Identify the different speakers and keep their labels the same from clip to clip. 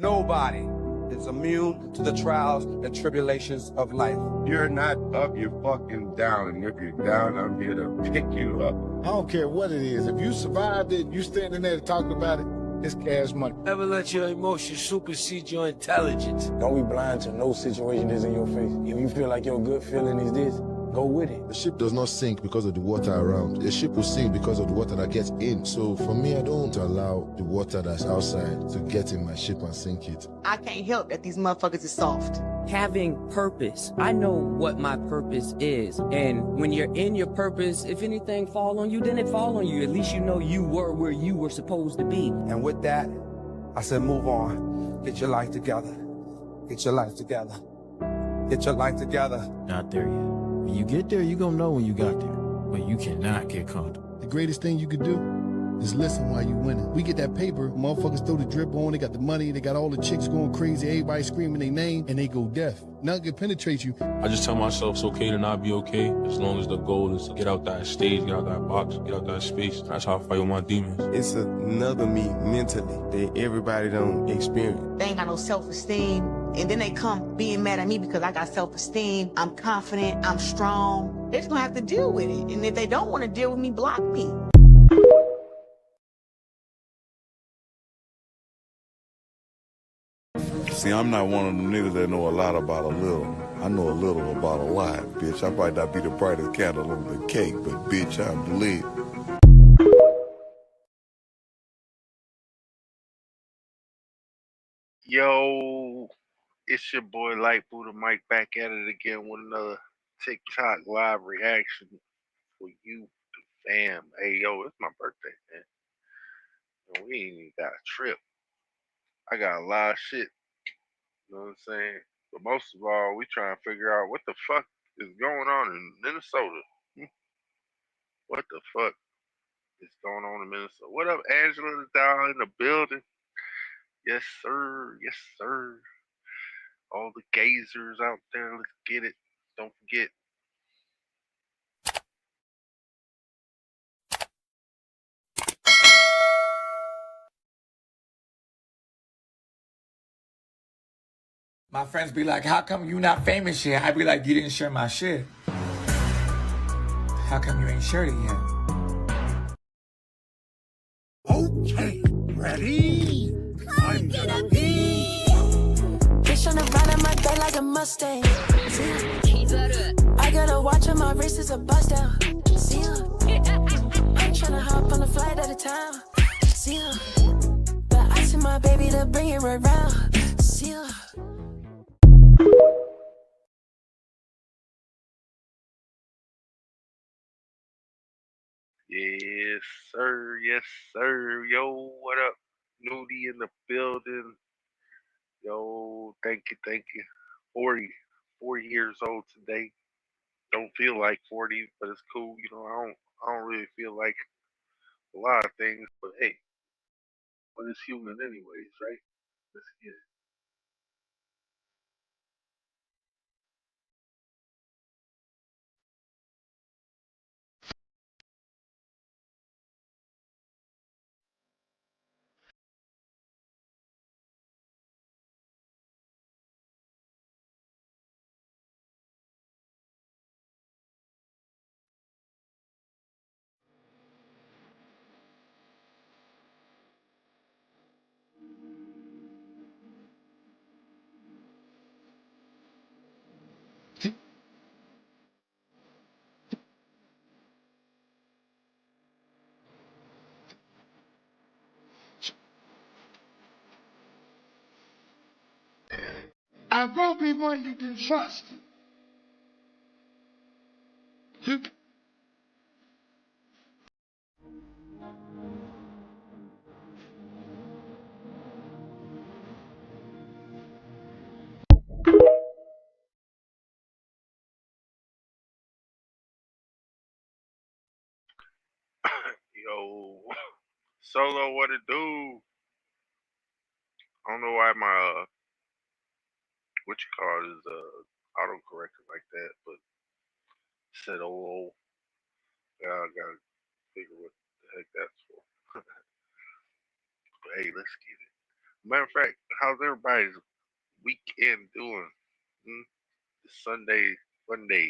Speaker 1: Nobody is immune to the trials and tribulations of life.
Speaker 2: You're not up, you're fucking down. And if you're down, I'm here to pick you up.
Speaker 3: I don't care what it is. If you survived it, you standing there talking about it, it's cash money.
Speaker 4: Never let your emotions supersede your intelligence.
Speaker 5: Don't be blind to no situation that's in your face. If you feel like your gut feeling is this, go with it.
Speaker 6: The ship does not sink because of the water around. The ship will sink because of the water that gets in. So for me, I don't allow the water that's outside to get in my ship and sink it.
Speaker 7: I can't help that these motherfuckers is soft.
Speaker 8: Having purpose. I know what my purpose is. And when you're in your purpose, if anything fall on you, then it fall on you. At least you know you were where you were supposed to be.
Speaker 1: And with that, I said, move on. Get your life together. Get your life together. Get your life together.
Speaker 9: Not there yet. When you get there, you're gonna know when you got there. But you cannot get comfortable.
Speaker 3: The greatest thing you could do is listen while you winning. We get that paper, motherfuckers throw the drip on, they got the money, they got all the chicks going crazy, everybody screaming their name, and they go deaf. Nothing can penetrate you.
Speaker 10: I just tell myself it's okay to not be okay, as long as the goal is to get out that stage, get out that box, get out that space. That's how I fight with my demons.
Speaker 11: It's another me mentally that everybody don't experience.
Speaker 7: They ain't got no self-esteem, and then they come being mad at me because I got self-esteem, I'm confident, I'm strong. They're just gonna have to deal with it, and if they don't want to deal with me, block me.
Speaker 12: See, I'm not one of them niggas that know a lot about a little. I know a little about a lot, bitch. I might not be the brightest candle on the cake, but bitch, I'm lit.
Speaker 13: Yo, it's your boy Light Buddha Mike back at it again with another TikTok live reaction for you, the fam. Hey, yo, it's my birthday, man. And we ain't even got a trip. I got a lot of shit. You know what I'm saying? But most of all, we trying to figure out what the fuck is going on in Minnesota. What the fuck is going on in Minnesota? What up, Angela down in the building? Yes, sir. Yes, sir. All the gazers out there, let's get it. Don't forget.
Speaker 14: My friends be like, how come you not famous yet? I be like, you didn't share my shit. How come you ain't shared it yet?
Speaker 3: Okay, ready? I'm gonna be.
Speaker 15: Bitch on the ride of my day like a Mustang. I got a watch on my wrist, is a bust down. See ya. I'm tryna hop on a flight out of town. See ya. But I send my baby to bring it right round. See ya.
Speaker 13: Yes, sir. Yes, sir. Yo, what up? Nudie in the building. Yo, thank you, thank you. 40 years old today. Don't feel like 40, but it's cool. You know, I don't really feel like a lot of things, but hey, but it's human anyways, right? Let's get it.
Speaker 3: I want people you can trust.
Speaker 13: Yo, Solo, what it do? I don't know why my what you call it is autocorrected like that, but said oh, yeah, I gotta figure what the heck that's for. But hey, let's get it. Matter of fact, how's everybody's weekend doing? Sunday, fun day.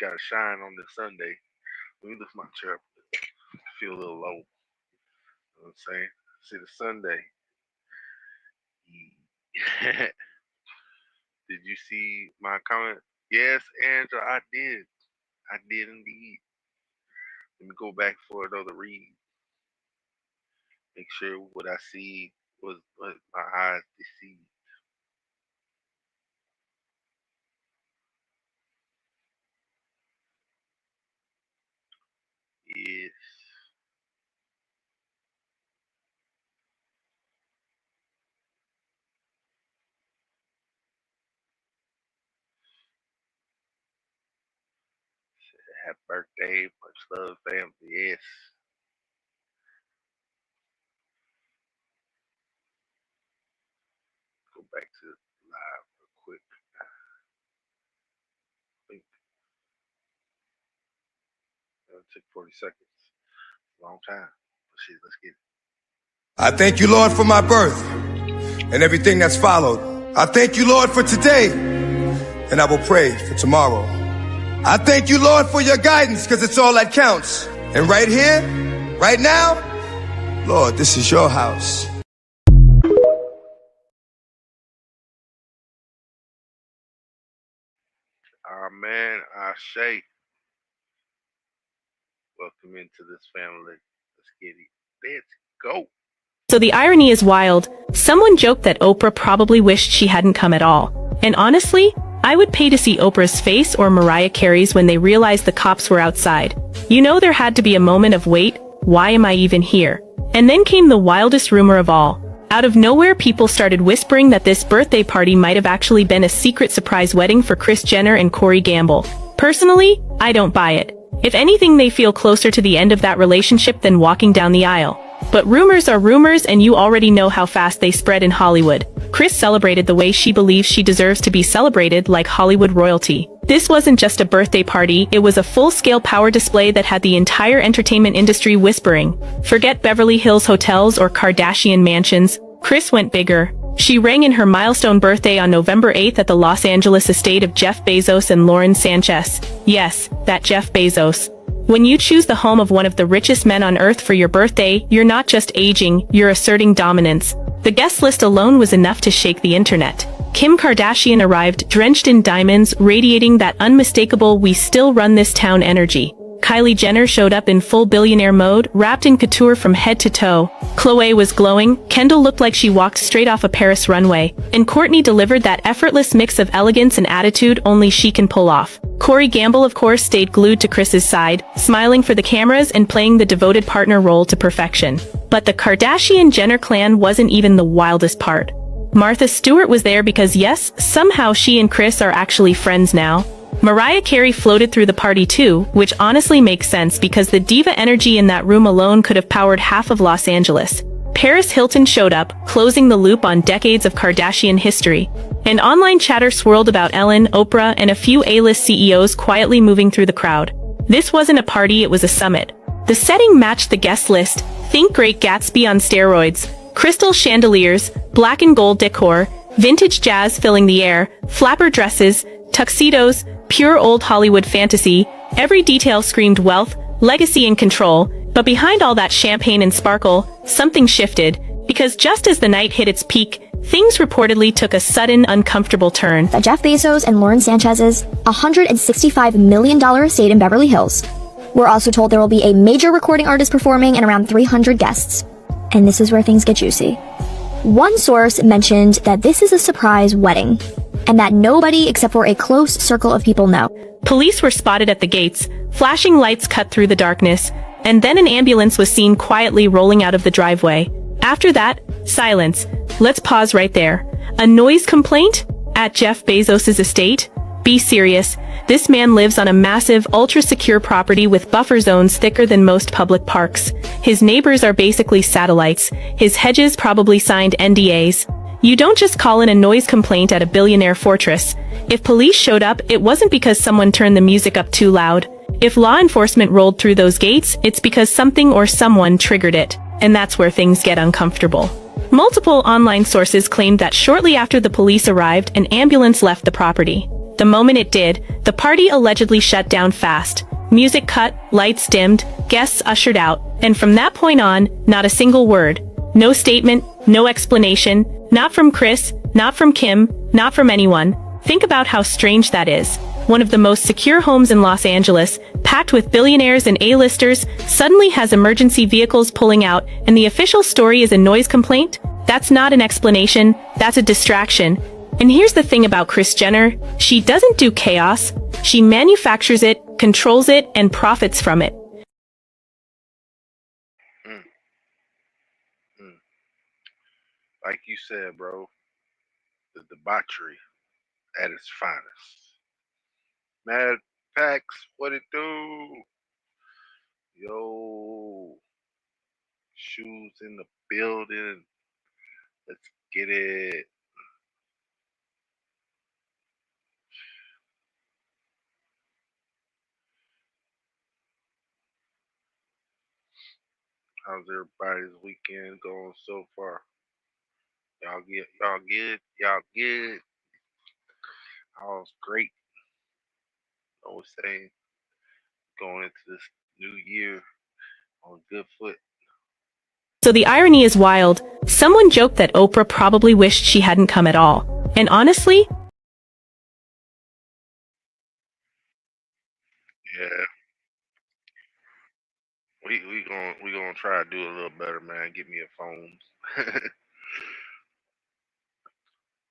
Speaker 13: Gotta shine on this Sunday. Let me lift my chair up. Feel a little low. You know what I'm saying? See the Sunday. Did you see my comment? Yes, Angela, I did. I did indeed. Let me go back for another read. Make sure what I see was what my eyes deceived. Yes. Happy birthday, much love, family. Yes. Go back to live real quick. I think it took 40 seconds. Long time. But shit, let's get it.
Speaker 16: I thank you, Lord, for my birth and everything that's followed. I thank you, Lord, for today, and I will pray for tomorrow. I thank you, Lord, for your guidance, because it's all that counts. And right here, right now, Lord, this is your house.
Speaker 13: Amen. Ashe. Welcome into this family. Let's get it. Let's go.
Speaker 17: So the irony is wild. Someone joked that Oprah probably wished she hadn't come at all. And honestly, I would pay to see Oprah's face or Mariah Carey's when they realized the cops were outside. You know, there had to be a moment of wait, why am I even here? And then came the wildest rumor of all. Out of nowhere, people started whispering that this birthday party might have actually been a secret surprise wedding for Kris Jenner and Corey Gamble. Personally, I don't buy it. If anything, they feel closer to the end of that relationship than walking down the aisle. But rumors are rumors, and you already know how fast they spread in Hollywood. Kris celebrated the way she believes she deserves to be celebrated, like Hollywood royalty. This wasn't just a birthday party, it was a full-scale power display that had the entire entertainment industry whispering. Forget Beverly Hills hotels or Kardashian mansions. Kris went bigger. She rang in her milestone birthday on November 8th at the Los Angeles estate of Jeff Bezos and Lauren Sanchez. Yes, that Jeff Bezos. When you choose the home of one of the richest men on earth for your birthday, you're not just aging, you're asserting dominance. The guest list alone was enough to shake the internet. Kim Kardashian arrived drenched in diamonds, radiating that unmistakable "we still run this town" energy. Kylie Jenner showed up in full billionaire mode, wrapped in couture from head to toe. Khloe was glowing, Kendall looked like she walked straight off a Paris runway, and Kourtney delivered that effortless mix of elegance and attitude only she can pull off. Corey Gamble, of course, stayed glued to Kris's side, smiling for the cameras and playing the devoted partner role to perfection. But the Kardashian-Jenner clan wasn't even the wildest part. Martha Stewart was there because yes, somehow she and Kris are actually friends now. Mariah Carey floated through the party too, which honestly makes sense because the diva energy in that room alone could have powered half of Los Angeles. Paris Hilton showed up, closing the loop on decades of Kardashian history. And online chatter swirled about Ellen, Oprah, and a few A-list CEOs quietly moving through the crowd. This wasn't a party, it was a summit. The setting matched the guest list. Think Great Gatsby on steroids. Crystal chandeliers, black and gold decor, vintage jazz filling the air, flapper dresses, tuxedos, pure old Hollywood fantasy. Every detail screamed wealth, legacy, and control. But behind all that champagne and sparkle, something shifted. Because just as the night hit its peak, things reportedly took a sudden, uncomfortable turn.
Speaker 18: Jeff Bezos and Lauren Sanchez's $165 million estate in Beverly Hills. We're also told there will be a major recording artist performing and around 300 guests. And this is where things get juicy. One source mentioned that this is a surprise wedding, and that nobody except for a close circle of people know.
Speaker 17: Police were spotted at the gates, flashing lights cut through the darkness, and then an ambulance was seen quietly rolling out of the driveway. After that, silence. Let's pause right there. A noise complaint? At Jeff Bezos' estate? Be serious. This man lives on a massive, ultra-secure property with buffer zones thicker than most public parks. His neighbors are basically satellites. His hedges probably signed NDAs. You don't just call in a noise complaint at a billionaire fortress. If police showed up, it wasn't because someone turned the music up too loud. If law enforcement rolled through those gates, it's because something or someone triggered it. And that's where things get uncomfortable. Multiple online sources claimed that shortly after the police arrived, an ambulance left the property. The moment it did, the party allegedly shut down fast. Music cut, lights dimmed, guests ushered out, and from that point on, not a single word. No statement, no explanation, not from Chris, not from Kim, not from anyone. Think about how strange that is. One of the most secure homes in Los Angeles, packed with billionaires and A-listers, suddenly has emergency vehicles pulling out, and the official story is a noise complaint? That's not an explanation, that's a distraction. And here's the thing about Kris Jenner, she doesn't do chaos, she manufactures it, controls it, and profits from it.
Speaker 13: Like you said, bro, the debauchery at its finest. Mad Pax, what it do? Yo, shoes in the building. Let's get it. How's everybody's weekend going so far? Y'all good. All's great. I was saying, going into this new year on good foot.
Speaker 17: So the irony is wild. Someone joked that Oprah probably wished she hadn't come at all. And honestly,
Speaker 13: Yeah. We gonna try to do a little better, man. Give me a phone.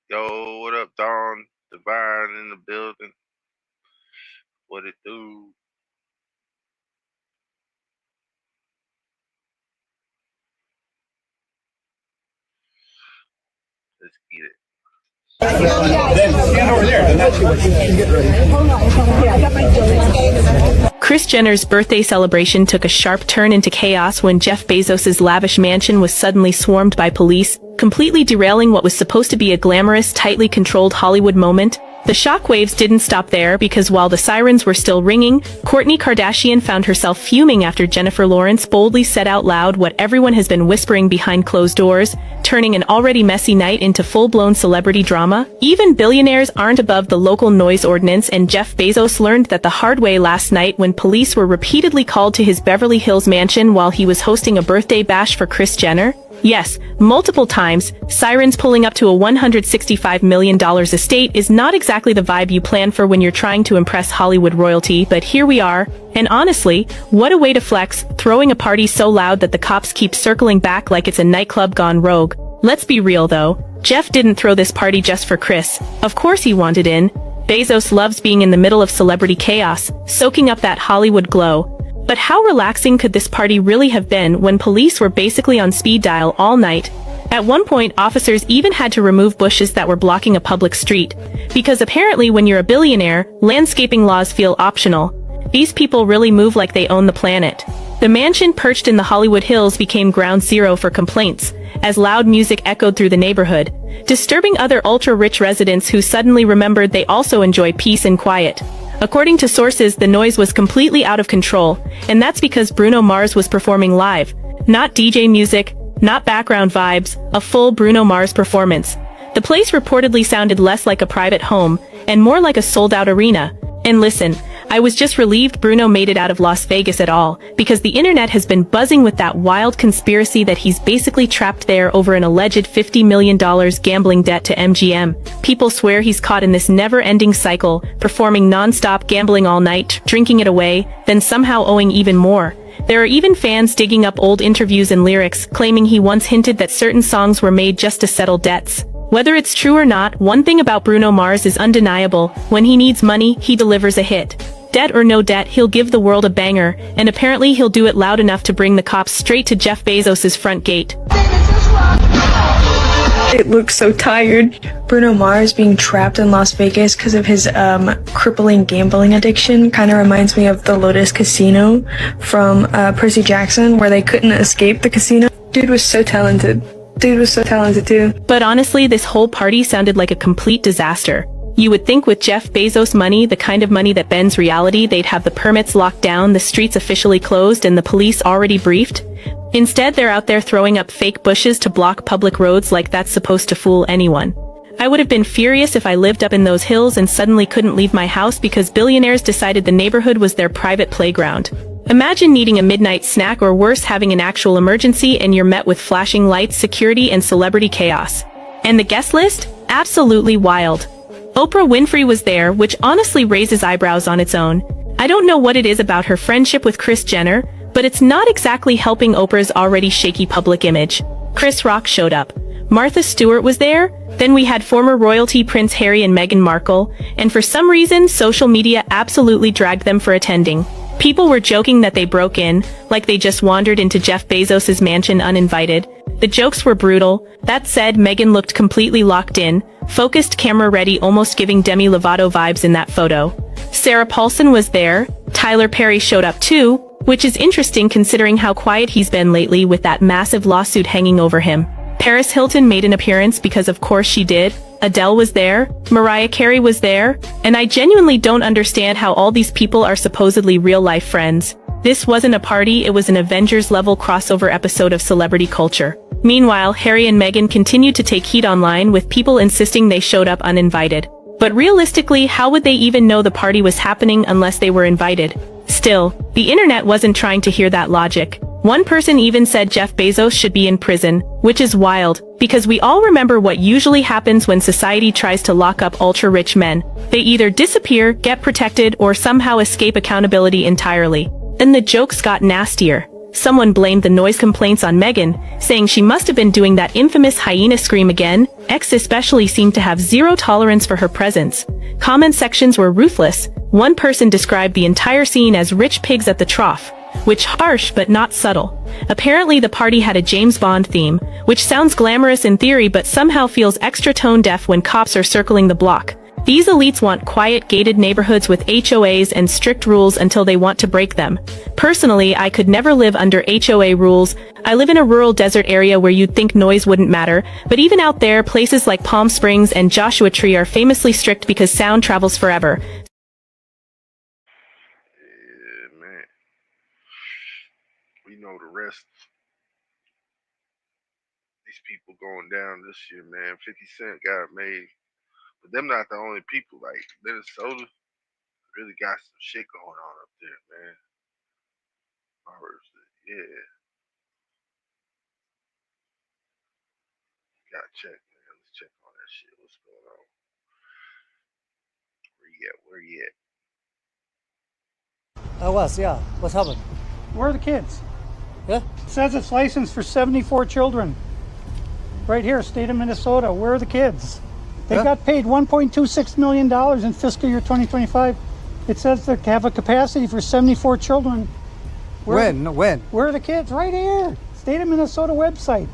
Speaker 13: Yo, what up, Dawn? Divine in the building. What it do? Let's get it.
Speaker 17: Kris Jenner's birthday celebration took a sharp turn into chaos when Jeff Bezos's lavish mansion was suddenly swarmed by police, completely derailing what was supposed to be a glamorous, tightly controlled Hollywood moment. The shockwaves didn't stop there because while the sirens were still ringing, Kourtney Kardashian found herself fuming after Jennifer Lawrence boldly said out loud what everyone has been whispering behind closed doors, turning an already messy night into full-blown celebrity drama. Even billionaires aren't above the local noise ordinance, and Jeff Bezos learned that the hard way last night when police were repeatedly called to his Beverly Hills mansion while he was hosting a birthday bash for Kris Jenner. Yes, multiple times, sirens pulling up to a $165 million estate is not exactly the vibe you plan for when you're trying to impress Hollywood royalty, but here we are, and honestly, what a way to flex, throwing a party so loud that the cops keep circling back like it's a nightclub gone rogue. Let's be real though, Jeff didn't throw this party just for Kris. Of course he wanted in. Bezos loves being in the middle of celebrity chaos, soaking up that Hollywood glow. But how relaxing could this party really have been when police were basically on speed dial all night? At one point, officers even had to remove bushes that were blocking a public street. Because apparently when you're a billionaire, landscaping laws feel optional. These people really move like they own the planet. The mansion perched in the Hollywood Hills became ground zero for complaints, as loud music echoed through the neighborhood, disturbing other ultra-rich residents who suddenly remembered they also enjoy peace and quiet. According to sources, the noise was completely out of control, and that's because Bruno Mars was performing live. Not DJ music, not background vibes, a full Bruno Mars performance. The place reportedly sounded less like a private home, and more like a sold-out arena. And listen, I was just relieved Bruno made it out of Las Vegas at all, because the internet has been buzzing with that wild conspiracy that he's basically trapped there over an alleged $50 million gambling debt to MGM. People swear he's caught in this never-ending cycle, performing non-stop gambling all night, drinking it away, then somehow owing even more. There are even fans digging up old interviews and lyrics, claiming he once hinted that certain songs were made just to settle debts. Whether it's true or not, one thing about Bruno Mars is undeniable. When he needs money, he delivers a hit. Debt or no debt, he'll give the world a banger, and apparently he'll do it loud enough to bring the cops straight to Jeff Bezos's front gate.
Speaker 19: It looks so tired. Bruno Mars being trapped in Las Vegas because of his crippling gambling addiction kind of reminds me of the Lotus Casino from Percy Jackson, where they couldn't escape the casino. Dude was so talented. Dude was so talented too.
Speaker 17: But honestly, this whole party sounded like a complete disaster. You would think with Jeff Bezos money, the kind of money that bends reality, they'd have the permits locked down, the streets officially closed, and the police already briefed. Instead, they're out there throwing up fake bushes to block public roads like that's supposed to fool anyone. I would have been furious if I lived up in those hills and suddenly couldn't leave my house because billionaires decided the neighborhood was their private playground. Imagine needing a midnight snack or worse, having an actual emergency and you're met with flashing lights, security, and celebrity chaos. And the guest list? Absolutely wild. Oprah Winfrey was there, which honestly raises eyebrows on its own. I don't know what it is about her friendship with Kris Jenner, but it's not exactly helping Oprah's already shaky public image. Chris Rock showed up. Martha Stewart was there. Then we had former royalty Prince Harry and Meghan Markle, and for some reason, social media absolutely dragged them for attending. People were joking that they broke in, like they just wandered into Jeff Bezos' mansion uninvited. The jokes were brutal. That said, Meghan looked completely locked in, focused, camera ready, almost giving Demi Lovato vibes in that photo. Sarah Paulson was there. Tyler Perry showed up too, which is interesting considering how quiet he's been lately with that massive lawsuit hanging over him. Paris Hilton made an appearance because of course she did. Adele was there. Mariah Carey was there. And I genuinely don't understand how all these people are supposedly real-life friends. This wasn't a party, it was an Avengers-level crossover episode of celebrity culture. Meanwhile, Harry and Meghan continued to take heat online with people insisting they showed up uninvited. But realistically, how would they even know the party was happening unless they were invited? Still, the internet wasn't trying to hear that logic. One person even said Jeff Bezos should be in prison, which is wild, because we all remember what usually happens when society tries to lock up ultra-rich men. They either disappear, get protected, or somehow escape accountability entirely. Then the jokes got nastier. Someone blamed the noise complaints on Meghan, saying she must have been doing that infamous hyena scream again. X especially seemed to have zero tolerance for her presence. Comment sections were ruthless. One person described the entire scene as rich pigs at the trough, which harsh but not subtle. Apparently the party had a James Bond theme, which sounds glamorous in theory but somehow feels extra tone deaf when cops are circling the block. These elites want quiet, gated neighborhoods with HOAs and strict rules until they want to break them. Personally, I could never live under HOA rules. I live in a rural desert area where you'd think noise wouldn't matter, but even out there, places like Palm Springs and Joshua Tree are famously strict because sound travels forever.
Speaker 13: Yeah, man. We know the rest. These people going down this year, man. 50 Cent got made. But them not the only people. Like, Minnesota really got some shit going on up there, man. I heard that, yeah. Gotta check, man. Let's check on that shit. What's going on? Where you at?
Speaker 20: I was, yeah. What's happened?
Speaker 21: Where are the kids?
Speaker 20: Yeah?
Speaker 21: It says it's licensed for 74 children. Right here, state of Minnesota. Where are the kids? They got paid $1.26 million in fiscal year 2025. It says they have a capacity for 74 children.
Speaker 20: When?
Speaker 21: Where are the kids? Right here. State of Minnesota website.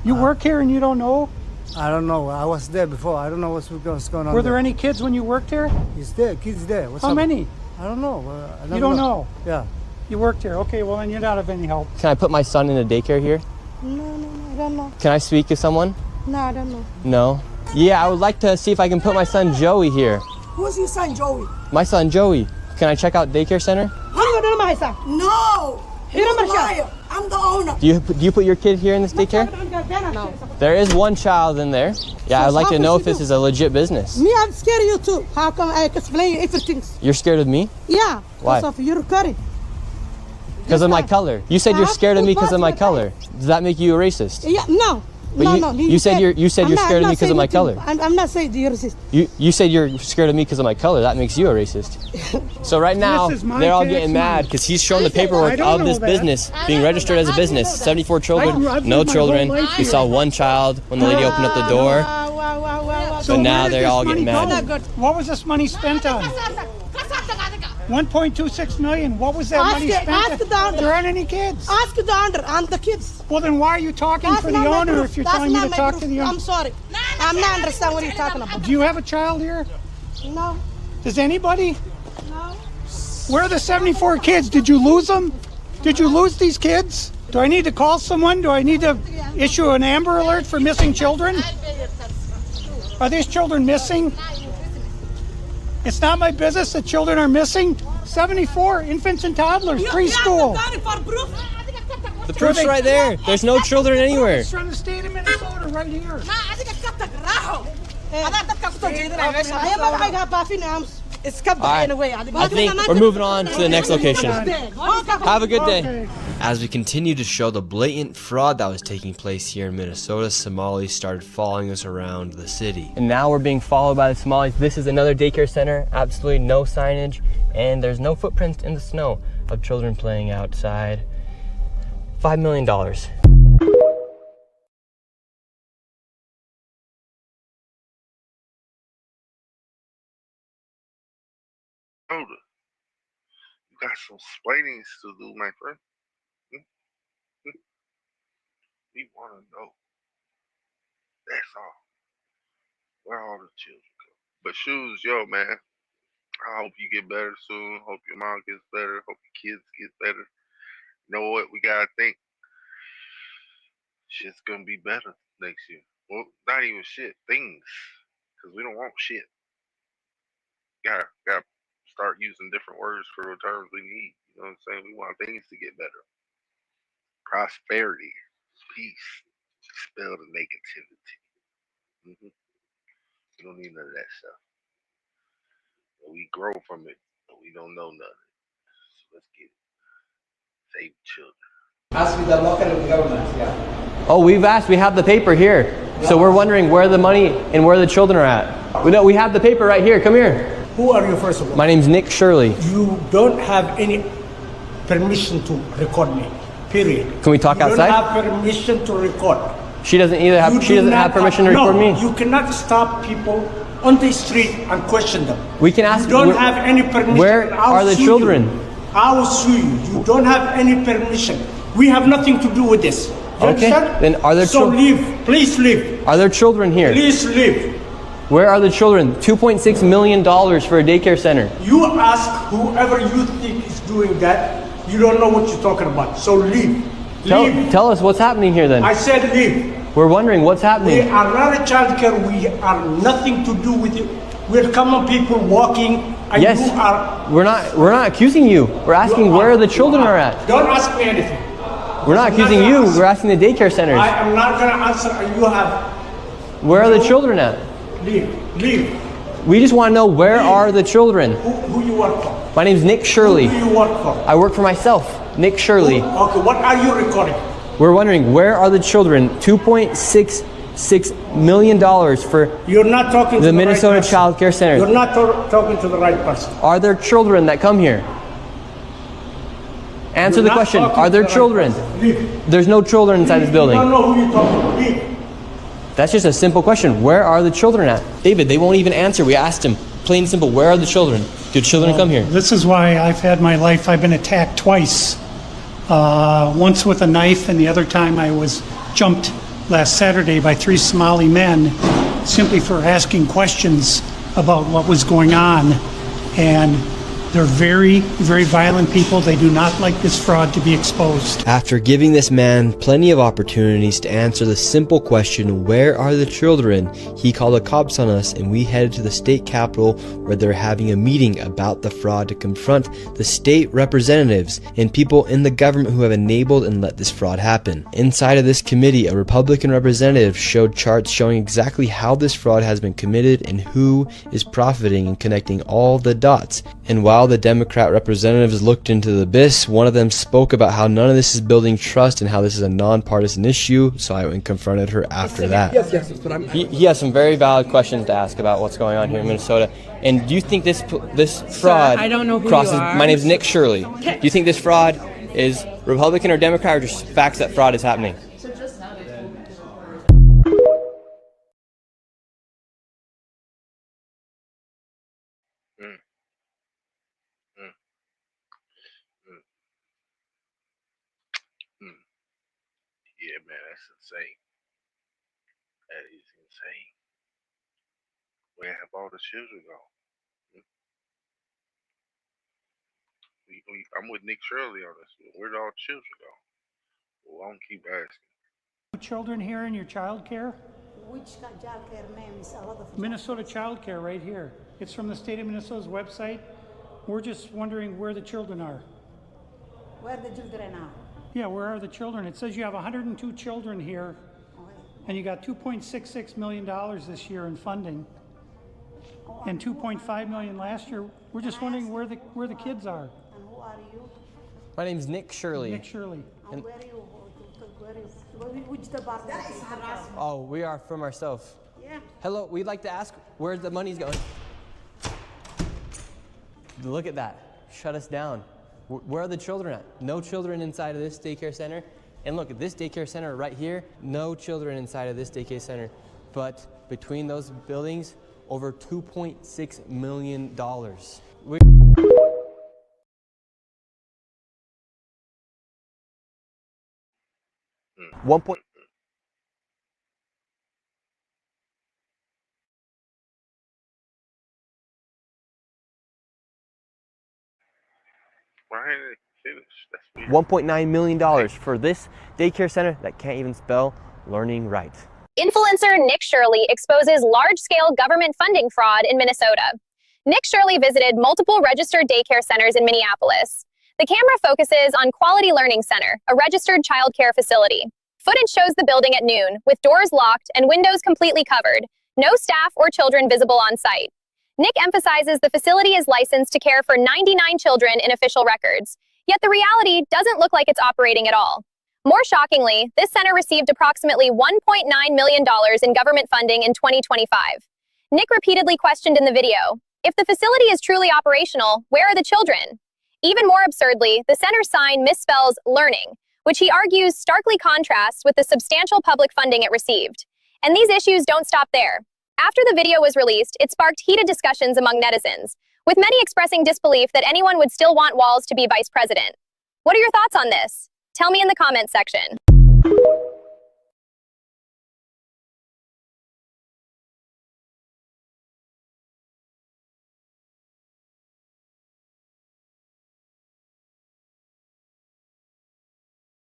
Speaker 21: You work here and you don't know?
Speaker 20: I don't know. I was there before. I don't know what's going on.
Speaker 21: Were there any kids when you worked here?
Speaker 20: He's there. Kids there.
Speaker 21: How many?
Speaker 20: I don't know.
Speaker 21: You don't know?
Speaker 20: Yeah.
Speaker 21: You worked here. Okay, well then you're not of any help.
Speaker 22: Can I put my son in a daycare here?
Speaker 23: No, I don't know.
Speaker 22: Can I speak to someone?
Speaker 23: No, I don't know.
Speaker 22: No? Yeah, I would like to see if I can put my son Joey here.
Speaker 23: Who's your son, Joey?
Speaker 22: My son Joey. Can I check out daycare center?
Speaker 23: No! You're a liar. I'm the owner.
Speaker 22: Do you put your kid here in this daycare?
Speaker 23: No.
Speaker 22: There is one child in there. Yeah, I'd like to know if this is a legit business.
Speaker 23: Me, I'm scared of you too. How come I explain you everything?
Speaker 22: You're scared of me?
Speaker 23: Yeah.
Speaker 22: Why?
Speaker 23: Because of your curry.
Speaker 22: Because of my color. You said you're scared of me because of my color. Does that make you a racist?
Speaker 23: Yeah, no.
Speaker 22: But
Speaker 23: no.
Speaker 22: You said you're scared of me because of my color.
Speaker 23: I'm not saying you're racist.
Speaker 22: You said you're scared of me because of my color. That makes you a racist. So right now they're all getting mad because he's showing the paperwork of this business being registered as a business. 74 children, no children. We saw one child when the lady opened up the door.
Speaker 21: So
Speaker 22: but now they're all getting mad.
Speaker 21: What was this money spent on? 1.26 million. What was that money spent on? There aren't any kids.
Speaker 23: Ask the owner and the kids.
Speaker 21: Well, then why are you talking for the owner if you're telling me to talk to the owner?
Speaker 23: I'm sorry. I'm not understand what you're talking about.
Speaker 21: Do you have a child here?
Speaker 23: No.
Speaker 21: Does anybody?
Speaker 23: No.
Speaker 21: Where are the 74 kids? Did you lose them? Did you lose these kids? Do I need to call someone? Do I need to issue an Amber Alert for missing children? Are these children missing? It's not my business that children are missing. 74 infants and toddlers, preschool.
Speaker 22: The proof's right there. There's no children anywhere.
Speaker 21: It's from the state of Minnesota right here.
Speaker 22: I think we're moving on to the next location. Have a good day. As we continue to show the blatant fraud that was taking place here in Minnesota, Somalis started following us around the city. And now we're being followed by the Somalis. This is another daycare center, absolutely no signage, and there's no footprints in the snow of children playing outside. $5 million.
Speaker 13: Older. You got some explaining to do, my friend. We want to know. That's all. Where all the children go. But shoes, yo, man. I hope you get better soon. Hope your mom gets better. Hope your kids get better. You know what? We gotta think. Shit's gonna be better next year. Well, not even shit. Things. Because we don't want shit. Gotta start using different words for the terms we need. You know what I'm saying? We want things to get better. Prosperity. Peace. Spell the negativity. We don't need none of that stuff. We grow from it, but we don't know nothing. So let's get it. Save children.
Speaker 2: Ask with the local government, yeah.
Speaker 22: Oh, we've asked. We have the paper here. So we're wondering where the money and where the children are at. We have the paper right here. Come here.
Speaker 2: Who are you, first of all?
Speaker 22: My name's Nick Shirley.
Speaker 2: You don't have any permission to record me, period.
Speaker 22: Can we talk outside?
Speaker 2: You don't have permission to record.
Speaker 22: She doesn't either have. She doesn't have permission to record me.
Speaker 2: You cannot stop people on the street and question them.
Speaker 22: We can ask.
Speaker 2: You don't have any permission.
Speaker 22: Where are the children?
Speaker 2: I will sue you. You don't have any permission. We have nothing to do with this. You
Speaker 22: Okay.
Speaker 2: understand?
Speaker 22: Then are there
Speaker 2: So
Speaker 22: children?
Speaker 2: leave. Please leave.
Speaker 22: Are there children here?
Speaker 2: Please leave.
Speaker 22: Where are the children? $2.6 million for a daycare center.
Speaker 2: You ask whoever you think is doing that. You don't know what you're talking about. So leave. Leave.
Speaker 22: Tell us what's happening here then.
Speaker 2: I said leave.
Speaker 22: We're wondering what's
Speaker 2: We
Speaker 22: happening.
Speaker 2: are not a child care. We are nothing to do with it. We're common people walking. And
Speaker 22: Yes.
Speaker 2: you are.
Speaker 22: We're not accusing you. We're asking where the children are at.
Speaker 2: Don't ask me anything.
Speaker 22: We're not accusing you. We're asking the daycare centers.
Speaker 2: I am not going to answer. You have.
Speaker 22: Where are the children at?
Speaker 2: Leave. Leave.
Speaker 22: We just want to know where are the children.
Speaker 2: Who you work for?
Speaker 22: My name's Nick Shirley.
Speaker 2: Who do you work for?
Speaker 22: I work for myself, Nick Shirley.
Speaker 2: Okay, what are you recording?
Speaker 22: We're wondering where are the children? $2.66 million for
Speaker 2: You're not talking to
Speaker 22: the Minnesota
Speaker 2: right person.
Speaker 22: Child Care Center.
Speaker 2: You're not talking to the right person.
Speaker 22: Are there children that come here? Answer
Speaker 2: You're
Speaker 22: the
Speaker 2: not
Speaker 22: question.
Speaker 2: talking
Speaker 22: Are
Speaker 2: to
Speaker 22: there
Speaker 2: the right
Speaker 22: children?
Speaker 2: person. Leave.
Speaker 22: There's no children inside this building.
Speaker 2: You don't know who you're talking to. Leave.
Speaker 22: That's just a simple question. Where are the children at? David, they won't even answer. We asked him. Plain and simple. Where are the children? Do children come here?
Speaker 21: This is why I've had my life. I've been attacked twice. Once with a knife, and the other time I was jumped last Saturday by 3 Somali men simply for asking questions about what was going on. And they're very, very violent people. They do not like this fraud to be exposed.
Speaker 22: After giving this man plenty of opportunities to answer the simple question, where are the children, he called the cops on us and we headed to the state capitol where they're having a meeting about the fraud to confront the state representatives and people in the government who have enabled and let this fraud happen. Inside of this committee, a Republican representative showed charts showing exactly how this fraud has been committed and who is profiting and connecting all the dots. And while the Democrat representatives looked into the abyss, one of them spoke about how none of this is building trust and how this is a nonpartisan issue, so I went and confronted her after that.
Speaker 2: Yes, but I'm...
Speaker 22: He has some very valid questions to ask about what's going on here in Minnesota. And do you think this fraud
Speaker 4: I don't know who
Speaker 22: crosses...
Speaker 4: you are.
Speaker 22: My name's Nick Shirley. Do you think this fraud is Republican or Democrat or just facts that fraud is happening?
Speaker 13: Yeah, man, that's insane. That is insane. Where have all the children gone? I'm with Nick Shirley on this one. Where did all the children go? Well, I don't keep asking.
Speaker 21: Children here in your child care?
Speaker 23: Which child care, ma'am? Is a lot of
Speaker 21: Minnesota Child Care right here. It's from the state of Minnesota's website. We're just wondering where the children are.
Speaker 23: Where the children are?
Speaker 21: Yeah, where are the children? It says you have 102 children here, and you got $2.66 million this year in funding, and $2.5 million last year. We're just wondering where the kids are.
Speaker 23: And who are you?
Speaker 22: My name's Nick Shirley.
Speaker 21: Nick Shirley.
Speaker 23: And where are you? Which department?
Speaker 22: Oh, we are from ourselves.
Speaker 23: Yeah.
Speaker 22: Hello, we'd like to ask where the money's going. Look at that. Shut us down. Where are the children at? No children inside of this daycare center. And look, at this daycare center right here, no children inside of this daycare center. But between those buildings, over $2.6 million. One point. $1.9 million for this daycare center that can't even spell learning right.
Speaker 4: Influencer Nick Shirley exposes large-scale government funding fraud in Minnesota. Nick Shirley visited multiple registered daycare centers in Minneapolis. The camera focuses on Quality Learning Center, a registered child care facility. Footage shows the building at noon, with doors locked and windows completely covered, no staff or children visible on site. Nick emphasizes the facility is licensed to care for 99 children in official records, yet the reality doesn't look like it's operating at all. More shockingly, this center received approximately $1.9 million in government funding in 2025. Nick repeatedly questioned in the video, if the facility is truly operational, where are the children? Even more absurdly, the center's sign misspells learning, which he argues starkly contrasts with the substantial public funding it received. And these issues don't stop there. After the video was released, it sparked heated discussions among netizens, with many expressing disbelief that anyone would still want Walz to be vice president. What are your thoughts on this? Tell me in the comments section.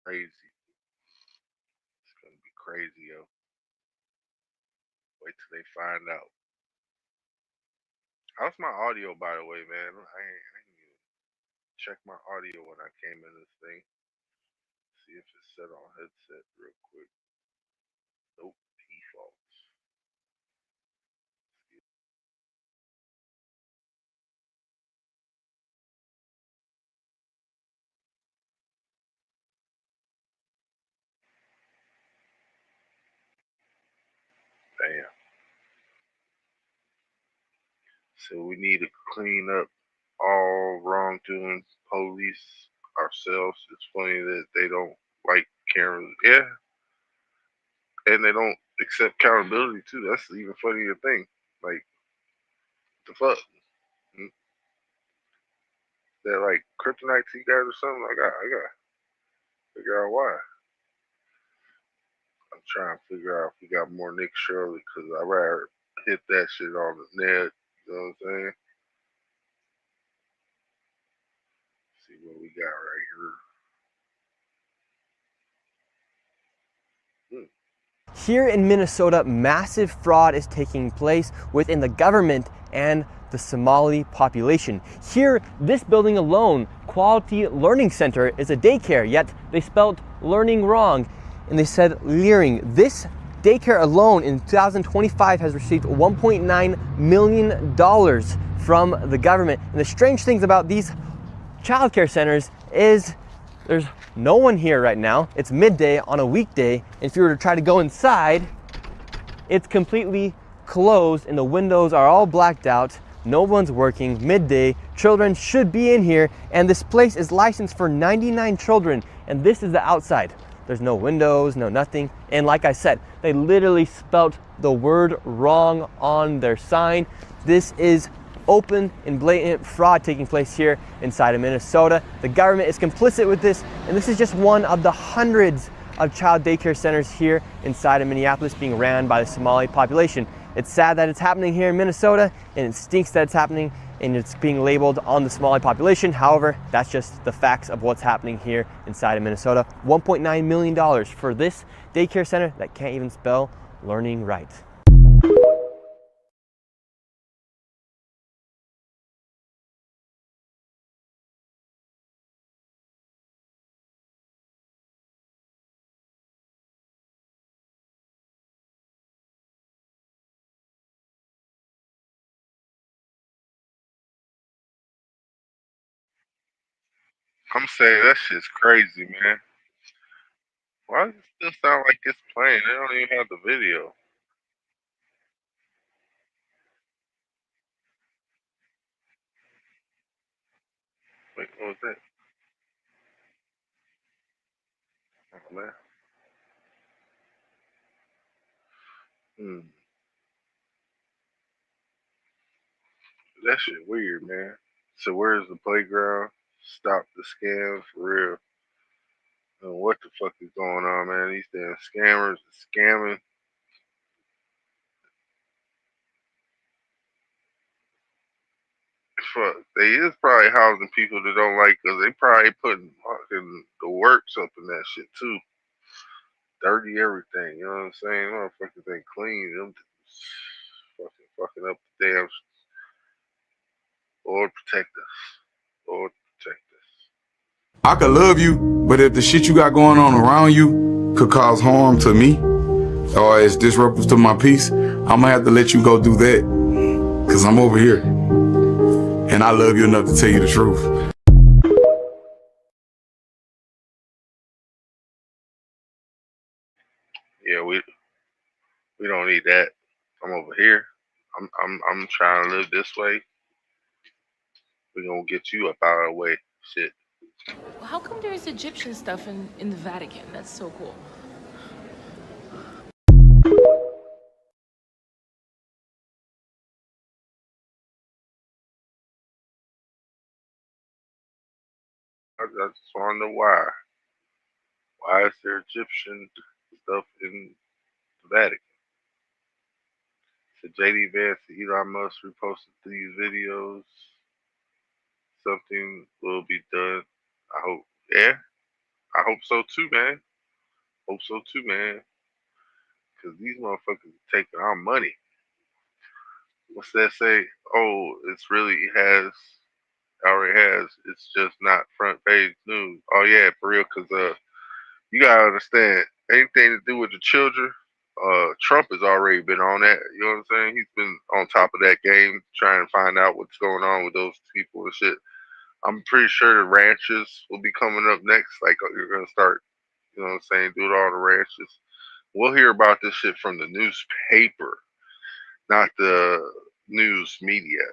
Speaker 13: Crazy. It's gonna be crazy, yo. Wait till they find out. How's my audio, by the way, man? I ain't even check my audio when I came in this thing. See if it's set on headset real quick. Nope, defaults. Damn. So we need to clean up all wrongdoing police ourselves. It's funny that they don't like cameras. Yeah. And they don't accept accountability too. That's the even funnier thing. Like, the fuck? They're like kryptonite to you guys or something? I got figure out why. I'm trying to figure out if we got more Nick Shirley, because I'd rather hit that shit on the net. You know what I'm saying? See what we got right here.
Speaker 22: Here in Minnesota, massive fraud is taking place within the government and the Somali population. Here, this building alone, Quality Learning Center, is a daycare, yet they spelled learning wrong and they said leering. This daycare alone in 2025 has received $1.9 million from the government. And the strange things about these childcare centers is there's no one here right now. It's midday on a weekday. And if you were to try to go inside, it's completely closed and the windows are all blacked out. No one's working, midday. Children should be in here. And this place is licensed for 99 children. And this is the outside. There's no windows, no nothing. And like I said, they literally spelt the word wrong on their sign. This is open and blatant fraud taking place here inside of Minnesota. The government is complicit with this, and this is just one of the hundreds of child daycare centers here inside of Minneapolis being ran by the Somali population. It's sad that it's happening here in Minnesota, and it stinks that it's happening and it's being labeled on the Somali population. However, that's just the facts of what's happening here inside of Minnesota. $1.9 million for this daycare center that can't even spell learning right.
Speaker 13: I'm saying that shit's crazy, man. Why does it still sound like it's playing? They don't even have the video. Wait, what was that? Oh, man. That shit weird, man. So where's the playground? Stop the scam for real. What the fuck is going on, man? These damn scammers scamming. Fuck, they is probably housing people that don't like us. They probably putting fucking the works up in that shit too. Dirty everything, you know what I'm saying? Motherfuckers ain't clean. Them fucking up the damn. Lord protect us. Lord protect us.
Speaker 5: I could love you, but if the shit you got going on around you could cause harm to me or is disruptive to my peace, I'm gonna have to let you go do that. Cause I'm over here. And I love you enough to tell you the truth.
Speaker 13: Yeah, we don't need that. I'm over here. I'm trying to live this way. We're gonna get you up out of the way. Shit.
Speaker 6: Well, how come there's Egyptian stuff in the Vatican? That's so cool.
Speaker 13: I just wonder why. Why is there Egyptian stuff in the Vatican? So JD Vance and Elon Musk reposted these videos. Something will be done. I hope. Yeah, I hope so too, man. Hope so too, man. Because these motherfuckers are taking our money. What's that say? Oh, it's really already has. It's just not front page news. Oh yeah, for real. Because you gotta understand, anything to do with the children, Trump has already been on that. You know what I'm saying? He's been on top of that game, trying to find out what's going on with those people and shit. I'm pretty sure the ranches will be coming up next. Like you're gonna start, you know what I'm saying, doing all the ranches. We'll hear about this shit from the newspaper, not the news media,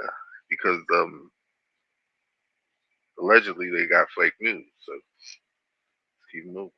Speaker 13: because allegedly they got fake news. So let's keep moving.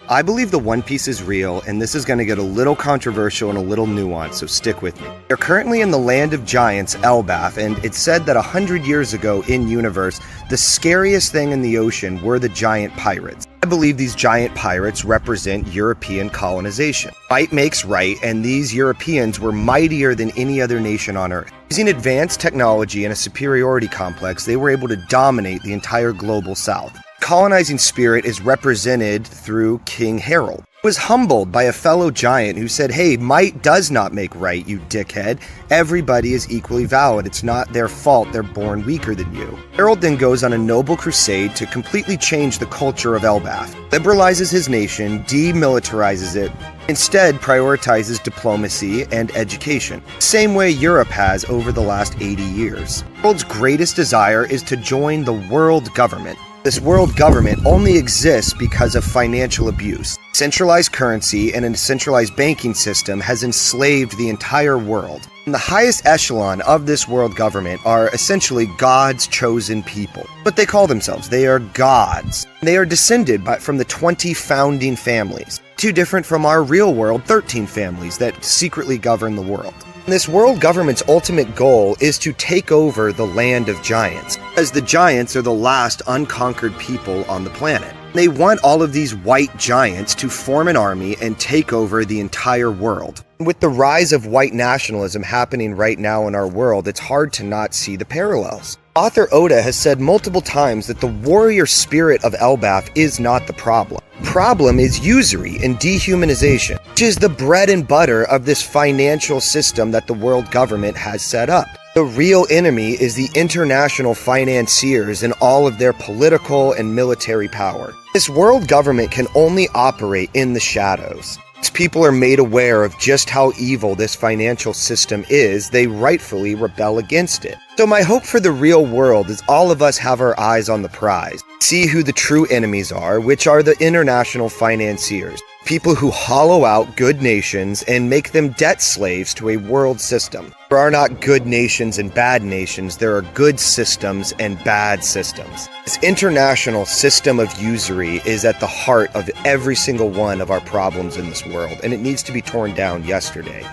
Speaker 8: I believe the One Piece is real, and this is going to get a little controversial and a little nuanced, so stick with me. They're currently in the land of giants, Elbaf, and it's said that 100 years ago in universe, the scariest thing in the ocean were the giant pirates. I believe these giant pirates represent European colonization. Might makes right, and these Europeans were mightier than any other nation on Earth. Using advanced technology and a superiority complex, they were able to dominate the entire global south. Colonizing spirit is represented through King Harold, who was humbled by a fellow giant who said, "Hey, might does not make right, you dickhead. Everybody is equally valid. It's not their fault they're born weaker than you." Harold then goes on a noble crusade to completely change the culture of Elbaf, liberalizes his nation, demilitarizes it, instead prioritizes diplomacy and education, same way Europe has over the last 80 years. Harold's greatest desire is to join the world government. This world government only exists because of financial abuse. Centralized currency and a centralized banking system has enslaved the entire world. And the highest echelon of this world government are essentially God's chosen people. But they call themselves, they are gods. They are descended from the 20 founding families, too different from our real world 13 families that secretly govern the world. This world government's ultimate goal is to take over the land of giants, as the giants are the last unconquered people on the planet. They want all of these white giants to form an army and take over the entire world. With the rise of white nationalism happening right now in our world, it's hard to not see the parallels. Author Oda has said multiple times that the warrior spirit of Elbaf is not the problem. Problem is usury and dehumanization, which is the bread and butter of this financial system that the world government has set up. The real enemy is the international financiers and all of their political and military power. This world government can only operate in the shadows. As people are made aware of just how evil this financial system is, they rightfully rebel against it. So my hope for the real world is all of us have our eyes on the prize, see who the true enemies are, which are the international financiers, people who hollow out good nations and make them debt slaves to a world system. There are not good nations and bad nations, there are good systems and bad systems. This international system of usury is at the heart of every single one of our problems in this world, and it needs to be torn down yesterday.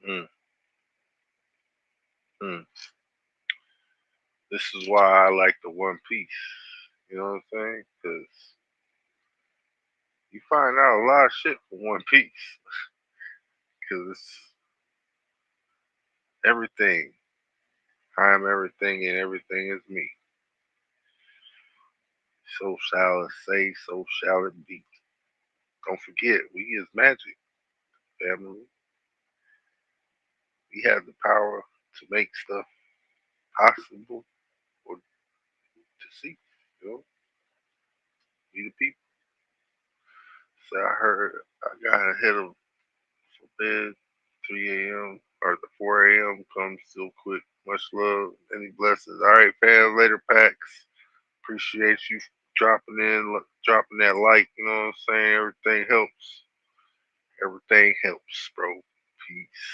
Speaker 13: Mm. Mm. This is why I like the One Piece. You know what I'm saying? Because you find out a lot of shit from One Piece. Because it's everything. I am everything and everything is me. So shall it say, so shall it be. Don't forget, we is magic, family. We have the power to make stuff possible or to see. You know, we the people. So I heard I got ahead of for bed 3 a.m. or the 4 a.m. comes still quick. Much love, any blessings. All right, fam. Later, packs. Appreciate you dropping in, dropping that like. You know what I'm saying? Everything helps. Everything helps, bro. Peace.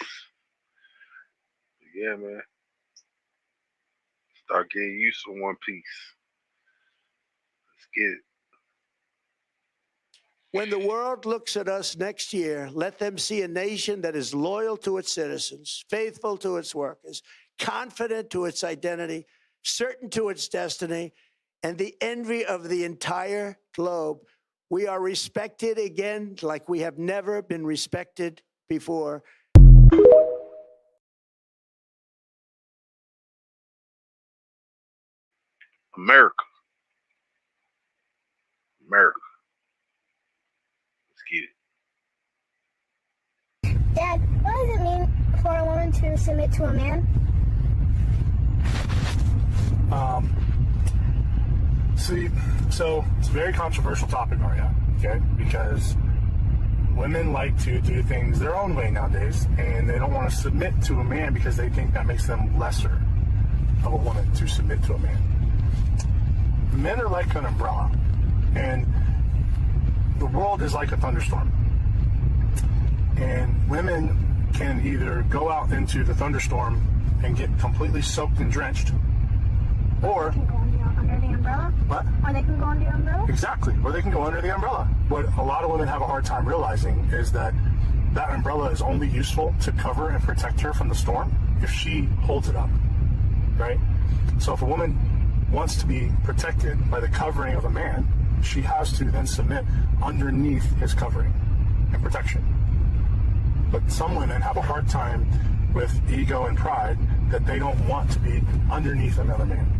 Speaker 13: Yeah, man. Start getting used to One Piece. Let's get it.
Speaker 1: When the world looks at us next year, let them see a nation that is loyal to its citizens, faithful to its workers, confident to its identity, certain to its destiny, and the envy of the entire globe. We are respected again like we have never been respected before.
Speaker 13: America. America. Let's get it.
Speaker 9: Dad, what does it mean for a woman to submit to a man?
Speaker 10: So it's a very controversial topic, Maria, okay? Because women like to do things their own way nowadays, and they don't want to submit to a man because they think that makes them lesser of a woman to submit to a man. Men are like an umbrella, and the world is like a thunderstorm. And women can either go out into the thunderstorm and get completely soaked and drenched, or
Speaker 9: Under the umbrella?
Speaker 10: What?
Speaker 9: Or they can go under the umbrella?
Speaker 10: Exactly, or they can go under the umbrella. What a lot of women have a hard time realizing is that that umbrella is only useful to cover and protect her from the storm if she holds it up, right? So if a woman wants to be protected by the covering of a man, she has to then submit underneath his covering and protection. But some women have a hard time with ego and pride that they don't want to be underneath another man.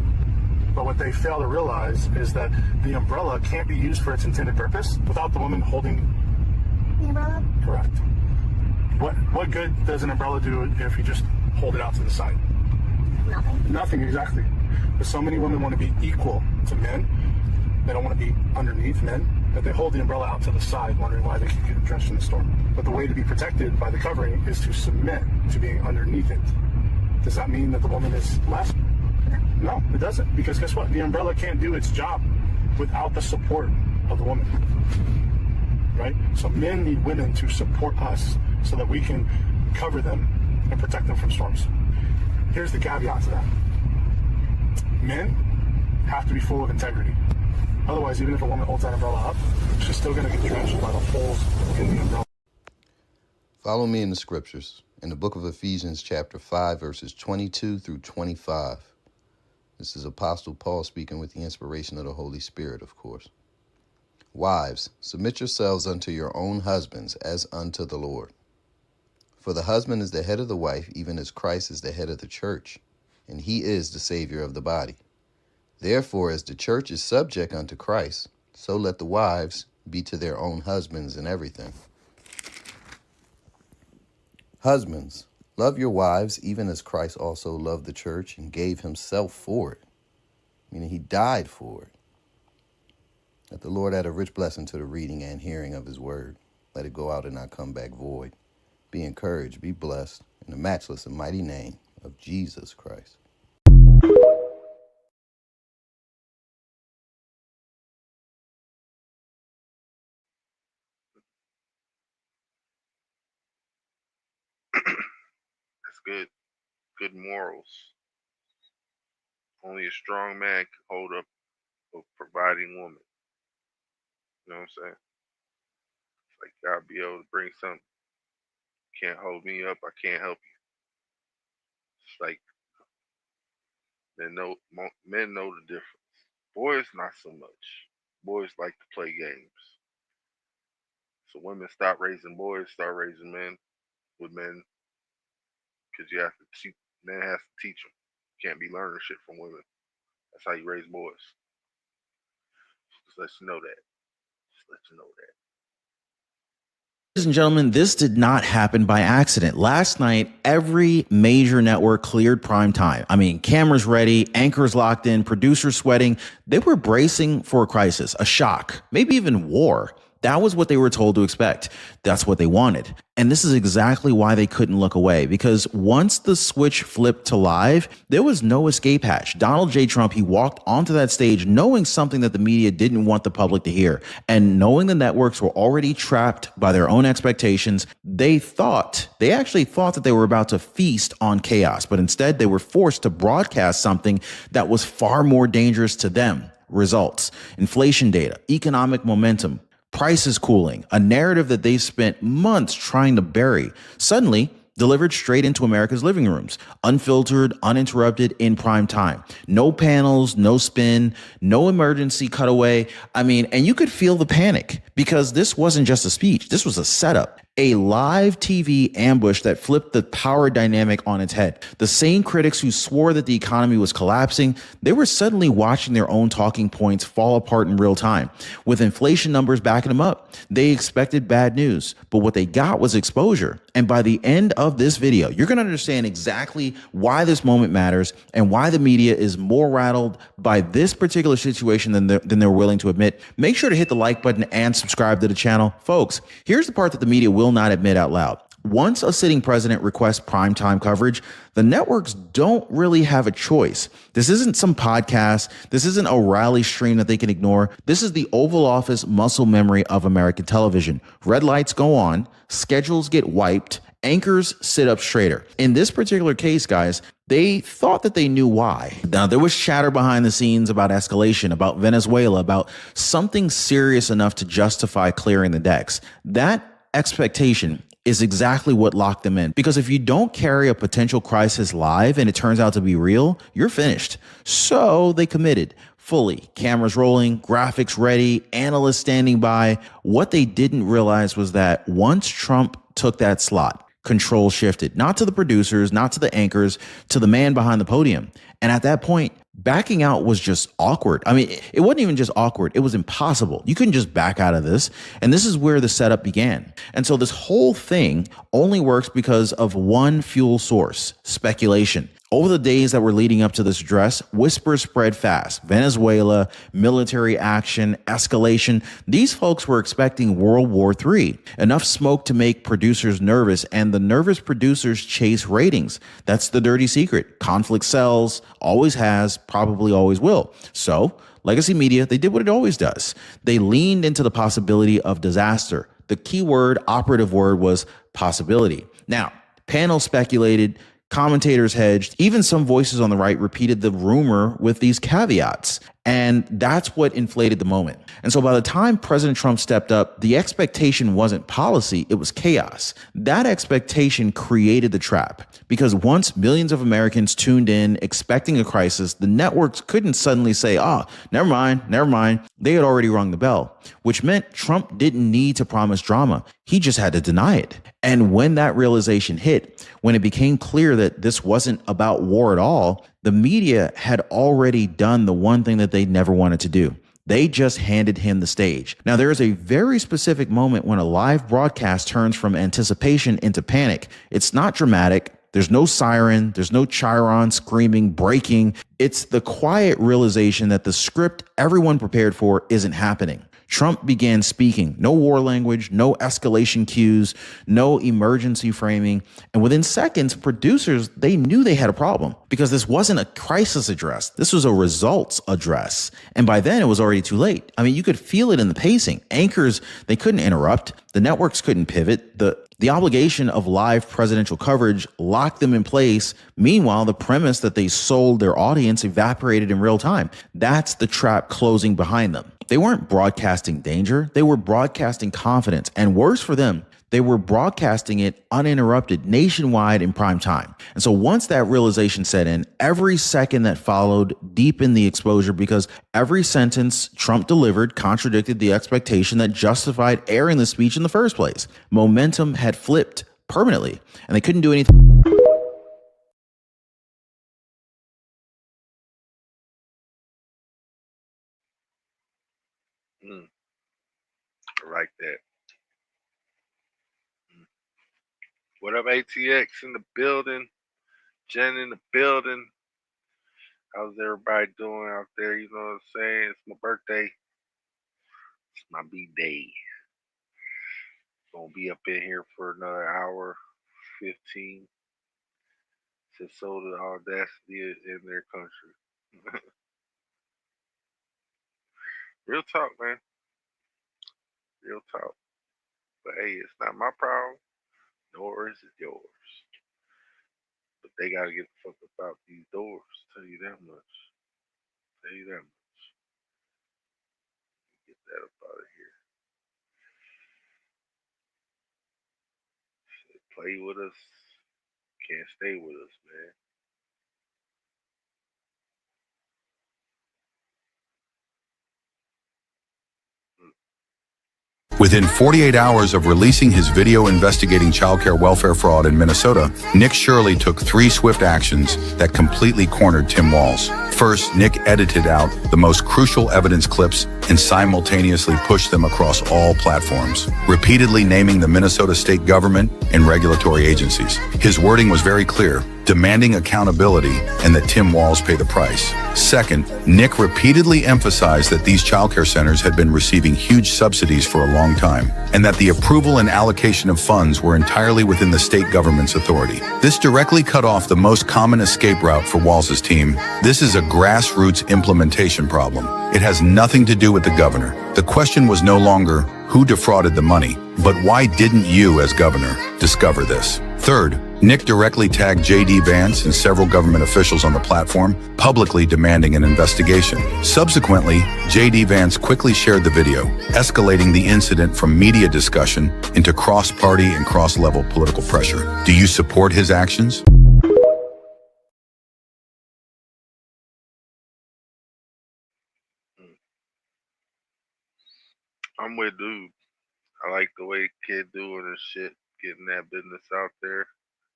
Speaker 10: But what they fail to realize is that the umbrella can't be used for its intended purpose without the woman holding
Speaker 9: The umbrella?
Speaker 10: correct. What good does an umbrella do if you just hold it out to the side?
Speaker 9: Nothing.
Speaker 10: Nothing, exactly. But so many women want to be equal to men. They don't want to be underneath men, that they hold the umbrella out to the side, wondering why they keep getting drenched in the storm. But the way to be protected by the covering is to submit to being underneath it. Does that mean that the woman is less? No, it doesn't. Because guess what? The umbrella can't do its job without the support of the woman. Right? So men need women to support us so that we can cover them and protect them from storms. Here's the caveat to that. Men have to be full of integrity. Otherwise, even if a woman holds that umbrella up, she's still going to get drenched by the holes in the umbrella.
Speaker 24: Follow me in the scriptures, in the book of Ephesians chapter 5, verses 22 through 25. This is Apostle Paul speaking with the inspiration of the Holy Spirit, of course. Wives, submit yourselves unto your own husbands as unto the Lord. For the husband is the head of the wife, even as Christ is the head of the church, and he is the Savior of the body. Therefore, as the church is subject unto Christ, so let the wives be to their own husbands in everything. Husbands, love your wives, even as Christ also loved the church and gave himself for it, meaning he died for it. That the Lord add a rich blessing to the reading and hearing of his word. Let it go out and not come back void. Be encouraged, be blessed, in the matchless and mighty name of Jesus Christ.
Speaker 13: That's good. Good morals. Only a strong man can hold up a providing woman. You know what I'm saying? Like, gotta be able to bring something. Can't hold me up, I can't help you. It's like men know the difference. Boys, not so much. Boys like to play games. So women stop raising boys, start raising men with men, because you have to teach. Men has to teach them. Can't be learning shit from women. That's how you raise boys. Just let you know that. Just let you know that.
Speaker 7: Ladies and gentlemen, this did not happen by accident. Last night, every major network cleared prime time. I mean, cameras ready, anchors locked in, producers sweating. They were bracing for a crisis, a shock, maybe even war. That was what they were told to expect. That's what they wanted. And this is exactly why they couldn't look away, because once the switch flipped to live, there was no escape hatch. Donald J. Trump, he walked onto that stage knowing something that the media didn't want the public to hear. And knowing the networks were already trapped by their own expectations, they actually thought that they were about to feast on chaos. But instead, they were forced to broadcast something that was far more dangerous to them. Results, inflation data, economic momentum, prices cooling, a narrative that they spent months trying to bury, suddenly delivered straight into America's living rooms, unfiltered, uninterrupted, in prime time. No panels, no spin, no emergency cutaway. I mean, and you could feel the panic, because this wasn't just a speech. This was a setup. A live TV ambush that flipped the power dynamic on its head. The same critics who swore that the economy was collapsing, they were suddenly watching their own talking points fall apart in real time, with inflation numbers backing them up. They expected bad news, but what they got was exposure. And by the end of this video, you're going to understand exactly why this moment matters and why the media is more rattled by this particular situation than they're willing to admit. Make sure to hit the like button and subscribe to the channel. Folks, here's the part that the media will not admit out loud. Once a sitting president requests primetime coverage, the networks don't really have a choice. This isn't some podcast. This isn't a rally stream that they can ignore. This is the Oval Office muscle memory of American television. Red lights go on, schedules get wiped, anchors sit up straighter. In this particular case, guys, they thought that they knew why. Now, there was chatter behind the scenes about escalation, about Venezuela, about something serious enough to justify clearing the decks. That expectation is exactly what locked them in. Because if you don't carry a potential crisis live and it turns out to be real, you're finished. So they committed fully. Cameras rolling, graphics ready, analysts standing by. What they didn't realize was that once Trump took that slot, control shifted, not to the producers, not to the anchors, to the man behind the podium. And at that point, backing out was just awkward. I mean, it wasn't even just awkward. It was impossible. You couldn't just back out of this. And this is where the setup began. And so this whole thing only works because of one fuel source: speculation. Over the days that were leading up to this address, whispers spread fast. Venezuela, military action, escalation. These folks were expecting World War III. Enough smoke to make producers nervous, and the nervous producers chase ratings. That's the dirty secret. Conflict sells, always has, probably always will. So, legacy media, they did what it always does. They leaned into the possibility of disaster. The key word, operative word, was possibility. Now, panel speculated, commentators hedged, even some voices on the right repeated the rumor with these caveats. And that's what inflated the moment. And so by the time President Trump stepped up, the expectation wasn't policy, it was chaos. That expectation created the trap, because once millions of Americans tuned in expecting a crisis, the networks couldn't suddenly say, never mind. They had already rung the bell, which meant Trump didn't need to promise drama. He just had to deny it. And when that realization hit, when it became clear that this wasn't about war at all, the media had already done the one thing that they never wanted to do. They just handed him the stage. Now, there is a very specific moment when a live broadcast turns from anticipation into panic. It's not dramatic. There's no siren. There's no chyron screaming, breaking. It's the quiet realization that the script everyone prepared for isn't happening. Trump began speaking. No war language, no escalation cues, no emergency framing. And within seconds, producers, they knew they had a problem because this wasn't a crisis address. This was a results address. And by then it was already too late. I mean, you could feel it in the pacing. Anchors, they couldn't interrupt. The networks couldn't pivot. The obligation of live presidential coverage locked them in place. Meanwhile, the premise that they sold their audience evaporated in real time. That's the trap closing behind them. They weren't broadcasting danger. They were broadcasting confidence. And worse for them, they were broadcasting it uninterrupted nationwide in prime time. And so once that realization set in, every second that followed deepened the exposure because every sentence Trump delivered contradicted the expectation that justified airing the speech in the first place. Momentum had flipped permanently, and they couldn't do anything.
Speaker 13: I like that. What up, ATX in the building? Jen in the building. How's everybody doing out there? You know what I'm saying? It's my birthday. It's my B-day. Gonna be up in here for another hour, 15. To show the audacity in their country. Real talk, man. Real talk. But hey, it's not my problem, nor is it yours. But they gotta get the fuck about these doors. Tell you that much. Tell you that much. Get that up out of here. Play with us. Can't stay with us, man.
Speaker 11: Within 48 hours of releasing his video investigating childcare welfare fraud in Minnesota, Nick Shirley took 3 swift actions that completely cornered Tim Walz. First, Nick edited out the most crucial evidence clips and simultaneously pushed them across all platforms, repeatedly naming the Minnesota state government and regulatory agencies. His wording was very clear, demanding accountability and that Tim Walz pay the price. Second, Nick repeatedly emphasized that these childcare centers had been receiving huge subsidies for a long time, and that the approval and allocation of funds were entirely within the state government's authority. This directly cut off the most common escape route for Walz's team. This is a grassroots implementation problem. It has nothing to do with the governor. The question was no longer who defrauded the money, but why didn't you, as governor, discover this? Third, Nick directly tagged J.D. Vance and several government officials on the platform, publicly demanding an investigation. Subsequently, J.D. Vance quickly shared the video, escalating the incident from media discussion into cross-party and cross-level political pressure. Do you support his actions?
Speaker 13: I'm with dude. I like the way kid doing this shit, getting that business out there,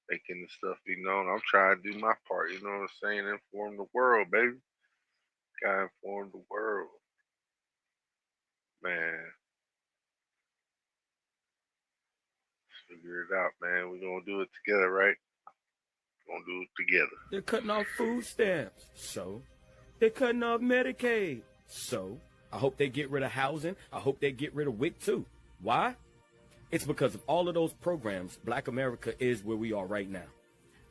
Speaker 13: making the stuff be known. I'm trying to do my part, you know what I'm saying? Inform the world, baby. Gotta inform the world. Man. Let's figure it out, man. We're gonna do it together, right? We're gonna do it together.
Speaker 12: They're cutting off food stamps. So? They're cutting off Medicaid. So? I hope they get rid of housing. I hope they get rid of WIC too. Why? It's because of all of those programs, Black America is where we are right now.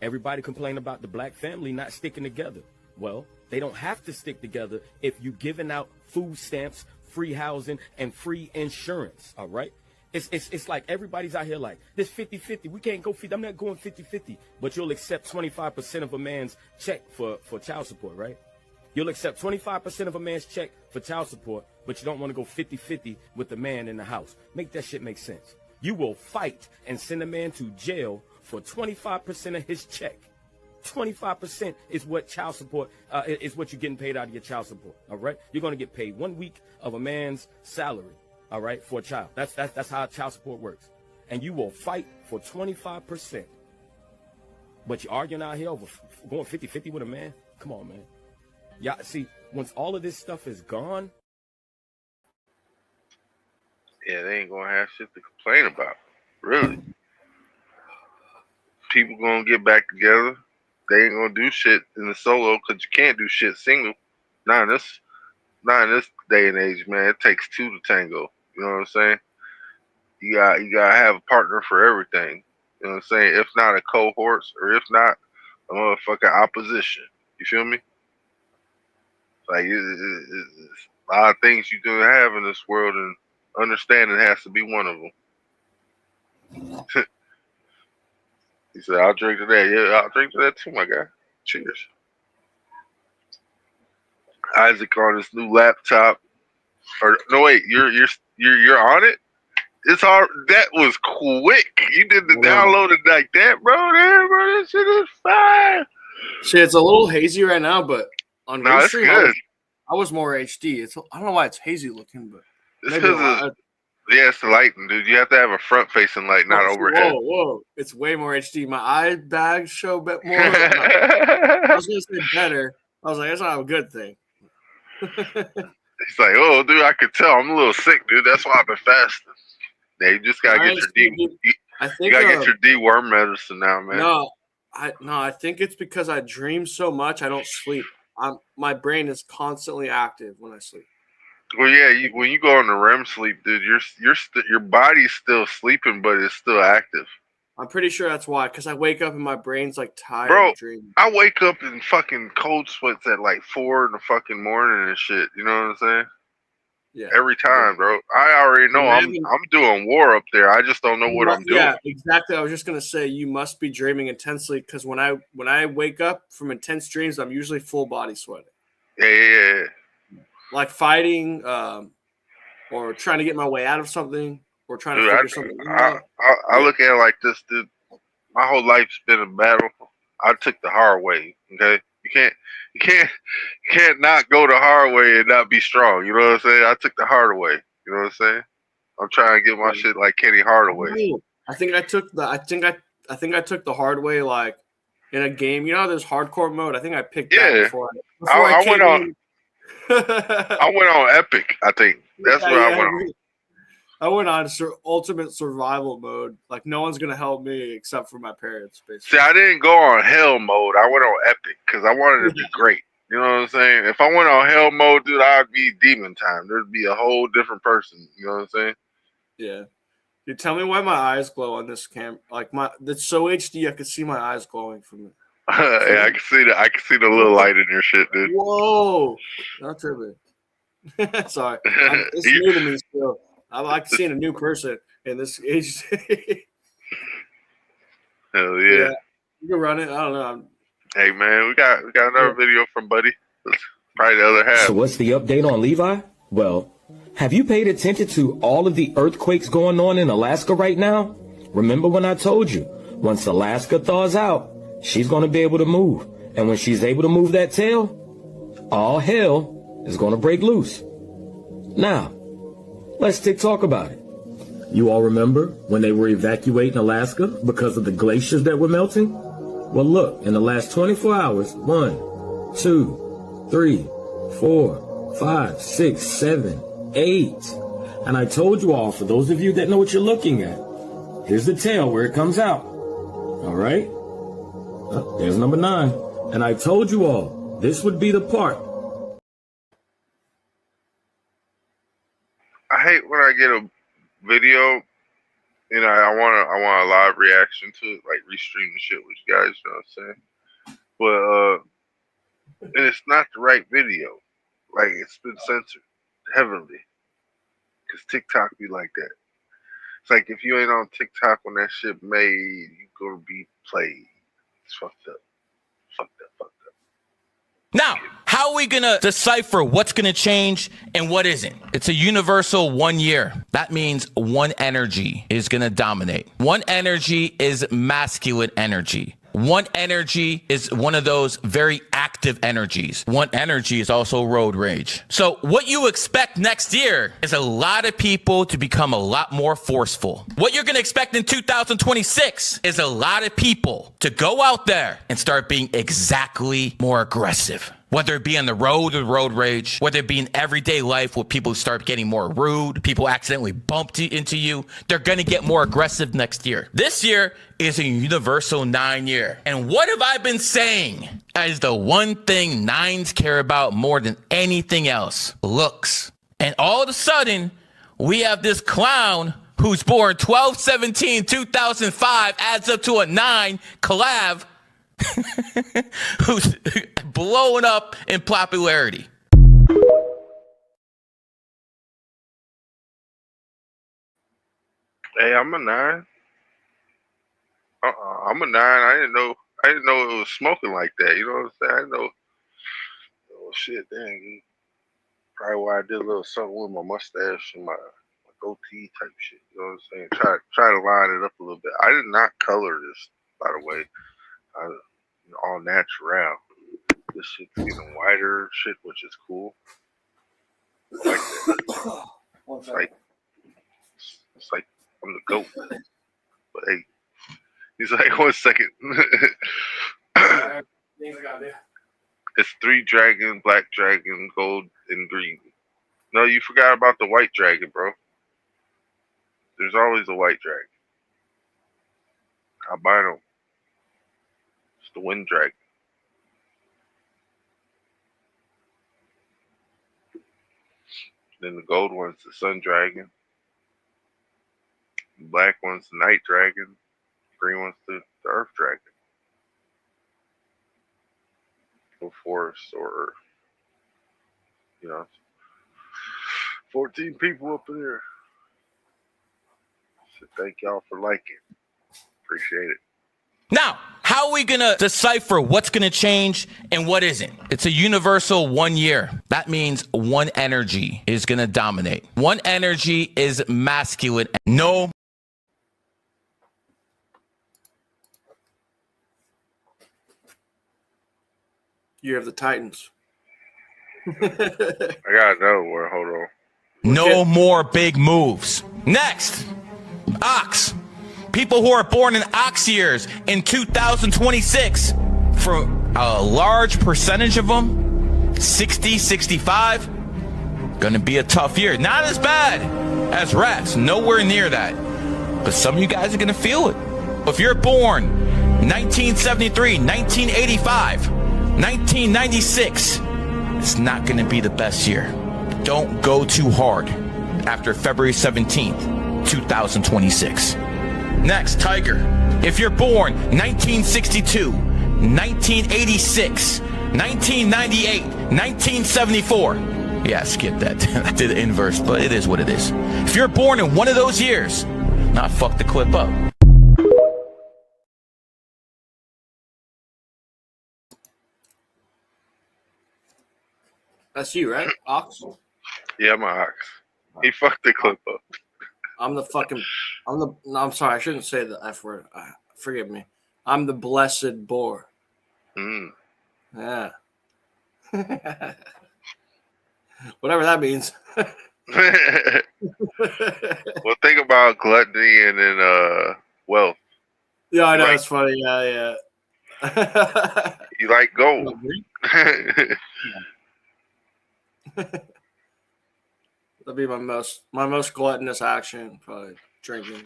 Speaker 12: Everybody complain about the black family not sticking together. Well, they don't have to stick together if you're giving out food stamps, free housing, and free insurance, all right? It's like everybody's out here like, this 50-50, we can't go 50, I'm not going 50-50, but you'll accept 25% of a man's check for child support, right? You'll accept 25% of a man's check for child support, but you don't want to go 50-50 with the man in the house. Make that shit make sense. You will fight and send a man to jail for 25% of his check. 25% is what child support is what you're getting paid out of your child support. All right, you're going to get paid 1 week of a man's salary. All right, for a child. That's how child support works. And you will fight for 25%. But you're arguing out here over going 50-50 with a man. Come on, man. Yeah, see, once all of this stuff is gone.
Speaker 13: Yeah, they ain't gonna have shit to complain about. Really. people gonna get back together. They ain't gonna do shit in the solo because you can't do shit single. Not in this day and age, man. It takes two to tango. You know what I'm saying? You gotta have a partner for everything. You know what I'm saying? If not a cohort, or if not a motherfucking opposition. You feel me? Like it's a lot of things you can have in this world, and understanding has to be one of them. He said, "I'll drink to that." Yeah, I'll drink to that too, my guy. Cheers. Isaac on his new laptop. Or no, wait, you're on it. It's hard. That was quick. You did the download it like that, bro. Damn, bro, that shit is fire.
Speaker 3: Shit, it's a little hazy right now, but on
Speaker 13: No, it's
Speaker 3: Restream,
Speaker 13: good.
Speaker 3: I was more HD. I don't know why it's hazy looking, but
Speaker 13: It's
Speaker 3: maybe
Speaker 13: because it's the lighting, dude. You have to have a front facing light, not overhead.
Speaker 3: Whoa! It's way more HD. My eye bags show a bit more. I was gonna say better. I was like, that's not a good thing.
Speaker 13: He's like, oh, dude, I could tell. I'm a little sick, dude. That's why I've been fasting. Yeah, you just gotta get your you gotta get your deworm medicine now, man.
Speaker 3: No, I think it's because I dream so much I don't sleep. My brain is constantly active when I sleep.
Speaker 13: Well, yeah, when you go into REM sleep, dude, your body's still sleeping, but it's still active.
Speaker 3: I'm pretty sure that's why, because I wake up and my brain's like tired.
Speaker 13: Bro,
Speaker 3: dreaming.
Speaker 13: I wake up in fucking cold sweats at like 4 in the fucking morning and shit. You know what I'm saying?
Speaker 3: Yeah.
Speaker 13: Every time, bro. I already know I'm doing war up there. I just don't know what I'm doing.
Speaker 3: Yeah, exactly. I was just gonna say you must be dreaming intensely, because when I wake up from intense dreams, I'm usually full body sweating.
Speaker 13: Yeah.
Speaker 3: Like fighting, or trying to get my way out of something, or trying to figure something out.
Speaker 13: I look at it like this, dude. My whole life's been a battle. I took the hard way. Okay, you can't not go the hard way and not be strong. You know what I'm saying? I took the harder way. You know what I'm saying? I'm trying to get my shit like Kenny Hardaway.
Speaker 3: I think I took the hard way, like in a game. You know how there's hardcore mode? I think I picked that before I
Speaker 13: went on. I went on Epic. I think that's what I went on.
Speaker 3: I went on ultimate survival mode. Like no one's gonna help me except for my parents. Basically.
Speaker 13: See, I didn't go on hell mode. I went on Epic because I wanted to be great. You know what I'm saying? If I went on hell mode, dude, I'd be demon time. There'd be a whole different person. You know what I'm saying?
Speaker 3: Yeah. Dude, tell me why my eyes glow on this cam. Like it's so HD, I could see my eyes glowing from it.
Speaker 13: Yeah, I can see the little light in your shit, dude.
Speaker 3: Whoa, not tripping. Sorry, it's new to me still. I like seeing a new person in this age.
Speaker 13: Hell yeah.
Speaker 3: You can run it. I don't know.
Speaker 13: Hey man, we got another video from Buddy. Probably the other half.
Speaker 14: So what's the update on Levi? Well, have you paid attention to all of the earthquakes going on in Alaska right now? Remember when I told you, once Alaska thaws out, she's going to be able to move. And when she's able to move that tail, all hell is going to break loose. Now, let's talk about it. You all remember when they were evacuating Alaska because of the glaciers that were melting? Well, look, in the last 24 hours, 1, 2, 3, 4, 5, 6, 7, 8. And I told you all, for those of you that know what you're looking at, here's the tail where it comes out. All right? There's number 9. And I told you all, this would be the part.
Speaker 13: I hate when I get a video, you know, I want a live reaction to it, like restream the shit with you guys, you know what I'm saying? But and it's not the right video. Like it's been censored heavily. Cause TikTok be like that. It's like if you ain't on TikTok when that shit made, you gonna be played. It's fucked up.
Speaker 15: Now, how are we going to decipher what's going to change and what isn't? It's a universal 1 year. That means one energy is going to dominate. One energy is masculine energy. One energy is one of those very active energies. One energy is also road rage. So what you expect next year is a lot of people to become a lot more forceful. What you're going to expect in 2026 is a lot of people to go out there and start being exactly more aggressive. Whether it be on the road or road rage, whether it be in everyday life where people start getting more rude, people accidentally bump into you, they're going to get more aggressive next year. This year is a universal 9 year. And what have I been saying as the one thing nines care about more than anything else? Looks. And all of a sudden, we have this clown who's born 12/17/2005, adds up to a 9, collab, who's blowing up in popularity.
Speaker 13: Hey, I'm a 9. I'm a 9. I didn't know it was smoking like that. You know what I'm saying? I didn't know. Oh shit, dang. Probably why I did a little something with my mustache and my goatee type shit. You know what I'm saying? Try to line it up a little bit. I did not color this, by the way. All natural. This shit's getting whiter shit, which is cool. I like that. It's like I'm the goat. But hey, he's like, 1 second. It's 3 dragon, black dragon, gold, and green. No, you forgot about the white dragon, bro. There's always a white dragon. Albino. It's the wind dragon. Then the gold one's the sun dragon. The black one's the night dragon. Green one's the earth dragon. Or forest, or 14 people up there. So thank y'all for liking. Appreciate it.
Speaker 15: Now, how are we going to decipher what's going to change and what isn't? It's a universal 1 year. That means one energy is going to dominate. One energy is masculine. No.
Speaker 3: Year of the Titans.
Speaker 13: I gotta know where. Hold on.
Speaker 15: No more big moves. Next, Ox. People who are born in Ox years in 2026, for a large percentage of them, 60, 65, gonna be a tough year. Not as bad as Rats, nowhere near that. But some of you guys are gonna feel it. If you're born 1973, 1985, 1996, it's not gonna be the best year. Don't go too hard after February 17th, 2026. Next, Tiger. If you're born 1962, 1986, 1998, 1974. Yeah, skip that. I did the inverse, but it is what it is. If you're born in one of those years, not fuck the clip up.
Speaker 3: That's you, right? Ox?
Speaker 13: Yeah, I'm an ox. He fucked the clip up.
Speaker 3: No, I'm sorry. I shouldn't say the F word. Forgive me. I'm the blessed boar. Yeah. Whatever that means.
Speaker 13: Well, think about gluttony and then wealth.
Speaker 3: Yeah, I know. It's funny. Yeah.
Speaker 13: You like gold.
Speaker 3: That'd be my most gluttonous action, probably drinking.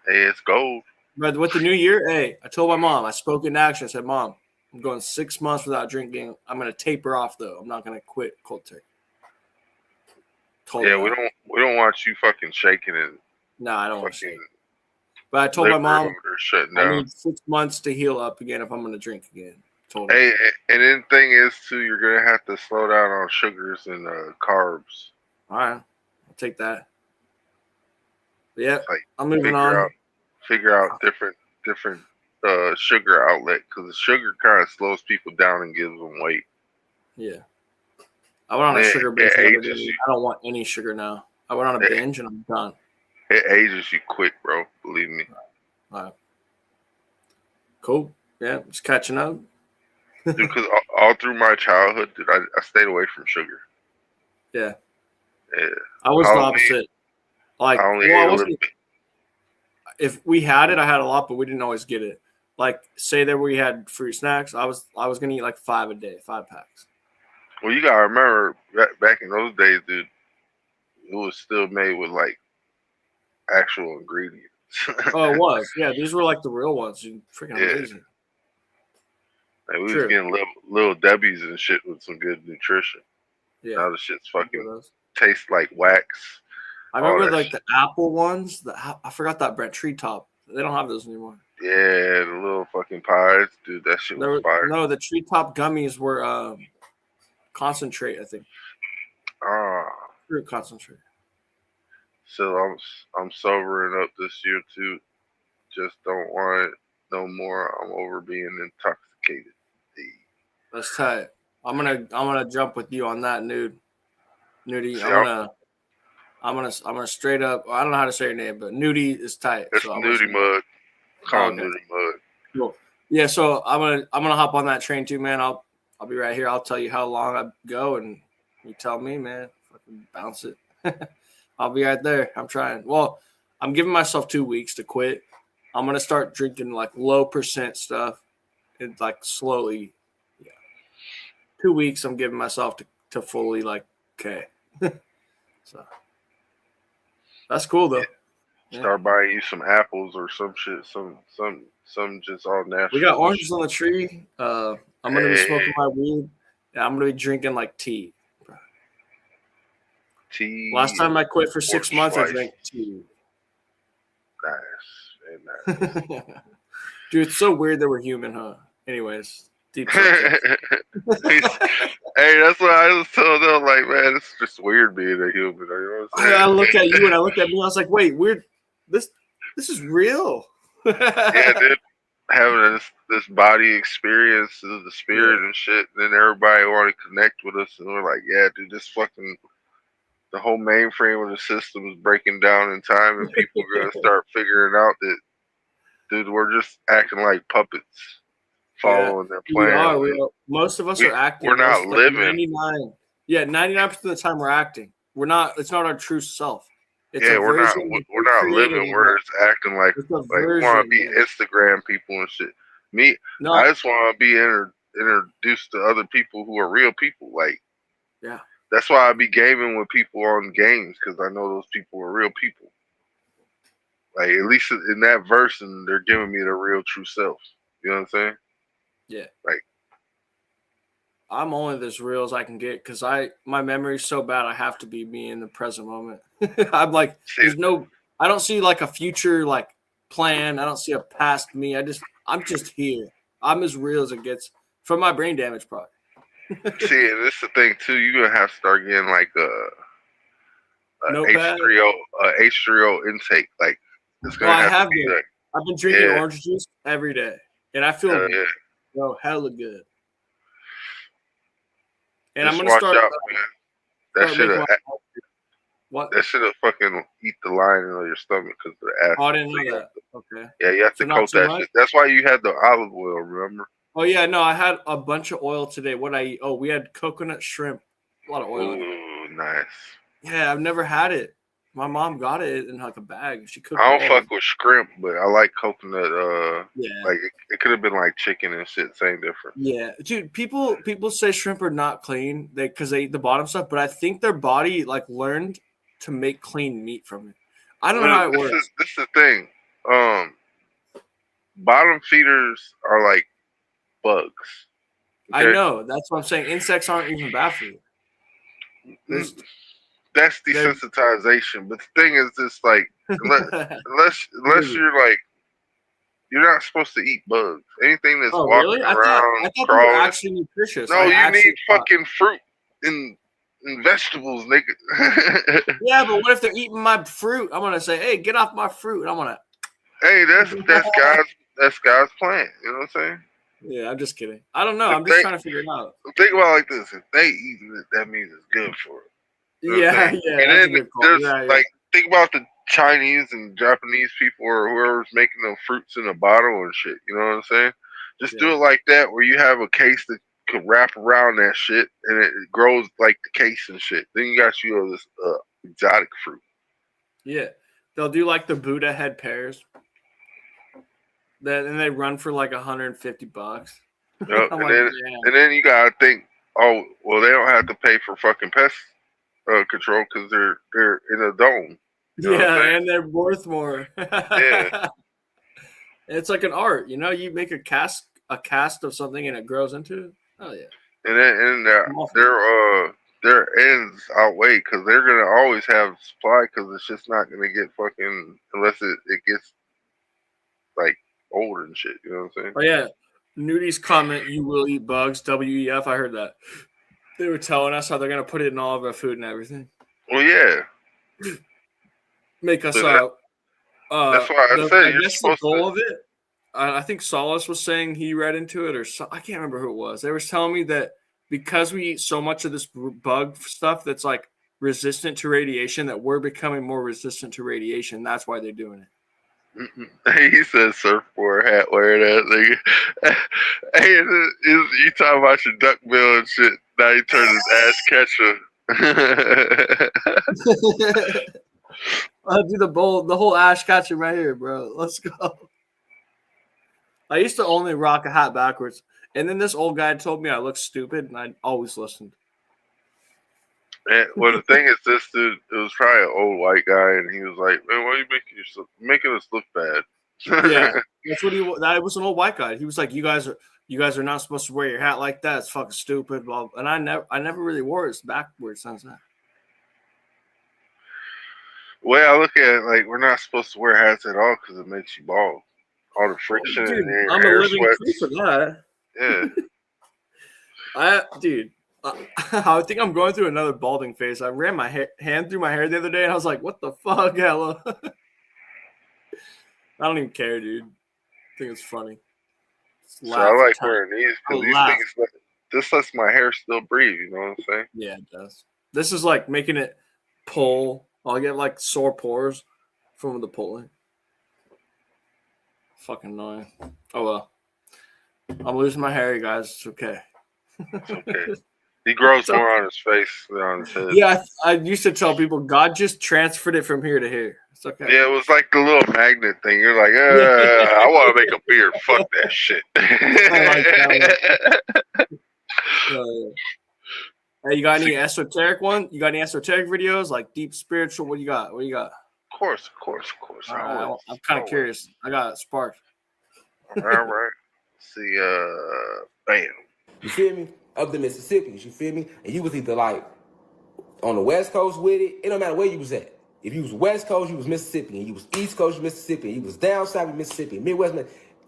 Speaker 13: Hey, it's gold.
Speaker 3: But with the new year, hey, I told my mom, I spoke in action. I said, Mom, I'm going 6 months without drinking. I'm gonna taper off though. I'm not gonna quit cold turkey.
Speaker 13: Yeah, we don't want you fucking shaking it.
Speaker 3: No, I don't want to shake. But I told my mom
Speaker 13: I
Speaker 3: need 6 months to heal up again if I'm gonna drink again. Told her.
Speaker 13: Hey, and then the thing is too, you're gonna have to slow down on sugars and carbs.
Speaker 3: All right, I'll take that. But yeah, I'm moving on.
Speaker 13: Figure out different sugar outlet, because the sugar kind of slows people down and gives them weight.
Speaker 3: Yeah, I went on a sugar binge. I don't want any sugar now. I went on a binge and I'm done.
Speaker 13: It ages you quick, bro. Believe me.
Speaker 3: All right. Cool. Yeah, just catching up.
Speaker 13: Because all through my childhood, dude, I stayed away from sugar.
Speaker 3: Yeah.
Speaker 13: Yeah.
Speaker 3: I was the opposite. Like, I wasn't. If we had it, I had a lot, but we didn't always get it. like say that we had fruit snacks, I was gonna eat like 5 a day, 5 packs.
Speaker 13: Well, you gotta remember back in those days, dude, it was still made with like actual ingredients.
Speaker 3: Oh, it was. Yeah, these were like the real ones. Freaking
Speaker 13: Yeah.
Speaker 3: amazing.
Speaker 13: Like, we was
Speaker 3: True.
Speaker 13: getting little Debbie's and shit with some good nutrition.
Speaker 3: Yeah.
Speaker 13: Now the shit's fucking
Speaker 3: those.
Speaker 13: tastes like wax.
Speaker 3: I
Speaker 13: all
Speaker 3: remember
Speaker 13: that
Speaker 3: like
Speaker 13: shit.
Speaker 3: the apple ones. I forgot that brand, treetop. They don't have those anymore.
Speaker 13: Yeah, the little fucking pies, dude. That shit was fire.
Speaker 3: No, the treetop gummies were concentrate. I think
Speaker 13: Ah,
Speaker 3: fruit concentrate.
Speaker 13: so I'm sobering up this year too. Just don't want it no more. I'm over being intoxicated.
Speaker 3: That's tight. I'm gonna jump with you on that, Nude. Nudie.
Speaker 13: See,
Speaker 3: I'm gonna straight up. I don't know how to say your name, but Nudie is tight.
Speaker 13: It's
Speaker 3: So
Speaker 13: Nudie Mud. Call him
Speaker 3: okay.
Speaker 13: Nudie Mud.
Speaker 3: Cool. Yeah, so I'm gonna hop on that train too, man. I'll be right here. I'll tell you how long I go, and you tell me, man. Fucking bounce it. I'll be right there. I'm trying. Well, I'm giving myself 2 weeks to quit. I'm gonna start drinking like low percent stuff, and like slowly. Yeah, 2 weeks. I'm giving myself to fully like okay. So that's cool though.
Speaker 13: Start buying you some apples or some shit. Some just all natural.
Speaker 3: We got oranges on the tree. I'm gonna be smoking my weed. Yeah, I'm gonna be drinking like tea.
Speaker 13: Tea.
Speaker 3: Last time I quit for 6 months, I
Speaker 13: slice.
Speaker 3: drank tea.
Speaker 13: Nice. Very nice.
Speaker 3: Dude, it's so weird that we're human, huh? Anyways, deep subject.
Speaker 13: Hey, that's what I was telling them. Like, man, it's just weird being a human. You know what I'm saying?
Speaker 3: I looked at you and I looked at me. I was like, wait, weird. This is real.
Speaker 13: Yeah, dude. Having this body experience of the spirit and shit, and then everybody want to connect with us, and we're like, yeah, dude, this fucking the whole mainframe of the system is breaking down in time, and people are gonna start figuring out that, dude, we're just acting like puppets, following their plan.
Speaker 3: We are. Most of us are acting.
Speaker 13: We're not
Speaker 3: Like
Speaker 13: living.
Speaker 3: 99. Yeah, 99% of the time we're acting. We're not. It's not our true self. It's
Speaker 13: Yeah,
Speaker 3: a
Speaker 13: we're not.
Speaker 3: version
Speaker 13: We're not
Speaker 3: created
Speaker 13: living.
Speaker 3: in
Speaker 13: We're
Speaker 3: us.
Speaker 13: just acting like
Speaker 3: It's a
Speaker 13: we want to
Speaker 3: version,
Speaker 13: be
Speaker 3: man.
Speaker 13: Instagram people and shit. Me,
Speaker 3: No.
Speaker 13: I just want to be introduced to other people who are real people. Like,
Speaker 3: Yeah.
Speaker 13: that's why I be gaming with people on games, because I know those people are real people. Like, at least in that version, they're giving me their real true self. You know what I'm saying?
Speaker 3: Yeah.
Speaker 13: Like,
Speaker 3: I'm only as real as I can get because my memory's so bad. I have to be me in the present moment. I'm like, I don't see like a future like plan. I don't see a past me. I'm just here. I'm as real as it gets from my brain damage, probably.
Speaker 13: see, and this is the thing too. You're gonna have to start getting like a
Speaker 3: Notepad?
Speaker 13: H3O intake. Like, it's gonna
Speaker 3: I
Speaker 13: have
Speaker 3: have
Speaker 13: to be
Speaker 3: been.
Speaker 13: like,
Speaker 3: I've been drinking orange juice every day, and I feel hella good. And
Speaker 13: just
Speaker 3: I'm gonna
Speaker 13: watch
Speaker 3: start.
Speaker 13: out, man. That
Speaker 3: making
Speaker 13: should
Speaker 3: what?
Speaker 13: That should have fucking eat the lining of your stomach because of the acid.
Speaker 3: Oh, I didn't know that. Okay.
Speaker 13: Yeah, you have to coat that shit. That's why you had the olive oil, remember?
Speaker 3: Oh yeah, no, I had a bunch of oil today. What I eat? Oh, we had coconut shrimp. A lot of oil.
Speaker 13: Ooh, nice.
Speaker 3: Yeah, I've never had it. My mom got it in like a bag. She cooked.
Speaker 13: I don't fuck with shrimp, but I like coconut.
Speaker 3: Yeah.
Speaker 13: Like it could have been like chicken and shit. Same difference.
Speaker 3: Yeah, dude. People say shrimp are not clean because they eat the bottom stuff, but I think their body like learned to make clean meat from it. I don't know how it works.
Speaker 13: This is the thing. Bottom feeders are like bugs.
Speaker 3: Okay? I know. That's what I'm saying. Insects aren't even bad for you.
Speaker 13: That's desensitization. But the thing is, this like unless you're like, you're not supposed to eat bugs. Anything that's walking around,
Speaker 3: I thought
Speaker 13: crawling.
Speaker 3: they were actually nutritious.
Speaker 13: No, you need fucking fruit and vegetables, nigga.
Speaker 3: Yeah, but what if they're eating my fruit? I'm gonna say, hey, get off my fruit. And I'm gonna.
Speaker 13: Hey, that's God's plan. You know what I'm saying?
Speaker 3: Yeah, I'm just kidding. I don't know. I'm just trying to figure it out.
Speaker 13: Think about it like this: if they eating it, that means it's good for it. You know
Speaker 3: yeah.
Speaker 13: And then there's like, think about the Chinese and Japanese people or whoever's making them fruits in a bottle and shit. You know what I'm saying? Just do it like that, where you have a case that could wrap around that shit and it grows like the case and shit. Then you got you this exotic fruit.
Speaker 3: Yeah, they'll do like the Buddha head pears. And they run for like $150.
Speaker 13: Yep.
Speaker 3: I'm
Speaker 13: and
Speaker 3: like,
Speaker 13: then
Speaker 3: man.
Speaker 13: and then you gotta think, oh well, they don't have to pay for fucking pest control because they're in a dome. You know what I'm
Speaker 3: Yeah,
Speaker 13: saying?
Speaker 3: and they're worth more.
Speaker 13: Yeah.
Speaker 3: It's like an art, you know. You make a cast of something and it grows into it. Oh yeah.
Speaker 13: And then their ends outweigh because they're gonna always have supply because it's just not gonna get fucking unless it gets like old and shit. You know what I'm saying?
Speaker 3: Oh yeah. Nudie's comment: "You will eat bugs." WEF. I heard that. They were telling us how they're gonna put it in all of our food and everything.
Speaker 13: Well, yeah.
Speaker 3: Make us
Speaker 13: So that's why I said
Speaker 3: I
Speaker 13: you're
Speaker 3: guess the
Speaker 13: supposed
Speaker 3: goal
Speaker 13: to.
Speaker 3: of it. I think Solace was saying he read into it, or I can't remember who it was. They were telling me that because we eat so much of this bug stuff that's like resistant to radiation, that we're becoming more resistant to radiation. That's why they're doing it.
Speaker 13: He said surfboard hat wearing that nigga. Hey, you talking about your duck bill and shit. Now he turned his ass catcher.
Speaker 3: I'll do the whole ash catcher right here, bro. Let's go. I used to only rock a hat backwards. And then this old guy told me I looked stupid, and I always listened.
Speaker 13: And, well, the thing is, this dude, it was probably an old white guy, and he was like, "Man, why are you making us look bad?"
Speaker 3: Yeah, that's what that was an old white guy. He was like, "You guys are not supposed to wear your hat like that. It's fucking stupid." Blah. And I never really wore it backwards since then.
Speaker 13: The way I look at it, like, we're not supposed to wear hats at all because it makes you bald. All the friction
Speaker 3: Dude,
Speaker 13: and your
Speaker 3: I'm
Speaker 13: hair
Speaker 3: a living proof
Speaker 13: sweats.
Speaker 3: of that.
Speaker 13: Yeah.
Speaker 3: I think I'm going through another balding phase. I ran my hand through my hair the other day, and I was like, "What the fuck, Hello?" I don't even care, dude. I think it's funny.
Speaker 13: So I like wearing these because these things, this lets my hair still breathe. You know what I'm saying?
Speaker 3: Yeah, it does. This is like making it pull. I'll get like sore pores from the pulling. Fucking annoying. Oh well. I'm losing my hair, you guys. It's okay.
Speaker 13: It's okay. He grows more on his face than on his head.
Speaker 3: Yeah, I used to tell people God just transferred it from here to here. It's okay.
Speaker 13: Yeah, it was like the little magnet thing. You're like, I want to make a beard. Fuck that shit.
Speaker 3: I like that. Hey, you got any esoteric one? You got any esoteric videos like deep spiritual? What do you got? What do you got?
Speaker 13: Of course.
Speaker 3: I'm kind of curious. I got sparked.
Speaker 13: All right. See, bam.
Speaker 16: You feel me? Of the Mississippians, you feel me? And you was either like on the West Coast with it. It don't matter where you was at. If you was West Coast, you was Mississippi. And you was East Coast, you Mississippi. And you was down south, Mississippi. Midwest,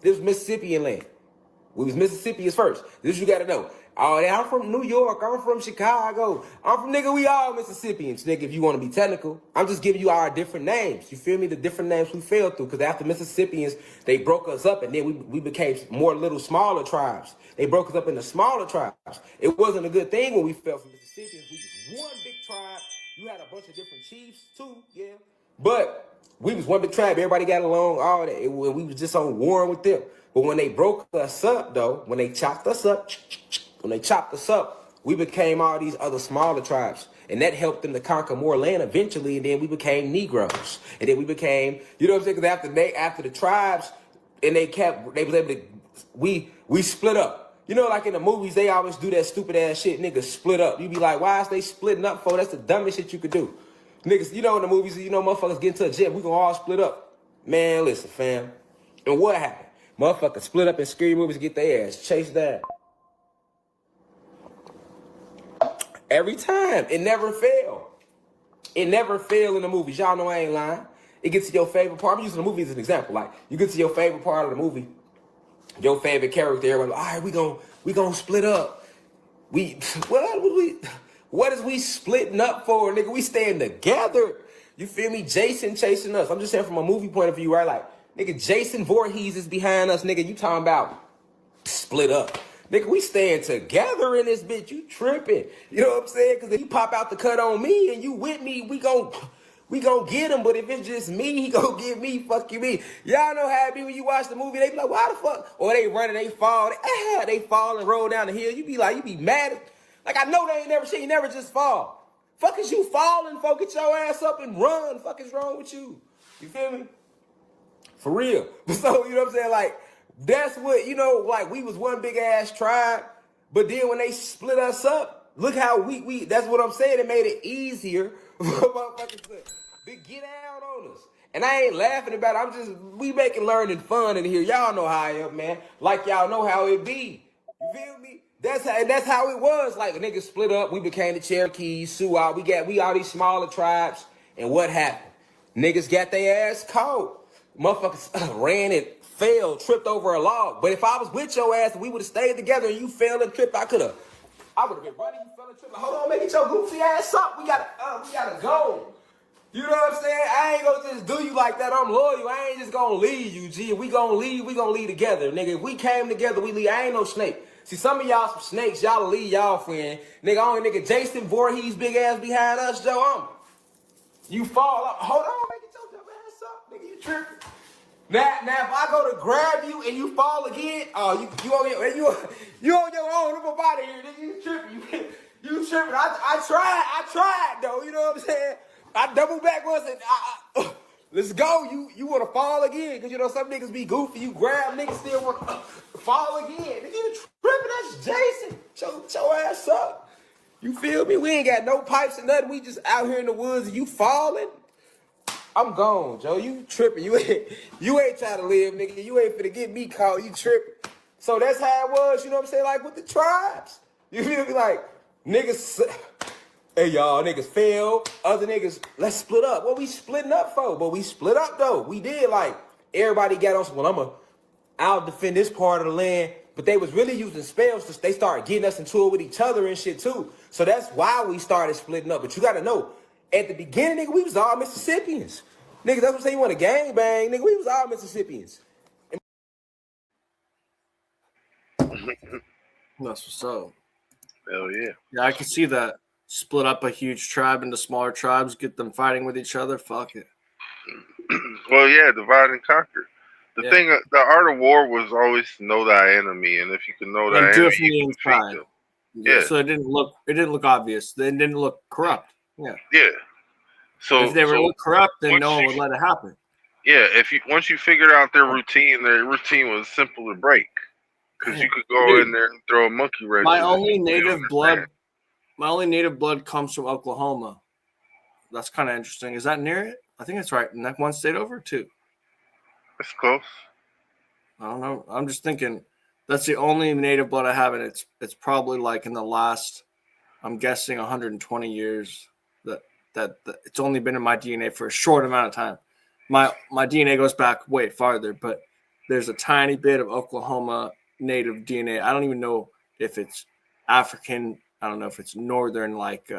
Speaker 16: this was Mississippian land. We was Mississippians first. This you gotta know. Oh, I'm from New York. I'm from Chicago. I'm from, nigga, we all Mississippians, nigga, if you want to be technical. I'm just giving you our different names. You feel me? The different names we fell through. Because after Mississippians, they broke us up, and then we became more little smaller tribes. They broke us up into smaller tribes. It wasn't a good thing when we fell from Mississippians. We was one big tribe. You had a bunch of different chiefs, too, yeah. But we was one big tribe. Everybody got along, all that. We was just on war with them. But when they broke us up, though, when they chopped us up, we became all these other smaller tribes. And that helped them to conquer more land eventually. And then we became Negroes. And then we became, you know what I'm saying? Because after the tribes, and they was able to, we split up. You know, like in the movies, they always do that stupid ass shit, niggas split up. You be like, why is they splitting up for? That's the dumbest shit you could do. Niggas, you know, in the movies, you know, motherfuckers get into a jet, we gonna all split up. Man, listen, fam. And what happened? Motherfuckers split up in scary movies, get their ass chased down. Every time. It never failed. It never failed in the movies. Y'all know I ain't lying. It gets to your favorite part. I'm using the movie as an example. Like, you get to your favorite part of the movie, your favorite character, everybody, all right, we gonna split up. What is we splitting up for, nigga? We staying together. You feel me? Jason chasing us. I'm just saying from a movie point of view, right? Like, nigga, Jason Voorhees is behind us, nigga. You talking about split up. Nigga, we staying together in this bitch. You tripping. You know what I'm saying? Because if you pop out the cut on me and you with me, we gon' get him. But if it's just me, he gon' get me. Fuck you, me. Y'all know how it be when you watch the movie. They be like, why the fuck? Or they run and they fall. They fall and roll down the hill. You be mad. Like, I know they ain't never shit. You never just fall. Fuck is you falling, folk? Get your ass up and run. Fuck is wrong with you? You feel me? For real. So, you know what I'm saying? Like, that's what, you know, like we was one big ass tribe, but then when they split us up, look how we that's what I'm saying. It made it easier for motherfuckers to get out on us. And I ain't laughing about it. We making learning fun in here. Y'all know how I am, man. Like y'all know how it be. You feel me? That's how it was. Like, niggas split up. We became the Cherokees, Sioux. We all these smaller tribes. And what happened? Niggas got their ass caught. Motherfuckers ran and fell, tripped over a log. But if I was with your ass and we would have stayed together and you fell and tripped, I would have been running. You fell and tripped. Like, hold on, make it your goofy ass up. We gotta go. You know what I'm saying? I ain't gonna just do you like that. I'm loyal. I ain't just gonna leave you, G. If we gonna leave together, nigga. If we came together, we leave. I ain't no snake. See, some of y'all some snakes. Y'all leave y'all friend. Nigga, only nigga Jason Voorhees big ass behind us, Joe. You fall up. Hold on, make it your dumb ass up, nigga. You tripping? Now, if I go to grab you and you fall again, you on your own. I'm up out of here, nigga. You tripping? You tripping? I tried though. You know what I'm saying? I double back once and let's go. You want to fall again? Because, you know, some niggas be goofy. You grab niggas still want to fall again. Nigga, you tripping? That's Jason. Shut your ass up. You feel me? We ain't got no pipes or nothing. We just out here in the woods and you falling. I'm gone, Joe. You tripping. You ain't trying to live, nigga. You ain't finna get me caught. You tripping. So that's how it was, you know what I'm saying? Like with the tribes. You feel me? Like, niggas... Hey, y'all, niggas fail. Other niggas, let's split up. What we splitting up for? But we split up, though. We did, like, everybody got on some, well, I'll defend this part of the land. But they was really using spells because they started getting us into it with each other and shit, too. So that's why we started splitting up. But you got to know, at the beginning, nigga, we was all Mississippians. Nigga, that's what I'm saying. You want to gang bang, nigga, we was all Mississippians.
Speaker 3: That's what's up.
Speaker 13: Hell yeah.
Speaker 3: Yeah, I can see that. Split up a huge tribe into smaller tribes, get them fighting with each other. Fuck it.
Speaker 13: Well, yeah, divide and conquer. The thing, the art of war was always to know thy enemy, and if you can know thy
Speaker 3: do
Speaker 13: enemy,
Speaker 3: it from the
Speaker 13: you can
Speaker 3: inside.
Speaker 13: defeat them.
Speaker 3: Yeah. So it didn't look obvious. It didn't look corrupt. Yeah.
Speaker 13: Yeah. So
Speaker 3: if they were corrupt, then no one would let it happen.
Speaker 13: Yeah. Once you figured out their routine was simple to break because you could go in there and throw a monkey wrench.
Speaker 3: My only native blood comes from Oklahoma. That's kind of interesting. Is that near it? I think that's right. And that one state over too.
Speaker 13: That's close.
Speaker 3: I don't know. I'm just thinking that's the only native blood I have, and it's probably like in the last, I'm guessing 120 years that it's only been in my DNA for a short amount of time. My DNA goes back way farther, but there's a tiny bit of Oklahoma native DNA. I don't even know if it's African. I don't know if it's northern, like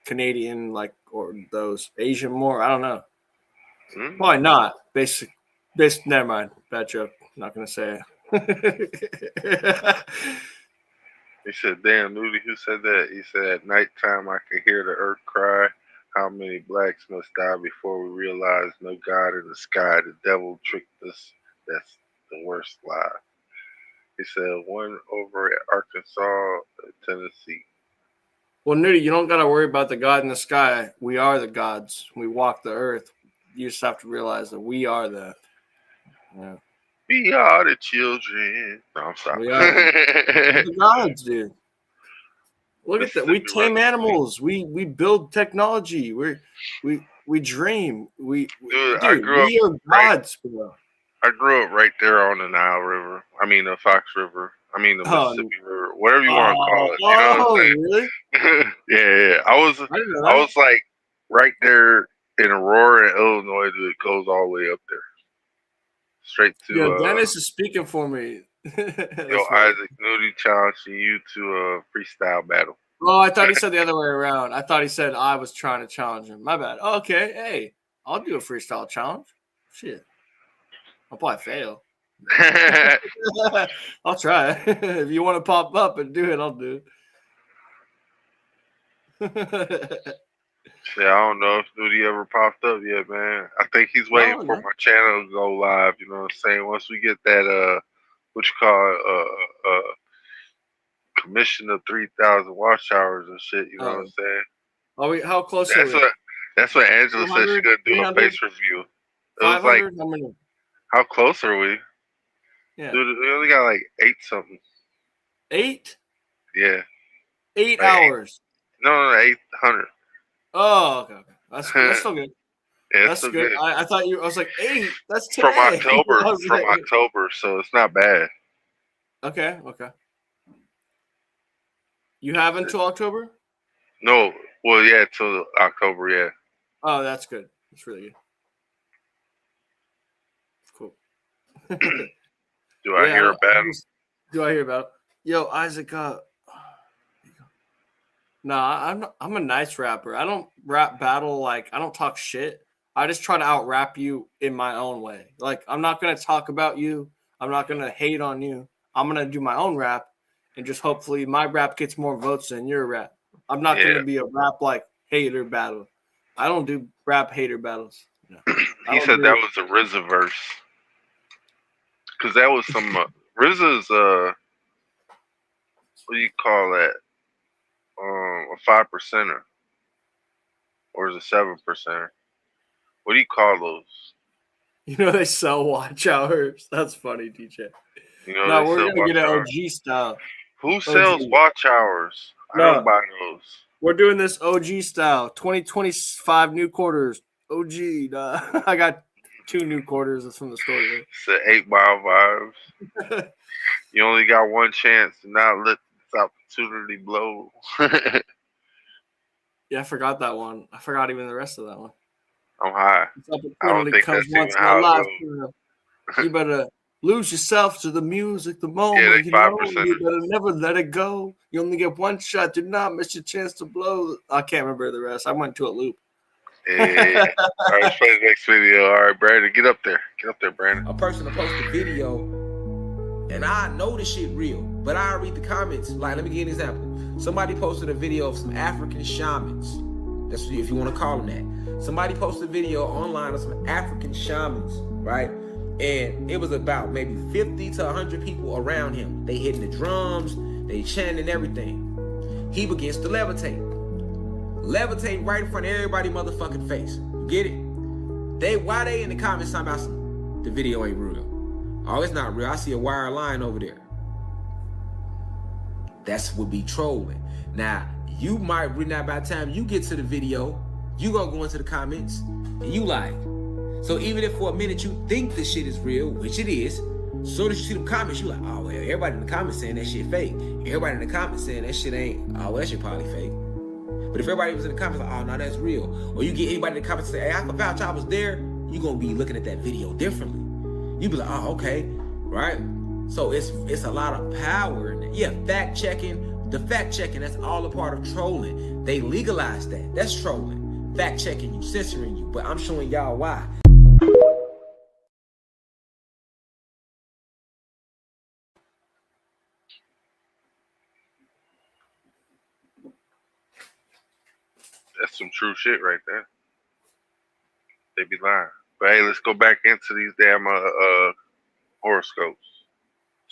Speaker 3: Canadian, like, or those Asian more. I don't know. Probably not. Basic. Never mind. Bad joke. Not gonna say it.
Speaker 13: He said, "Damn, Nudie, who said that?" He said, "At nighttime, I can hear the earth cry. How many blacks must die before we realize no God in the sky? The devil tricked us. That's the worst lie." He said, "One over at Arkansas, Tennessee."
Speaker 3: Well, Nudie, you don't got to worry about the God in the sky. We are the gods. We walk the earth. You just have to realize that we are that. Yeah.
Speaker 13: We are the children. No, I'm sorry.
Speaker 3: We are the gods, dude. Look at that. We tame animals. We build technology. We dream. We are gods, bro.
Speaker 13: I grew up right there on the Nile River. I mean the Fox River. I mean the Mississippi River. Whatever you want to call it. You know what I'm saying?
Speaker 3: Really?
Speaker 13: Yeah. I was like right there in Aurora, Illinois. It goes all the way up there. Straight to
Speaker 3: Dennis is speaking for me.
Speaker 13: Isaac Nudie challenging you to a freestyle battle.
Speaker 3: Oh, I thought he said the other way around. I thought he said I was trying to challenge him. My bad. Okay, hey, I'll do a freestyle challenge. Shit. I'll probably fail. I'll try. If you want to pop up and do it, I'll do it.
Speaker 13: Yeah, I don't know if Nudie ever popped up yet, man. I think he's waiting for my channel to go live. You know what I'm saying? Once we get that, what you call commission of 3,000 watch hours and shit. You know what I'm saying?
Speaker 3: Are we? How close are we?
Speaker 13: That's what Angela said she's gonna do a face review. It was like, How close are we?
Speaker 3: Yeah.
Speaker 13: Dude, we only got like 8 something.
Speaker 3: 8?
Speaker 13: Yeah.
Speaker 3: 8
Speaker 13: Like
Speaker 3: hours.
Speaker 13: No, 800.
Speaker 3: Oh, okay. That's still good.
Speaker 13: Yeah, it's
Speaker 3: That's
Speaker 13: still
Speaker 3: good.
Speaker 13: good.
Speaker 3: I thought I was like 8. That's today.
Speaker 13: From October.
Speaker 3: I was
Speaker 13: From
Speaker 3: like,
Speaker 13: October, so it's not bad.
Speaker 3: okay. You have until October?
Speaker 13: No, well, yeah, till October, yeah.
Speaker 3: Oh, that's good. That's really good. Cool.
Speaker 13: Do I hear about him?
Speaker 3: Do I hear about it? Yo, Isaac, I'm a nice rapper. I don't rap battle, like, I don't talk shit. I just try to out rap you in my own way. Like, I'm not going to talk about you. I'm not going to hate on you. I'm going to do my own rap and just hopefully my rap gets more votes than your rap. I'm not going to be a rap like hater battle. I don't do rap hater battles. No.
Speaker 13: He said that was a RZA verse. Because that was some RZA's what do you call that? A 5%er. Or is it 7%er? What do you call those?
Speaker 3: You know they sell watch hours. That's funny, DJ.
Speaker 13: You know,
Speaker 3: no, we're gonna get an OG style.
Speaker 13: Who sells watch hours? I don't buy those.
Speaker 3: We're doing this OG style. 2025 new quarters. OG. I got 2 new quarters. That's from the store. Right?
Speaker 13: It's the 8 Mile Vibes. You only got one chance to not let this opportunity blow.
Speaker 3: Yeah, I forgot that one. I forgot even the rest of that one.
Speaker 13: I'm high. I don't think that's even how it goes.
Speaker 3: You better lose yourself to the music, the moment.
Speaker 13: Yeah,
Speaker 3: you know, you better never let it go. You only get one shot. Do not miss your chance to blow. I can't remember the rest. I went to a loop.
Speaker 13: Yeah. All right, let's play the next video. All right, Brandon, get up there. Get up there, Brandon.
Speaker 16: A person to post a video, and I know this shit real, but I read the comments. Like, let me give you an example. Somebody posted a video of some African shamans. That's if you want to call them that. Somebody posted a video online of some African shamans, right? And it was about maybe 50 to 100 people around him. They hitting the drums, they chanting everything. He begins to levitate. Levitate right in front of everybody motherfucking face. You get it? Why they in the comments talking about the video ain't real? Oh, it's not real. I see a wire line over there. That's would be trolling. Now, you might read that by the time you get to the video, you gonna go into the comments and you like. So even if for a minute you think this shit is real, which it is, as soon as you see them comments, you like, oh well, everybody in the comments saying that shit fake. Everybody in the comments saying that shit ain't, oh well, that shit probably fake. But if everybody was in the comments like, oh no, that's real. Or you get anybody in the comments say, hey, I forgot y'all was there, you gonna be looking at that video differently. You be like, oh, okay, right? So it's a lot of power in it. Yeah, fact checking. The fact checking, that's all a part of trolling. They legalized that. That's trolling. Fact checking you, censoring you. But I'm showing y'all why.
Speaker 13: That's some true shit right there. They be lying. But hey, let's go back into these damn horoscopes.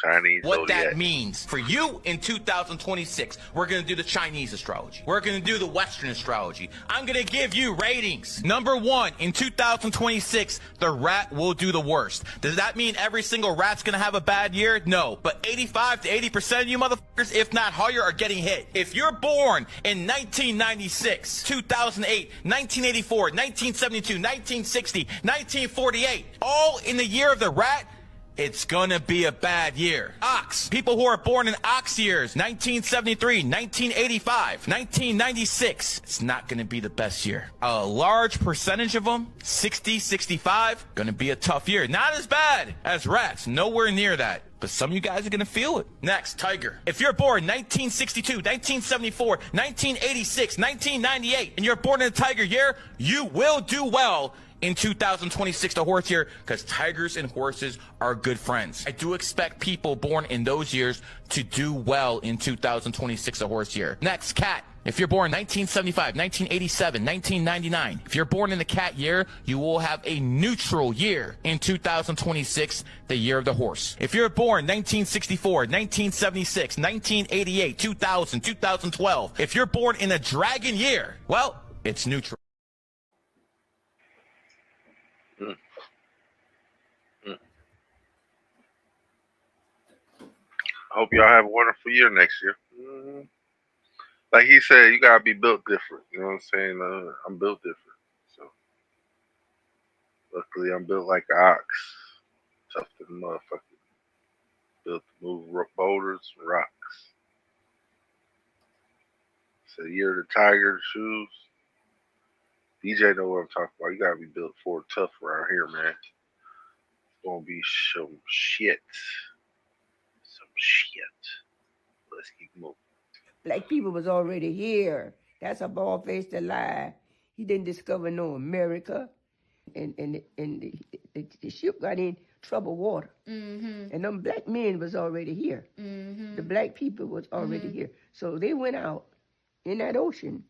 Speaker 13: Chinese
Speaker 15: what
Speaker 13: zodiac.
Speaker 15: that means for you in 2026. We're going to do the Chinese astrology. We're going to do the Western astrology. I'm going to give you ratings. Number 1, in 2026, the rat will do the worst. Does that mean every single rat's going to have a bad year? No. But 85 to 80% of you motherfuckers, if not higher, are getting hit. If you're born in 1996, 2008, 1984, 1972, 1960, 1948, all in the year of the rat, it's gonna be a bad year. Ox. People who are born in ox years, 1973, 1985, 1996. It's not gonna be the best year. A large percentage of them, 60, 65, gonna be a tough year. Not as bad as rats, nowhere near that. But some of you guys are gonna feel it. Next, tiger. If you're born 1962, 1974, 1986, 1998, and you're born in a tiger year, you will do well in 2026, the horse year, because tigers and horses are good friends. I do expect people born in those years to do well in 2026, the horse year. Next, cat. If you're born 1975, 1987, 1999, if you're born in the cat year, you will have a neutral year in 2026, the year of the horse. If you're born 1964, 1976, 1988, 2000, 2012, if you're born in a dragon year, well, it's neutral.
Speaker 13: Hope y'all have a wonderful year next year. Like he said, you gotta be built different. You know what I'm saying? I'm built different. So luckily, I'm built like an ox, tough to the motherfucker. Built to move boulders, rocks. It's the year of the tiger shoes. DJ know what I'm talking about. You gotta be built for tough around here, man. It's gonna be some shit. Some shit. Let's keep moving.
Speaker 17: Black people was already here. That's a bald-faced lie. He didn't discover no America. And the ship got in troubled water. And them black men was already here. The black people was already here. So they went out in that ocean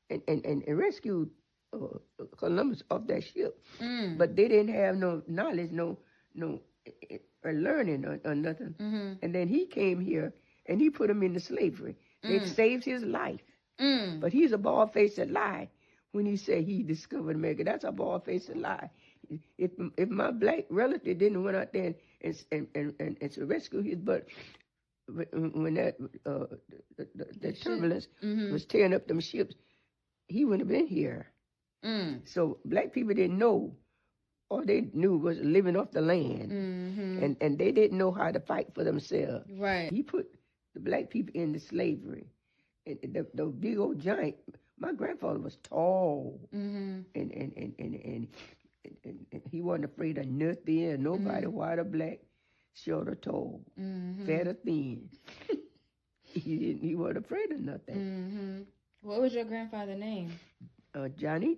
Speaker 17: and rescued Columbus off that ship. But they didn't have no knowledge, no learning or nothing. And then he came here and he put them into slavery. They saved his life. But he's a bald-faced lie when he said he discovered America. That's a bald-faced lie. If my black relative didn't went out there and to rescue his butt, when that the turbulence was tearing up them ships, he wouldn't have been here. So black people didn't know. All they knew was living off the land, and they didn't know how to fight for themselves.
Speaker 18: Right.
Speaker 17: He put the black people into slavery. And the big old giant. My grandfather was tall, and he wasn't afraid of nothing and nobody, white or black, short or tall, fat or thin. He wasn't afraid of nothing.
Speaker 18: What was your grandfather's name?
Speaker 17: John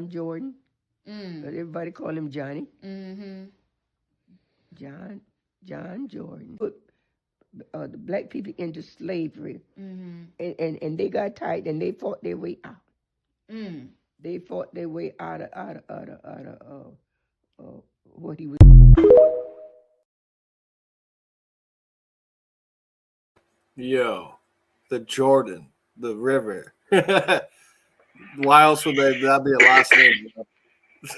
Speaker 17: Jordan. But everybody call him Johnny. John Jordan. Put the black people into slavery, and they got tight, and they fought their way out. They fought their way out of what he was.
Speaker 3: Yo, the Jordan, the river. Why else would that be a last name?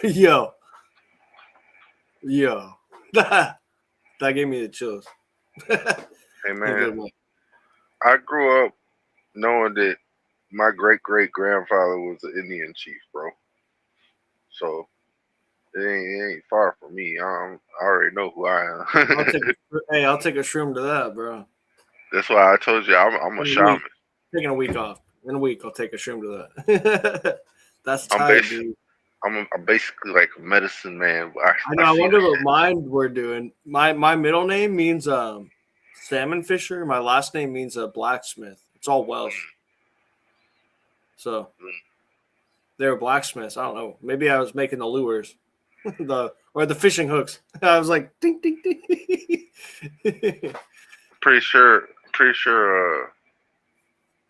Speaker 3: Yo. That gave me the chills.
Speaker 13: Hey man, I grew up knowing that my great-great-grandfather was an Indian chief, bro. So it ain't far from me. I already know who I am.
Speaker 3: I'll take a shroom to that, bro.
Speaker 13: That's why I told you I'm a shaman.
Speaker 3: Taking a week off. In a week, I'll take a shroom to that. That's tight, dude.
Speaker 13: I'm basically like a medicine man.
Speaker 3: I know. I wonder what mine we're doing. My middle name means salmon fisher. My last name means blacksmith. It's all Welsh. So they were blacksmiths. I don't know. Maybe I was making the lures, the fishing hooks. I was like, ding, ding, ding.
Speaker 13: Pretty sure.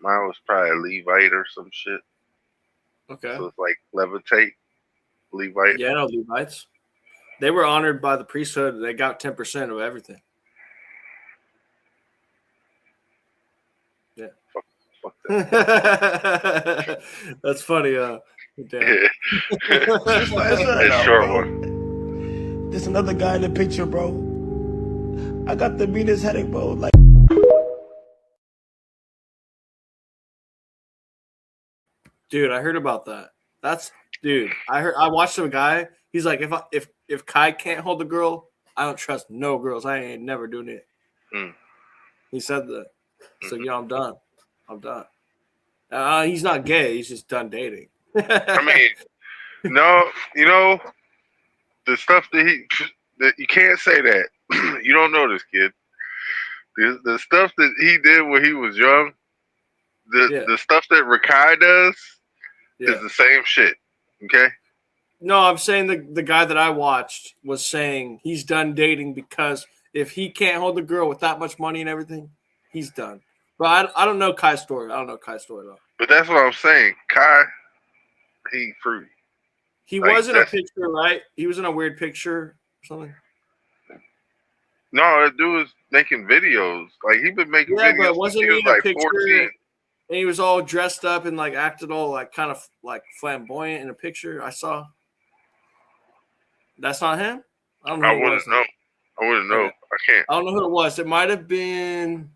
Speaker 13: Mine was probably a Levite or some shit.
Speaker 3: Okay.
Speaker 13: So it's like levitate, Levite.
Speaker 3: Yeah, no, Levites. They were honored by the priesthood. They got 10% of everything. Yeah.
Speaker 13: Fuck that.
Speaker 3: That's funny. Damn.
Speaker 13: It's short one.
Speaker 2: There's another guy in the picture, bro. I got the meanest headache, bro. Like.
Speaker 3: Dude, I heard about that. I watched a guy. He's like, if Kai can't hold a girl, I don't trust no girls. I ain't never doing it. He said that. So I'm done. He's not gay. He's just done dating.
Speaker 13: I mean, no, the stuff that you can't say that. You don't know this kid. The stuff that he did when he was young, the stuff that Rakai does is the same shit. Okay?
Speaker 3: No, I'm saying the guy that I watched was saying he's done dating because if he can't hold the girl with that much money and everything, he's done. But I don't know Kai's story. I don't know Kai's story though.
Speaker 13: But that's what I'm saying. Kai, he fruity.
Speaker 3: He was in a picture, right? He was in a weird picture or something.
Speaker 13: No, that dude was making videos. Like he been making videos.
Speaker 3: But wasn't he in a
Speaker 13: like
Speaker 3: picture?
Speaker 13: 14.
Speaker 3: And he was all dressed up and like acted all like kind of like flamboyant in a picture I saw. That's not him? I don't know.
Speaker 13: I wouldn't know. I wouldn't know.
Speaker 3: Okay.
Speaker 13: I can't.
Speaker 3: I don't know who it was. It might have been.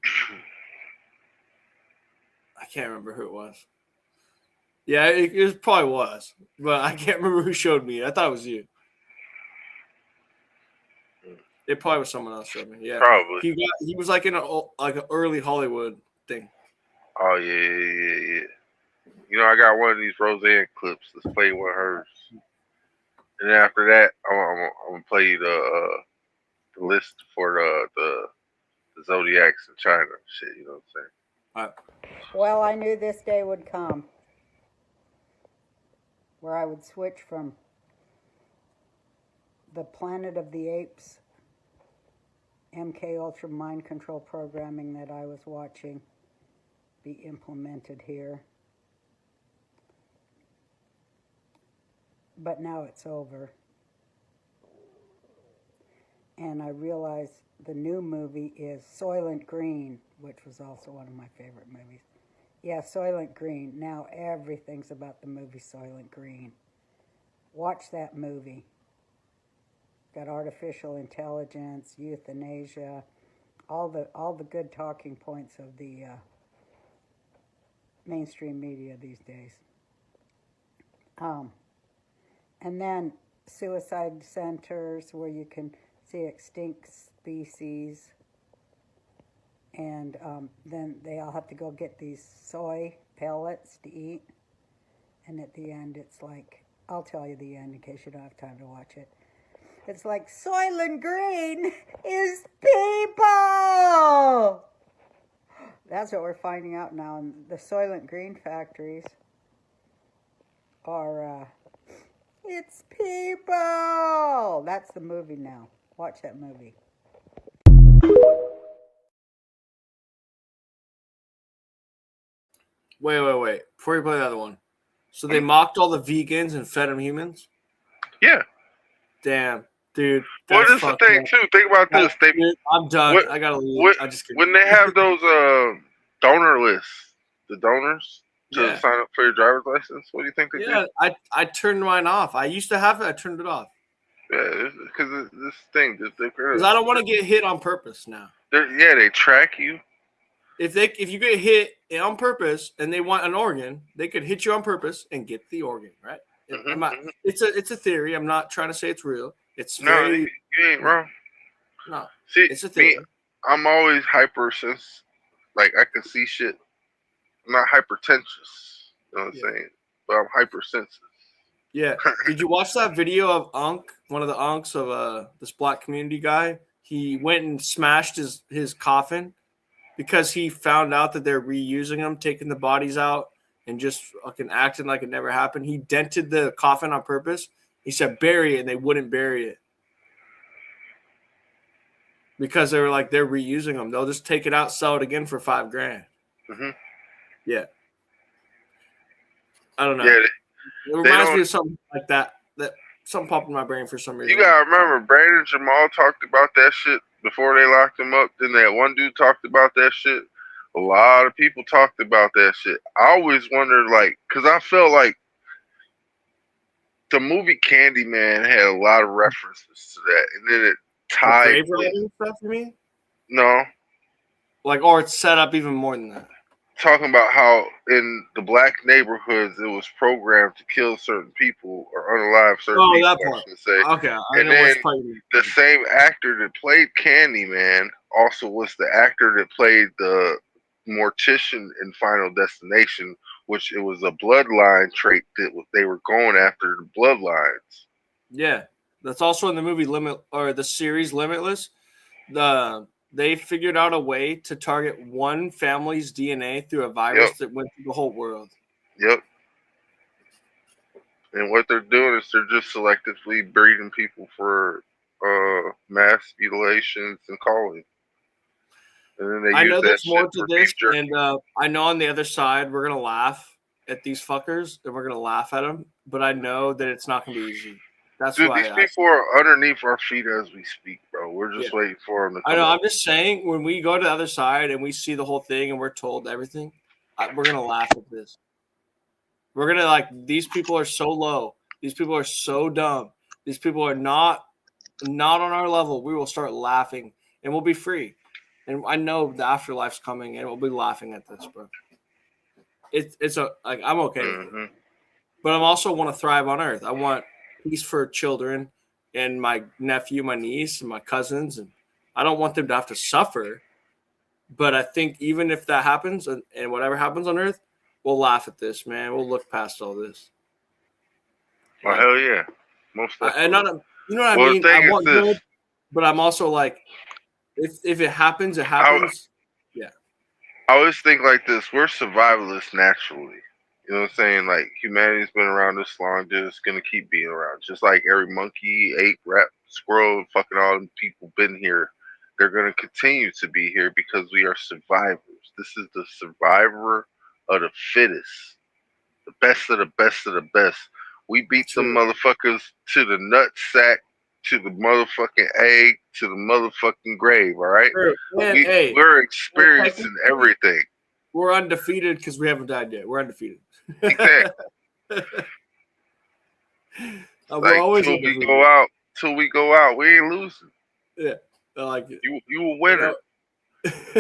Speaker 3: I can't remember who it was. Yeah, it probably was, but I can't remember who showed me. I thought it was you. It probably was someone else showed me. Yeah,
Speaker 13: Probably.
Speaker 3: He was like in an early Hollywood thing.
Speaker 13: Oh yeah. You know, I got one of these Roseanne clips. Let's play one of hers. And then after that, I'm gonna play you the list for the zodiacs in China. Shit, you know what I'm saying?
Speaker 3: All right.
Speaker 19: Well, I knew this day would come where I would switch from the Planet of the Apes MK Ultra mind control programming that I was watching be implemented here. But now it's over. And I realized the new movie is Soylent Green, which was also one of my favorite movies. Yeah, Soylent Green. Now everything's about the movie Soylent Green. Watch that movie. Got artificial intelligence, euthanasia, all the good talking points of the mainstream media these days. And then suicide centers where you can see extinct species, and then they all have to go get these soy pellets to eat. And at the end, it's like, I'll tell you the end in case you don't have time to watch it. It's like, Soylent Green is people! That's what we're finding out now. And the Soylent Green factories are, it's people! That's the movie now. Watch that movie.
Speaker 3: Wait. Before you play the other one. So they mocked all the vegans and fed them humans?
Speaker 13: Yeah.
Speaker 3: Damn, dude.
Speaker 13: Well, this is the thing, too. Think about this.
Speaker 3: I'm done. I gotta leave. I just
Speaker 13: when they have those donor lists, the donors to
Speaker 3: Yeah.
Speaker 13: sign up for your driver's license, what do you think they do?
Speaker 3: I turned mine off. I used to have it. I turned it off.
Speaker 13: Yeah, because this thing,
Speaker 3: Because I don't want to get hit on purpose now.
Speaker 13: They track you.
Speaker 3: If you get hit on purpose and they want an organ, they could hit you on purpose and get the organ, right? It's a theory. I'm not trying to say it's real. It's very.
Speaker 13: You ain't wrong.
Speaker 3: No,
Speaker 13: see,
Speaker 3: it's a theory.
Speaker 13: I'm always hypersensitive. Like I can see shit. I'm not hypertensious. You know what I'm saying? But I'm hypersensitive.
Speaker 3: Yeah. Did you watch that video of Unk, one of the Unks of this black community guy? He went and smashed his coffin because he found out that they're reusing them, taking the bodies out and just fucking acting like it never happened. He dented the coffin on purpose. He said bury it, and they wouldn't bury it because they were like, they're reusing them. They'll just take it out, sell it again for $5,000.
Speaker 13: Mm-hmm.
Speaker 3: Yeah. I don't know.
Speaker 13: Yeah,
Speaker 3: it reminds me of something like that. That something popped in my brain for some reason.
Speaker 13: You gotta remember, Brandon Jamal talked about that shit before they locked him up. Then that one dude talked about that shit. A lot of people talked about that shit. I always wondered, like, because I felt like the movie Candyman had a lot of references to that, and then it tied.
Speaker 3: Grave writing stuff, you mean?
Speaker 13: No.
Speaker 3: Or it's set up even more than that.
Speaker 13: Talking about how in the black neighborhoods it was programmed to kill certain people or unalive certain people.
Speaker 3: That part.
Speaker 13: I should say.
Speaker 3: Okay.
Speaker 13: And then the same actor that played Candyman also was the actor that played the mortician in Final Destination, which it was a bloodline trait that they were going after the bloodlines.
Speaker 3: Yeah, that's also in the movie the series Limitless. They figured out a way to target one family's DNA through a virus that went through the whole world.
Speaker 13: Yep. And what they're doing is they're just selectively breeding people for mass mutilations and calling. And then they
Speaker 3: I
Speaker 13: use
Speaker 3: know
Speaker 13: that
Speaker 3: there's more
Speaker 13: shit
Speaker 3: to
Speaker 13: for
Speaker 3: this,
Speaker 13: beef jerky.
Speaker 3: and I know on the other side we're gonna laugh at these fuckers and we're gonna laugh at them, but I know that it's not gonna be easy. That's
Speaker 13: Dude,
Speaker 3: why
Speaker 13: these people are underneath our feet as we speak, bro. We're just waiting for them to come
Speaker 3: I know.
Speaker 13: up.
Speaker 3: I'm just saying, when we go to the other side and we see the whole thing and we're told everything, we're gonna laugh at this. We're gonna these people are so low. These people are so dumb. These people are not not on our level, we will start laughing and we'll be free. And I know the afterlife's coming and we'll be laughing at this, bro. It's I'm okay with it. But I also want to thrive on Earth. I want peace for children and my nephew, my niece, and my cousins, and I don't want them to have to suffer. But I think even if that happens and whatever happens on Earth, we'll laugh at this, man. We'll look past all this.
Speaker 13: Well, hell yeah. Most definitely.
Speaker 3: And not, you know what
Speaker 13: Well,
Speaker 3: I mean?
Speaker 13: the thing
Speaker 3: I
Speaker 13: is
Speaker 3: want
Speaker 13: this.
Speaker 3: good, but I'm also like, if it happens, it happens. Yeah.
Speaker 13: I always think like this: we're survivalists naturally. You know what I'm saying? Like humanity's been around this long, just gonna keep being around. Just like every monkey, ape, rat, squirrel, fucking all them people been here. They're gonna continue to be here because we are survivors. This is the survivor of the fittest, the best of the best of the best. We beat them motherfuckers to the nut sack, to the motherfucking egg, to the motherfucking grave. All right,
Speaker 3: Man,
Speaker 13: we're experiencing everything.
Speaker 3: We're undefeated because we haven't died yet. We're undefeated.
Speaker 13: Exactly.
Speaker 3: We're
Speaker 13: like
Speaker 3: always
Speaker 13: till
Speaker 3: undefeated.
Speaker 13: we go out, we ain't losing.
Speaker 3: Yeah, I like it.
Speaker 13: You a winner.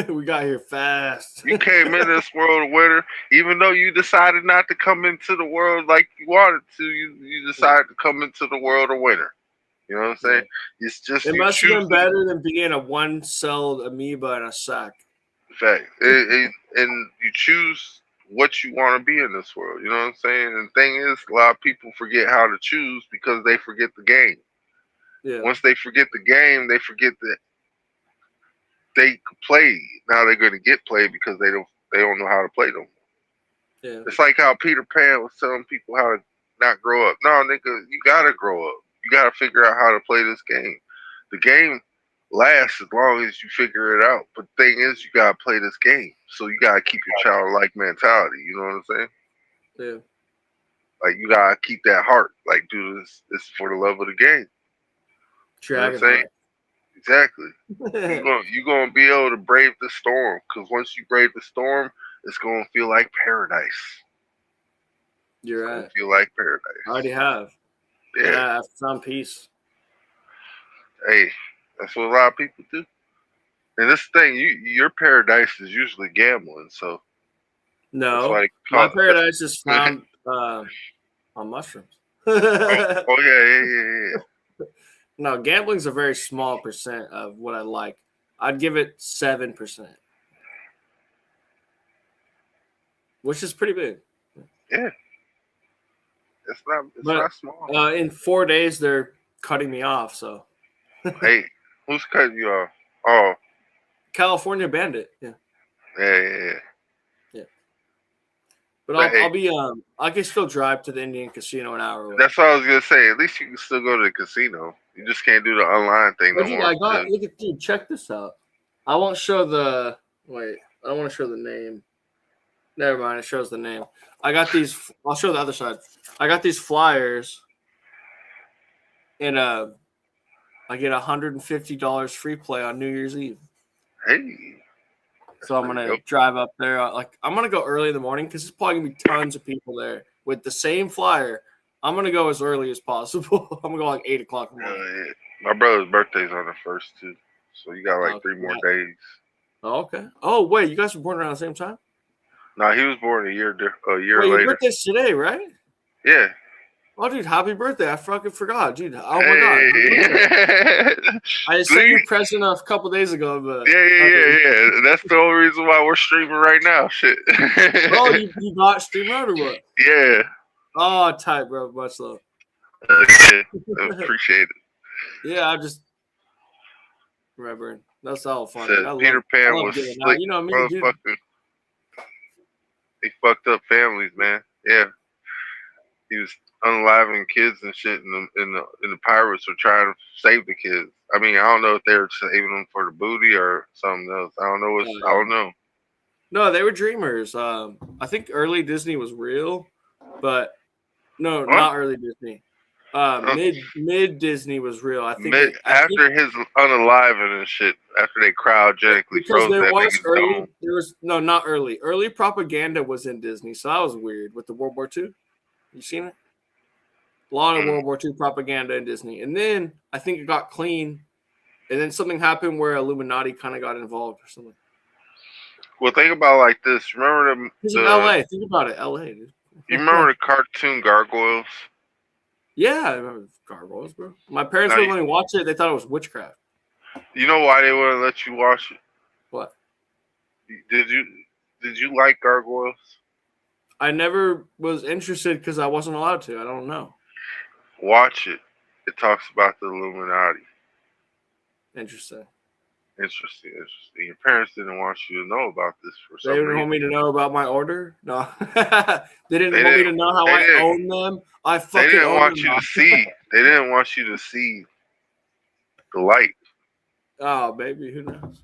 Speaker 3: We got here fast.
Speaker 13: You came in this world a winner, even though you decided not to come into the world like you wanted to. You decided to come into the world a winner. You know what I'm saying? It's just
Speaker 3: It
Speaker 13: you
Speaker 3: must have
Speaker 13: choose
Speaker 3: been better than being a one-celled amoeba in a sack.
Speaker 13: fact, and you choose what you want to be in this world. You know what I'm saying? And the thing is, a lot of people forget how to choose because they forget the game.
Speaker 3: Yeah.
Speaker 13: Once they forget the game, they forget that they could play. Now they're going to get played because they don't know how to play them.
Speaker 3: Yeah.
Speaker 13: It's like how Peter Pan was telling people how to not grow up. No, nigga, you gotta grow up. You gotta figure out how to play this game. The game lasts as long as you figure it out. But the thing is, you gotta play this game. So you gotta keep your childlike mentality. You know what I'm saying?
Speaker 3: Yeah.
Speaker 13: Like you gotta keep that heart. Like, dude, this for the love of the game. You know what I'm saying? Exactly. You're gonna be able to brave the storm. Because once you brave the storm, it's gonna feel like paradise.
Speaker 3: You're right.
Speaker 13: Feel like paradise.
Speaker 3: I already have.
Speaker 13: Yeah.
Speaker 3: I've found peace.
Speaker 13: Hey, that's what a lot of people do. And this thing, your paradise is usually gambling, so
Speaker 3: No, my paradise is found on mushrooms.
Speaker 13: oh yeah.
Speaker 3: No, gambling's a very small percent of what I like. I'd give it 7%, which is pretty big.
Speaker 13: Yeah. It's not small.
Speaker 3: In 4 days, they're cutting me off. So,
Speaker 13: hey, who's cutting you off? Oh,
Speaker 3: California Bandit. Yeah.
Speaker 13: Yeah.
Speaker 3: But I'll be I can still drive to the Indian casino an hour away.
Speaker 13: That's what I was gonna say. At least you can still go to the casino. You just can't do the online thing no more.
Speaker 3: Look at dude. Check this out. I won't show the wait. I don't want to show the name. Never mind. It shows the name. I got these. I'll show the other side. I got these flyers. And I get $150 free play on New Year's Eve.
Speaker 13: Hey.
Speaker 3: So I'm gonna drive up there. I'm gonna go early in the morning because there's probably gonna be tons of people there with the same flyer. I'm gonna go as early as possible. I'm gonna go like 8 o'clock in the morning.
Speaker 13: Yeah. My brother's birthday's on the 1st too, so you got like 3 more days.
Speaker 3: Oh, okay. Oh wait, you guys were born around the same time?
Speaker 13: No, he was born a year
Speaker 3: wait,
Speaker 13: later.
Speaker 3: Your birthday's today, right?
Speaker 13: Yeah.
Speaker 3: Oh, dude, happy birthday! I fucking forgot, dude. Oh my god! I sent you a present a couple days ago, but
Speaker 13: yeah. That's the only reason why we're streaming right now. Shit.
Speaker 3: Oh, you got stream out or what?
Speaker 13: Yeah.
Speaker 3: Oh, tight, bro. Much love.
Speaker 13: Yeah, appreciate it.
Speaker 3: Yeah, I just remembering. That's all fun.
Speaker 13: Peter Pan was slick,
Speaker 3: you know me, dude.
Speaker 13: He fucked up families, man. Yeah. He was unaliving kids and shit, and the pirates were trying to save the kids. I mean, I don't know if they were saving them for the booty or something else. I don't know. I don't know.
Speaker 3: No, they were dreamers. I think early Disney was real, but no, not early Disney. Mid Disney was real. I think
Speaker 13: after his unaliving and shit, after they cryogenically froze that nigga's dome.
Speaker 3: There was not early. Early propaganda was in Disney, so that was weird with the World War II. You seen it? A lot of World War II propaganda in Disney. And then I think it got clean. And then something happened where Illuminati kind of got involved or something.
Speaker 13: Well, think about it like this. Remember
Speaker 3: It's in LA. Think about it. LA, dude.
Speaker 13: You remember the cartoon Gargoyles?
Speaker 3: Yeah, I remember Gargoyles, bro. My parents wouldn't let me watch it. They thought it was witchcraft.
Speaker 13: You know why they wouldn't let you watch it?
Speaker 3: What?
Speaker 13: Did you like Gargoyles?
Speaker 3: I never was interested because I wasn't allowed to. I don't know.
Speaker 13: Watch it. It talks about the Illuminati.
Speaker 3: Interesting.
Speaker 13: Your parents didn't want you to know about this for some
Speaker 3: They
Speaker 13: reason.
Speaker 3: didn't want me to know about my order? No. They didn't want me to know how I own them? I fucking
Speaker 13: They didn't
Speaker 3: own
Speaker 13: want
Speaker 3: them
Speaker 13: you
Speaker 3: now.
Speaker 13: to see. They didn't want you to see the light.
Speaker 3: Oh, baby, who knows?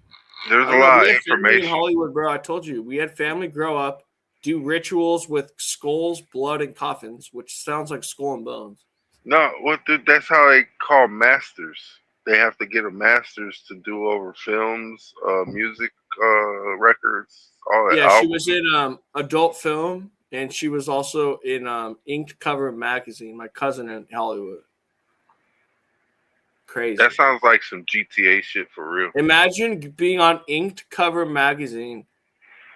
Speaker 13: There's
Speaker 3: I
Speaker 13: a
Speaker 3: don't know.
Speaker 13: lot
Speaker 3: We
Speaker 13: of
Speaker 3: had family in
Speaker 13: information.
Speaker 3: Hollywood, bro. I told you. We had family grow up, do rituals with skulls, blood, and coffins, which sounds like skull and bones.
Speaker 13: No, that's how they call masters. They have to get a master's to do over films, music, records, all that.
Speaker 3: Yeah, she
Speaker 13: albums.
Speaker 3: was in adult film, and she was also in Inked Cover magazine. My cousin in Hollywood. Crazy.
Speaker 13: That sounds like some GTA shit for real.
Speaker 3: Imagine being on Inked Cover magazine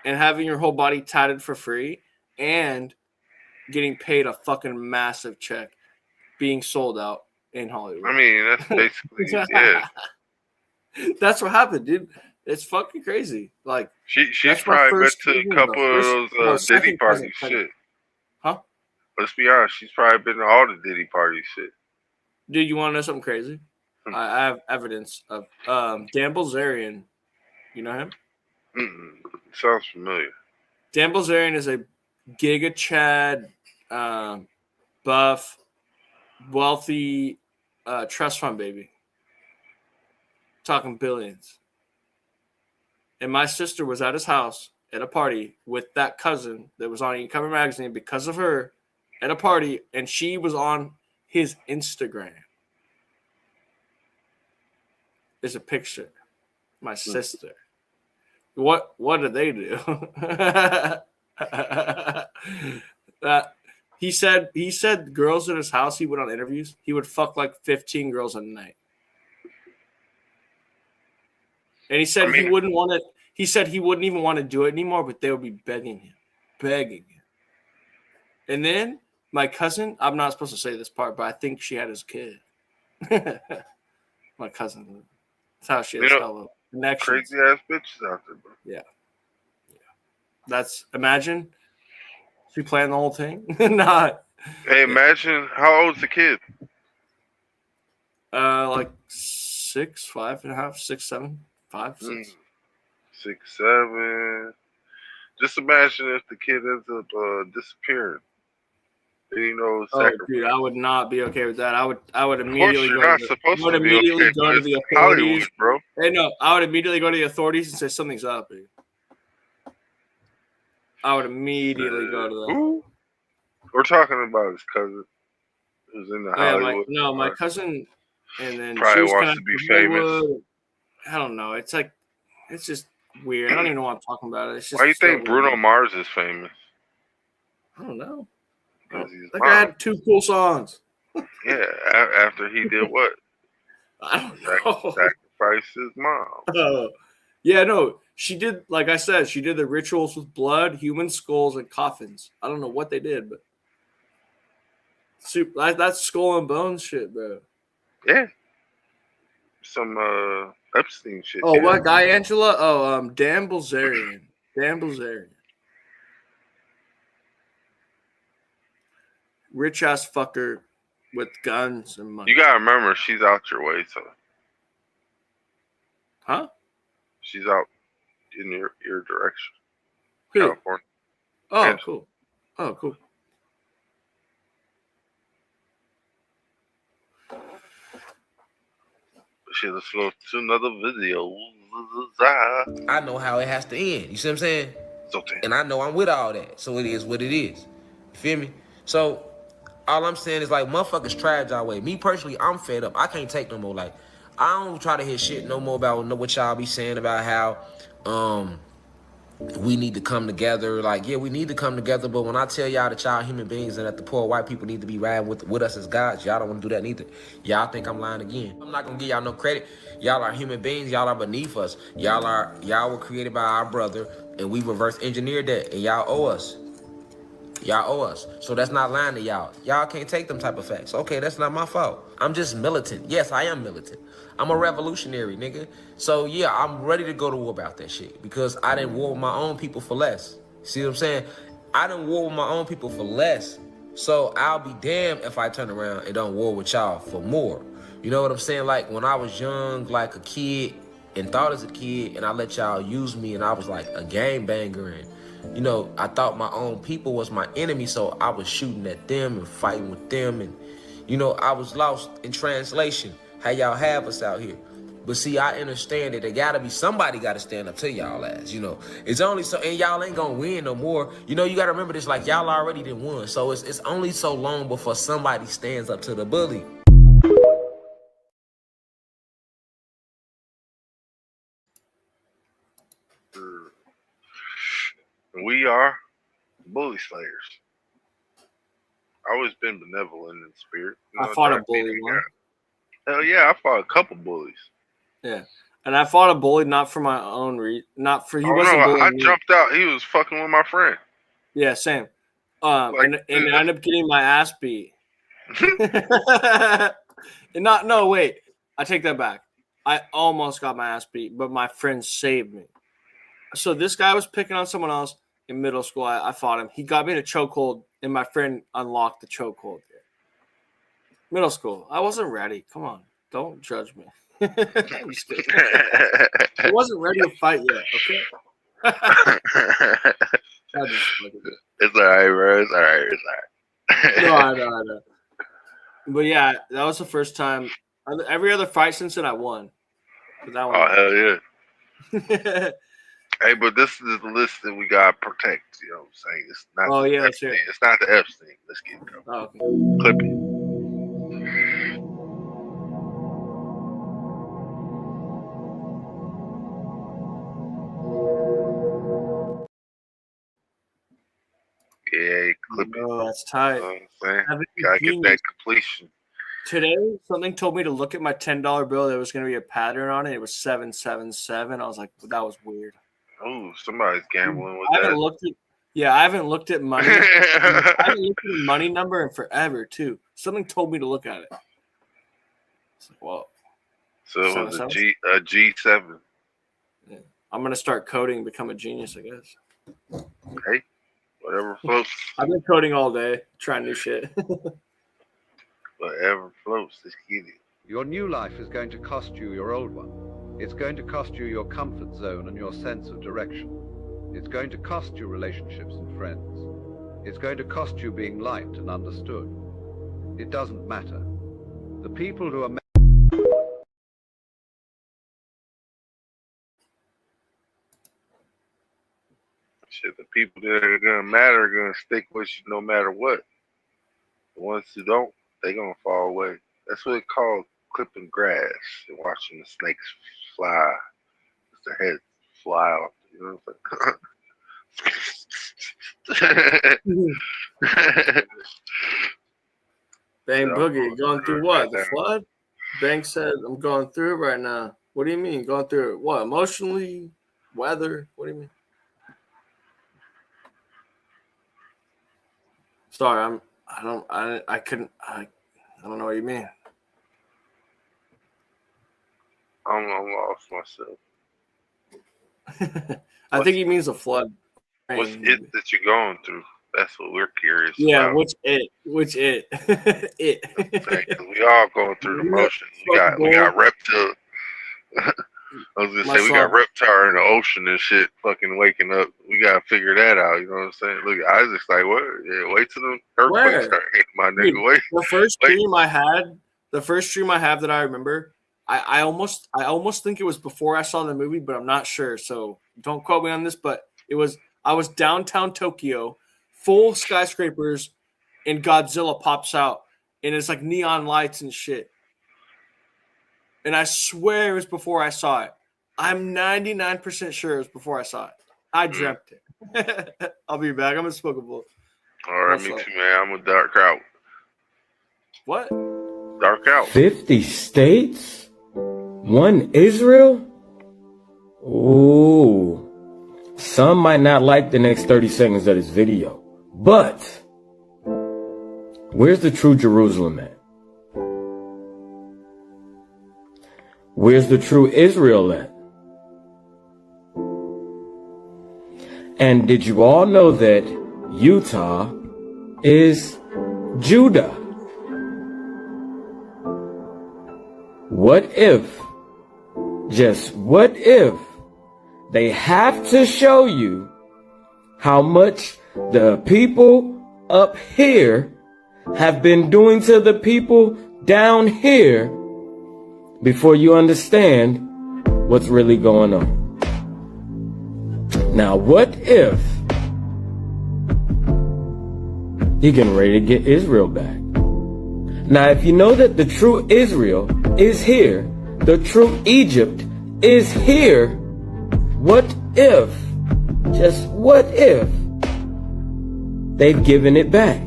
Speaker 3: and having your whole body tatted for free and getting paid a fucking massive check being sold out in Hollywood.
Speaker 13: I mean, that's basically yeah.
Speaker 3: That's what happened, dude. It's fucking crazy. Like
Speaker 13: She's probably been to a couple of those Diddy party shit.
Speaker 3: Huh?
Speaker 13: Let's be honest. She's probably been to all the Diddy party shit.
Speaker 3: Dude, you want to know something crazy? I have evidence of Dan Bilzerian. You know him?
Speaker 13: Sounds familiar.
Speaker 3: Dan Bilzerian is a Giga Chad, buff, wealthy trust fund baby. Talking billions. And my sister was at his house at a party with that cousin that was on Cover magazine because of her at a party, and she was on his Instagram. There's a picture. My sister. What did they do? He said girls at his house, he went on interviews, he would fuck like 15 girls a night. And he said he wouldn't want to. He said he wouldn't even want to do it anymore, but they would be begging him. And then my cousin, I'm not supposed to say this part, but I think she had his kid. My cousin. That's how she has hella connections.
Speaker 13: Crazy ass bitches out there, bro.
Speaker 3: Yeah. That's Imagine she planned the whole thing. Not.
Speaker 13: Hey, imagine how old's the kid?
Speaker 3: Like 6, 5.5, 6, 7, 5, 6.
Speaker 13: 6, 7. Just imagine if the kid ends up disappearing. You know,
Speaker 3: dude, I would not be okay with that. I would immediately
Speaker 13: go to the
Speaker 3: authorities,
Speaker 13: Hollywood, bro.
Speaker 3: Hey, no, I would immediately go to the authorities and say something's up, dude. I would immediately go to them.
Speaker 13: Who? We're talking about his cousin who's in the Hollywood.
Speaker 3: My cousin, and then
Speaker 13: probably
Speaker 3: she was
Speaker 13: wants to be famous.
Speaker 3: I don't know. It's just weird. I don't even know why I'm talking about it. It's just
Speaker 13: why do you think
Speaker 3: weird.
Speaker 13: Bruno Mars is famous?
Speaker 3: I don't know.
Speaker 13: That
Speaker 3: guy had 2 cool songs.
Speaker 13: Yeah, after he did what?
Speaker 3: I don't know.
Speaker 13: Sacrifice his mom.
Speaker 3: Yeah, no. She did, like I said, she did the rituals with blood, human skulls, and coffins. I don't know what they did, but that's skull and bones shit, bro.
Speaker 13: Yeah. Some Epstein shit.
Speaker 3: Oh, what guy, Angela? Oh, Dan Bilzerian. Dan Bilzerian. Rich ass fucker with guns and money.
Speaker 13: You gotta remember, she's out your way, so.
Speaker 3: Huh?
Speaker 13: She's out in your direction.
Speaker 3: Who?
Speaker 13: California.
Speaker 3: Oh,
Speaker 13: Angela.
Speaker 3: cool. Oh, cool.
Speaker 13: Shit, let's go to another video.
Speaker 16: I know how it has to end. You see what I'm saying? And I know I'm with all that. So it is what it is. You feel me? So all I'm saying is like motherfuckers trash our way. Me personally, I'm fed up. I can't take no more. Like, I don't try to hear shit no more about what y'all be saying about how we need to come together. Like, yeah, we need to come together. But when I tell y'all that y'all human beings and that the poor white people need to be riding with us as gods, y'all don't want to do that neither. Y'all think I'm lying again. I'm not gonna give y'all no credit. Y'all are human beings. Y'all are beneath us. Y'all were created by our brother, and we reverse engineered that, and y'all owe us. Y'all owe us. So that's not lying to y'all. Y'all can't take them type of facts. Okay, that's not my fault. I'm just militant. Yes, I am militant. I'm a revolutionary, nigga. So yeah, I'm ready to go to war about that shit because I didn't war with my own people for less. See what I'm saying? I didn't war with my own people for less. So I'll be damned if I turn around and don't war with y'all for more. You know what I'm saying? Like when I was young, like a kid, and thought as a kid, and I let y'all use me, and I was like a gang banger, and you know, I thought my own people was my enemy, so I was shooting at them and fighting with them, and you know, I was lost in translation. How y'all have us out here? But see, I understand that there gotta be somebody gotta stand up to y'all ass. You know, it's only so, and y'all ain't gonna win no more. You know, you gotta remember this. Like y'all already done won, so it's only so long before somebody stands up to the bully.
Speaker 13: We are bully slayers. I always been benevolent in spirit.
Speaker 3: I fought a bully once.
Speaker 13: Hell yeah, I fought a couple bullies.
Speaker 3: Yeah, and I fought a bully not for my own reason, not for he
Speaker 13: Oh
Speaker 3: wasn't
Speaker 13: no,
Speaker 3: bullying
Speaker 13: I
Speaker 3: me.
Speaker 13: jumped out. He was fucking with my friend.
Speaker 3: Yeah, same.
Speaker 13: Like,
Speaker 3: and I ended up getting my ass beat. And no, wait. I take that back. I almost got my ass beat, but my friend saved me. So this guy was picking on someone else in middle school. I fought him. He got me in a chokehold, and my friend unlocked the chokehold. Middle school. I wasn't ready. Come on. Don't judge me. I'm just kidding. I wasn't ready to fight yet, okay?
Speaker 13: It's all right, bro. It's all right. It's all right.
Speaker 3: No, I know. But yeah, that was the first time. Every other fight since then, I won. But that one,
Speaker 13: Oh, hell yeah. Hey, but this is the list that we gotta protect. You know what I'm saying? It's not.
Speaker 3: Oh, yeah,
Speaker 13: Epstein.
Speaker 3: sure.
Speaker 13: It's not the Epstein. Let's get it going.
Speaker 3: Oh, okay.
Speaker 13: Clip it. Yeah, clip it.
Speaker 3: Oh, that's tight.
Speaker 13: You know what I'm saying? Gotta get that completion.
Speaker 3: Today, something told me to look at my $10 bill. There was going to be a pattern on it. It was 777. I was like, that was weird.
Speaker 13: Oh, somebody's gambling with
Speaker 3: I
Speaker 13: that.
Speaker 3: haven't looked at money. I haven't looked at a money number in forever, too. Something told me to look at it. It's like, well.
Speaker 13: So it was a G7.
Speaker 3: Yeah. I'm going to start coding and become a genius, I guess.
Speaker 13: Hey, whatever floats.
Speaker 3: I've been coding all day, trying new shit.
Speaker 13: Whatever floats, let's get it.
Speaker 4: Your new life is going to cost you your old one. It's going to cost you your comfort zone and your sense of direction. It's going to cost you relationships and friends. It's going to cost you being liked and understood. It doesn't matter. The people who are
Speaker 13: Shit, the people that are gonna matter are gonna stick with you no matter what. The ones who don't, they're gonna fall away. That's what it's called, clipping grass and watching the snakes fly. Their heads fly off. You know what I'm saying?
Speaker 3: Bang Boogie, going through what? The flood? Bang said, I'm going through it right now. What do you mean going through it? What? Emotionally? Weather? What do you mean? Sorry, I don't know what you mean.
Speaker 13: I'm lost myself.
Speaker 3: I think he means a flood.
Speaker 13: What's it that you're going through? That's what we're curious
Speaker 3: yeah,
Speaker 13: about.
Speaker 3: Which it? It.
Speaker 13: Exactly. We all going through the motions. We got reptile. I was gonna say we got reptile in the ocean and shit fucking waking up. We gotta figure that out, you know what I'm saying? Look, I was just like, what? Yeah, wait till the earthquakes start hitting my nigga.
Speaker 3: Dude,
Speaker 13: Wait.
Speaker 3: The first dream I have that I remember, I almost think it was before I saw the movie, but I'm not sure. So don't quote me on this, but I was downtown Tokyo, full skyscrapers, and Godzilla pops out, and it's like neon lights and shit. And I swear it was before I saw it. I'm 99% sure it was before I saw it. I dreamt it. I'll be back. I'm unspokeable.
Speaker 13: All right, me too, man. I'm gonna dark out.
Speaker 3: What?
Speaker 13: Dark out.
Speaker 14: 50 states? One Israel? Ooh. Some might not like the next 30 seconds of this video. But where's the true Jerusalem at? Where's the true Israel at? And did you all know that Utah is Judah? What if, just what if, they have to show you how much the people up here have been doing to the people down here before you understand what's really going on? Now, what if you're getting ready to get Israel back? Now, if you know that the true Israel is here, the true Egypt is here, what if, just what if, they've given it back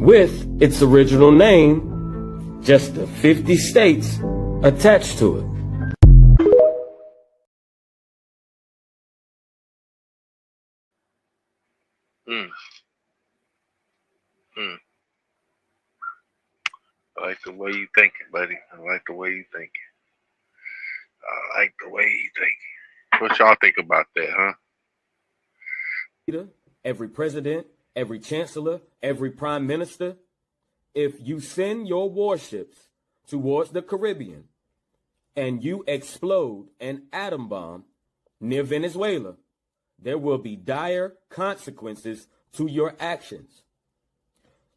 Speaker 14: with its original name, just the 50 states attached to it?
Speaker 13: I like the way you thinking, buddy. I like the way you thinking. I like the way you thinking. What y'all think about that, huh?
Speaker 14: Every president, every chancellor, every prime minister, if you send your warships towards the Caribbean and you explode an atom bomb near Venezuela, there will be dire consequences to your actions.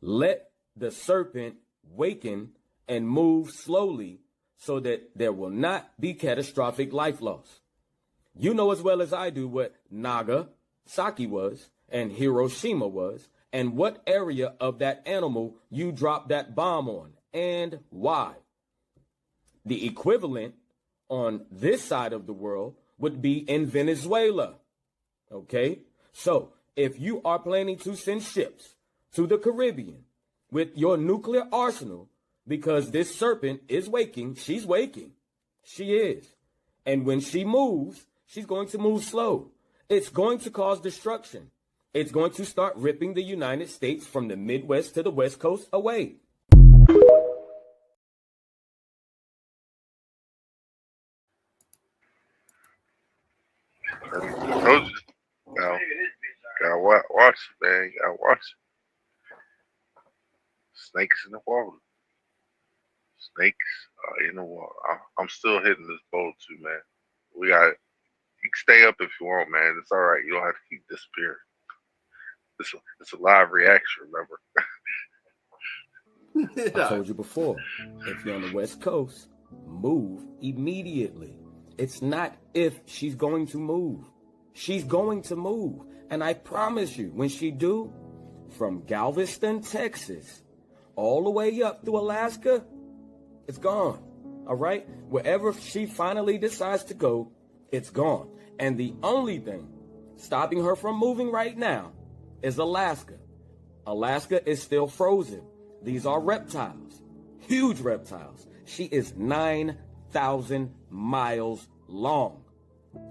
Speaker 14: Let the serpent waken and move slowly so that there will not be catastrophic life loss. You know as well as I do what Nagasaki was and Hiroshima was, and what area of that animal you dropped that bomb on, and why. The equivalent on this side of the world would be in Venezuela. Okay? So, if you are planning to send ships to the Caribbean with your nuclear arsenal, because this serpent is waking, she's waking. She is. And when she moves, she's going to move slow. It's going to cause destruction. It's going to start ripping the United States from the Midwest to the West Coast away.
Speaker 13: I told you. Gotta watch it, man. Gotta watch it. Snakes in the water. Snakes in the water. I'm still hitting this bowl too, man. We got it. You can stay up if you want, man. It's all right. You don't have to keep disappearing. It's a live reaction, remember?
Speaker 14: I told you before, if you're on the West Coast, move immediately. It's not if she's going to move. She's going to move. And I promise you, when she do, from Galveston, Texas, all the way up to Alaska, it's gone. All right? Wherever she finally decides to go, it's gone. And the only thing stopping her from moving right now is Alaska. Alaska is still frozen. These are reptiles, huge reptiles. She is 9,000 miles long,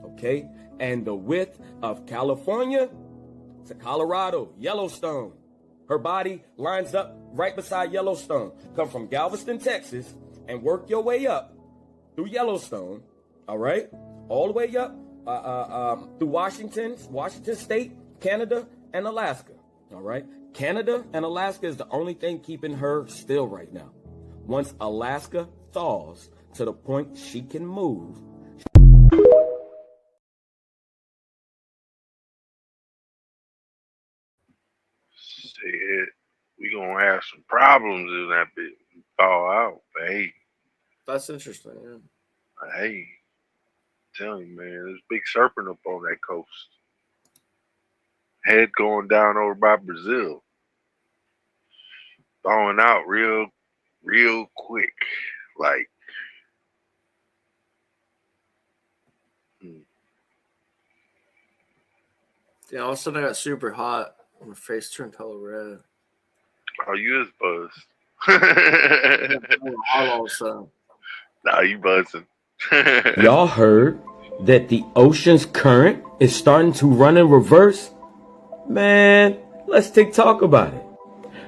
Speaker 14: okay? And the width of California to Colorado, Yellowstone. Her body lines up right beside Yellowstone. Come from Galveston, Texas, and work your way up through Yellowstone, all right? All the way up through Washington State, Canada, and Alaska, all right? Canada and Alaska is the only thing keeping her still right now. Once Alaska thaws to the point she can move.
Speaker 13: Shit, we gonna have some problems if that bit fall out. But hey,
Speaker 3: That's interesting. Yeah.
Speaker 13: hey, I'm telling you, man, there's a big serpent up on that coast. Head going down over by Brazil. Thawing out real quick. Like,
Speaker 3: Yeah, all of a sudden I got super hot. My face turned hella red.
Speaker 13: Oh, you is buzzed.
Speaker 3: All of a sudden.
Speaker 13: Nah, you buzzing.
Speaker 14: Y'all heard that the ocean's current is starting to run in reverse? Man, let's talk about it.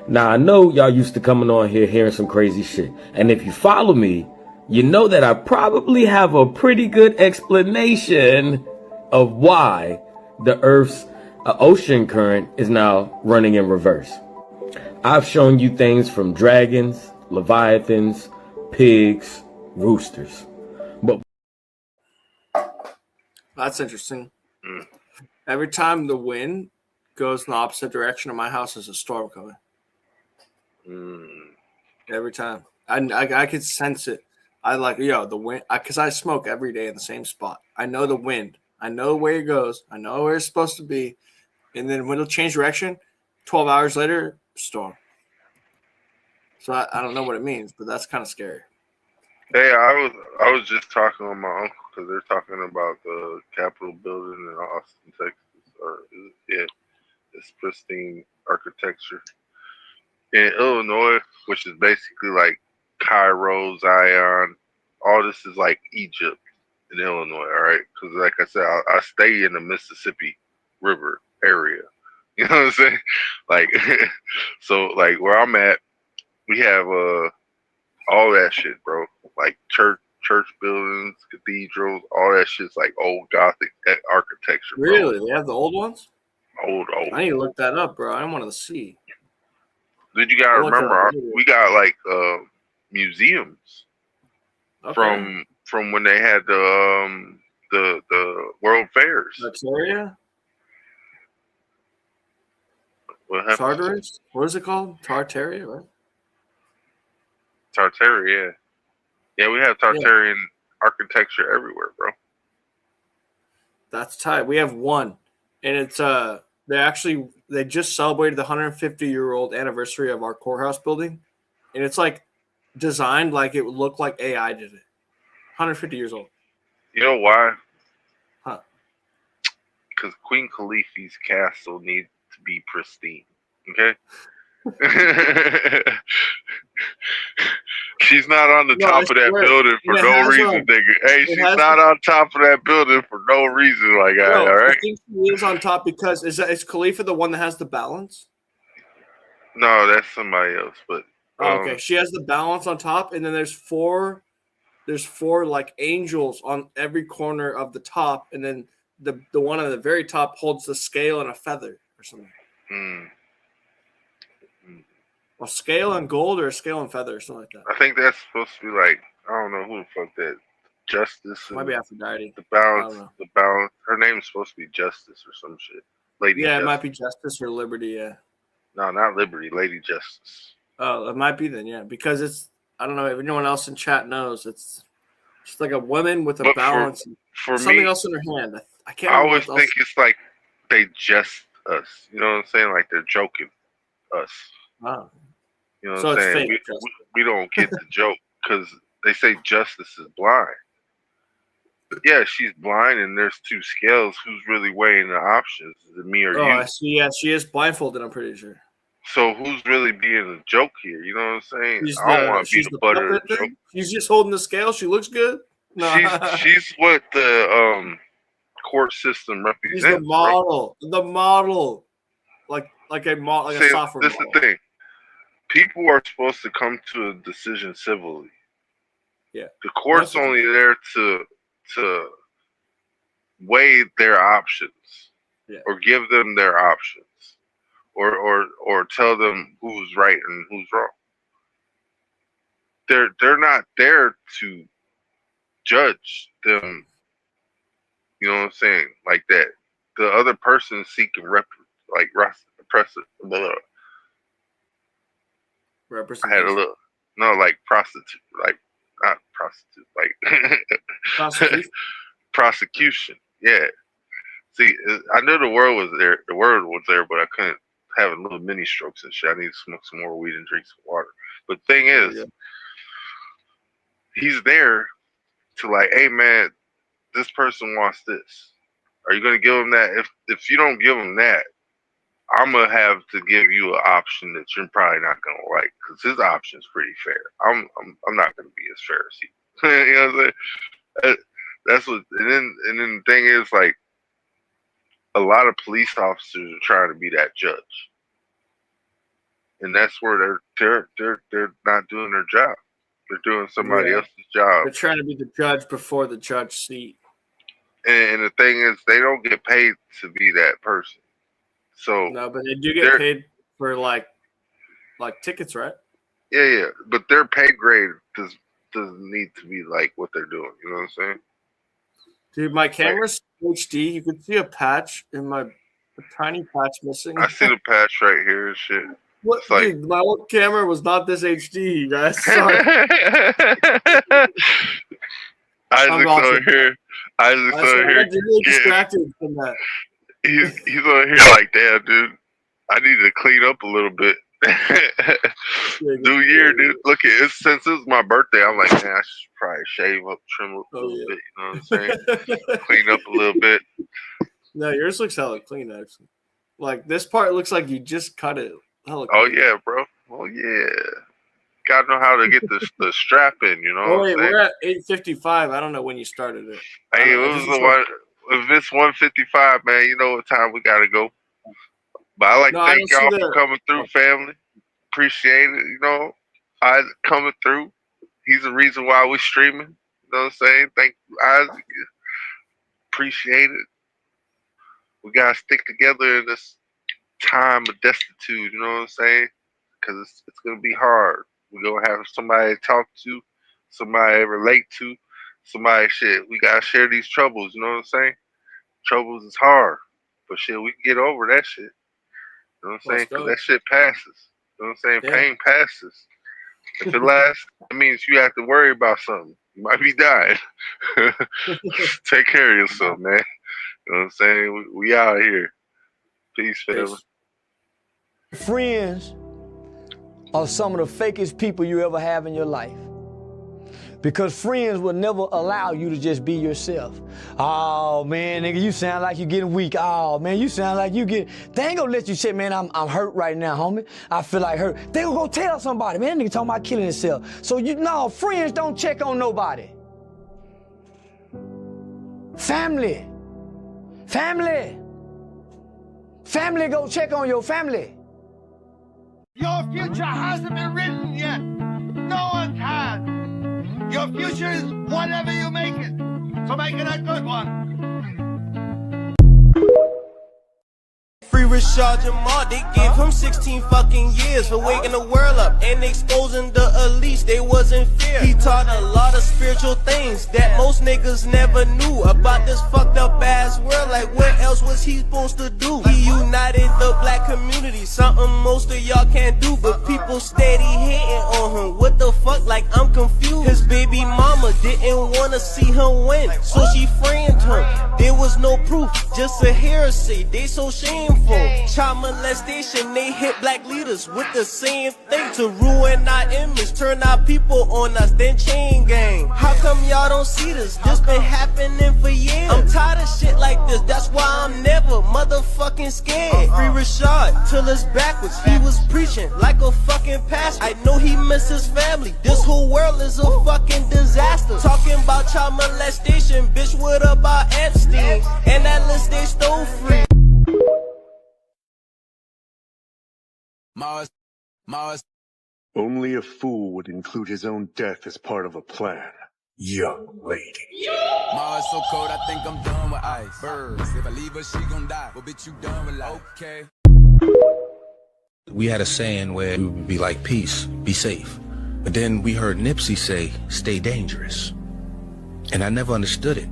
Speaker 14: Now, I know y'all used to coming on here hearing some crazy shit. And if you follow me, you know that I probably have a pretty good explanation of why the Earth's ocean current is now running in reverse. I've shown you things from dragons, leviathans, pigs, roosters. But
Speaker 3: That's interesting. Every time the wind goes in the opposite direction of my house, there's a storm coming. Every time. I could sense it. I like, the wind, because I smoke every day in the same spot. I know the wind. I know where it goes. I know where it's supposed to be. And then when it'll change direction, 12 hours later, storm. So I don't know what it means, but that's kind of scary.
Speaker 13: Hey, I was just talking with my uncle because they're talking about the Capitol building in Austin, Texas. It's pristine architecture. In Illinois, which is basically like Cairo, Zion, all this is like Egypt in Illinois, all right? Because like I said, I stay in the Mississippi River area. You know what I'm saying? Like, so like where I'm at, we have all that shit, bro. Like church buildings, cathedrals, all that shit's like old Gothic architecture, bro.
Speaker 3: Really? They have the old ones?
Speaker 13: Old.
Speaker 3: I need to look that up, bro. I want to see.
Speaker 13: Dude, you gotta remember, we got like museums from when they had the World Fairs.
Speaker 3: Tartaria?
Speaker 13: What happened?
Speaker 3: Tartarus? What is it called? Tartaria, right?
Speaker 13: Tartaria, yeah. We have Tartarian architecture everywhere, bro.
Speaker 3: That's tight. We have one, and it's they just celebrated the 150-year-old anniversary of our courthouse building, and it's like designed like it would look like AI did it. 150 years old.
Speaker 13: You know why?
Speaker 3: Huh?
Speaker 13: Because Queen Khalifi's castle needs to be pristine. Okay. She's not on the top of that building for no reason, nigga. Hey, she's not on top of that building for no reason, my guy. All right.
Speaker 3: I think she is on top because is Khalifa the one that has the balance?
Speaker 13: No, that's somebody else. But
Speaker 3: okay, she has the balance on top, and then there's four like angels on every corner of the top, and then the one on the very top holds the scale and a feather or something. A scale and gold or a scale and feather or something like that.
Speaker 13: I think that's supposed to be like, I don't know who the fuck that Justice.
Speaker 3: Might be Aphrodite.
Speaker 13: The balance. Her name's supposed to be Justice or some shit. Lady.
Speaker 3: Yeah,
Speaker 13: Justice.
Speaker 3: It might be Justice or Liberty. Yeah.
Speaker 13: No, not Liberty. Lady Justice.
Speaker 3: Oh, it might be then. Yeah, because it's I don't know if anyone else in chat knows. It's just like a woman with a balance.
Speaker 13: For
Speaker 3: something
Speaker 13: me,
Speaker 3: else in her hand. I can't.
Speaker 13: I always think it's like they jest us. You know what I'm saying? Like they're joking us.
Speaker 3: Wow.
Speaker 13: You know what I'm saying?
Speaker 3: Fake,
Speaker 13: we don't get the joke because they say justice is blind. Yeah, she's blind, and there's two scales. Who's really weighing the options? Is it me or you?
Speaker 3: I see. Yeah, she is blindfolded. I'm pretty sure.
Speaker 13: So who's really being a joke here? You know what I'm saying? I don't want to be the butt of the joke.
Speaker 3: She's just holding the scale. She looks good. No.
Speaker 13: She's what the court system represents.
Speaker 3: She's the model. Bro. The model, like a model, like a software model.
Speaker 13: This is the thing. People are supposed to come to a decision civilly.
Speaker 3: Yeah.
Speaker 13: The court's only there to weigh their options, or give them their options, or tell them who's right and who's wrong. They're not there to judge them. You know what I'm saying? Like that. The other person is seeking repression. I had a little like prostitute, like not prostitute, like prosecution. Yeah. See, I knew the word was there. The word was there, but I couldn't have a little mini strokes and shit. I need to smoke some more weed and drink some water. But the thing is, he's there to like, hey man, this person wants this. Are you going to give him that? If you don't give him that, I'm going to have to give you an option that you're probably not going to like, because his option's pretty fair. I'm not going to be as fair as he. You know what I'm saying? That's what. And then the thing is, like, a lot of police officers are trying to be that judge, and that's where they're not doing their job. They're doing somebody else's job.
Speaker 3: They're trying to be the judge before the judge seat.
Speaker 13: And the thing is, they don't get paid to be that person. So
Speaker 3: no, but they do get paid for like tickets, right?
Speaker 13: Yeah. But their pay grade doesn't need to be like what they're doing. You know what I'm saying?
Speaker 3: Dude, my camera's HD. You can see a tiny patch missing.
Speaker 13: I see the patch right here and shit.
Speaker 3: What, dude, my old camera was not this HD, you guys. Sorry.
Speaker 13: Isaac's over here. Isaac's over here.
Speaker 3: Really distracted from that.
Speaker 13: He's over here like, damn, dude. I need to clean up a little bit. New year, dude. Look at it. Since it was my birthday, I'm like, man, I should probably shave up, trim up a little bit. You know what I'm saying? Clean up a little bit.
Speaker 3: No, yours looks hella clean, actually. Like, this part looks like you just cut it. Hella
Speaker 13: Oh,
Speaker 3: clean.
Speaker 13: yeah, bro. Oh, yeah. Gotta know how to get the strap in, you know
Speaker 3: Oh,
Speaker 13: what
Speaker 3: wait,
Speaker 13: I'm saying?
Speaker 3: we're at 8:55. I don't know when you started it.
Speaker 13: Hey, if it's 1:55, man, you know what time we gotta go. But I like to thank y'all for coming through, family. Appreciate it, you know. Isaac coming through. He's the reason why we're streaming. You know what I'm saying? Thank you, Isaac. Appreciate it. We gotta stick together in this time of destitute, you know what I'm saying? Because it's gonna be hard. We're gonna have somebody to talk to, somebody to relate to, somebody shit. We gotta share these troubles, you know what I'm saying? Troubles is hard. But shit, we can get over that shit. You know what I'm saying? Because that shit passes. You know what I'm saying?
Speaker 3: Yeah.
Speaker 13: Pain passes. If it lasts, it means you have to worry about something. You might be dying. Take care of yourself, man. You know what I'm saying? We out here. Peace, family.
Speaker 20: Friends are some of the fakest people you ever have in your life. Because friends will never allow you to just be yourself. Oh, man, nigga, you sound like you're getting weak. Oh, man, you sound like you get. They ain't gonna let you say, man, I'm hurt right now, homie. I feel like hurt. They gonna go tell somebody, man, that nigga talking about killing himself. So, friends don't check on nobody. Family go check on your family.
Speaker 21: Your future hasn't been written yet. No one can. Your future is whatever you make it. So make it a good one.
Speaker 22: Free Rashad Jamal, they gave him 16 fucking years for waking the world up and exposing the elites, they wasn't fair. He taught a lot of spiritual things that most niggas never knew about this fucked up ass world. Like, what else was he supposed to do? He united the black community, something most of y'all can't do, but people steady hating on him. What the fuck? Like, I'm confused. His baby mama didn't wanna see him win, so she framed him. There was no proof, just a hearsay. They so shameful. Child molestation, they hit black leaders with the same thing to ruin our image, turn our people on us, then chain gang. How come y'all don't see this? This been happening for years. I'm tired of shit like this, that's why I'm never motherfucking scared. Free Rashad till it's backwards. He was preaching like a fucking pastor. I know he missed his family. This whole world is a fucking disaster. Talking about child molestation, bitch, what about Epstein? And that list they stole free.
Speaker 23: Mars. Only a fool would include his own death as part of a plan. Young lady.
Speaker 25: Mars so cold, I think I'm done with ice. Birds, if I leave her, she gon' die. Well, bitch, you done with life. Okay.
Speaker 26: We had a saying where we would be like, peace, be safe. But then we heard Nipsey say, stay dangerous. And I never understood it.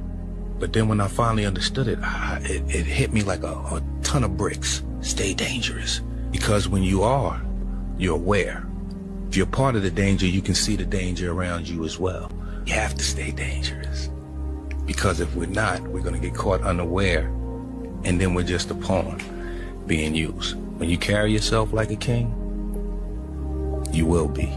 Speaker 26: But then when I finally understood it, it hit me like a ton of bricks. Stay dangerous. Because when you are, you're aware. If you're part of the danger, you can see the danger around you as well. You have to stay dangerous. Because if we're not, we're going to get caught unaware. And then we're just a pawn being used. When you carry yourself like a king, you will be.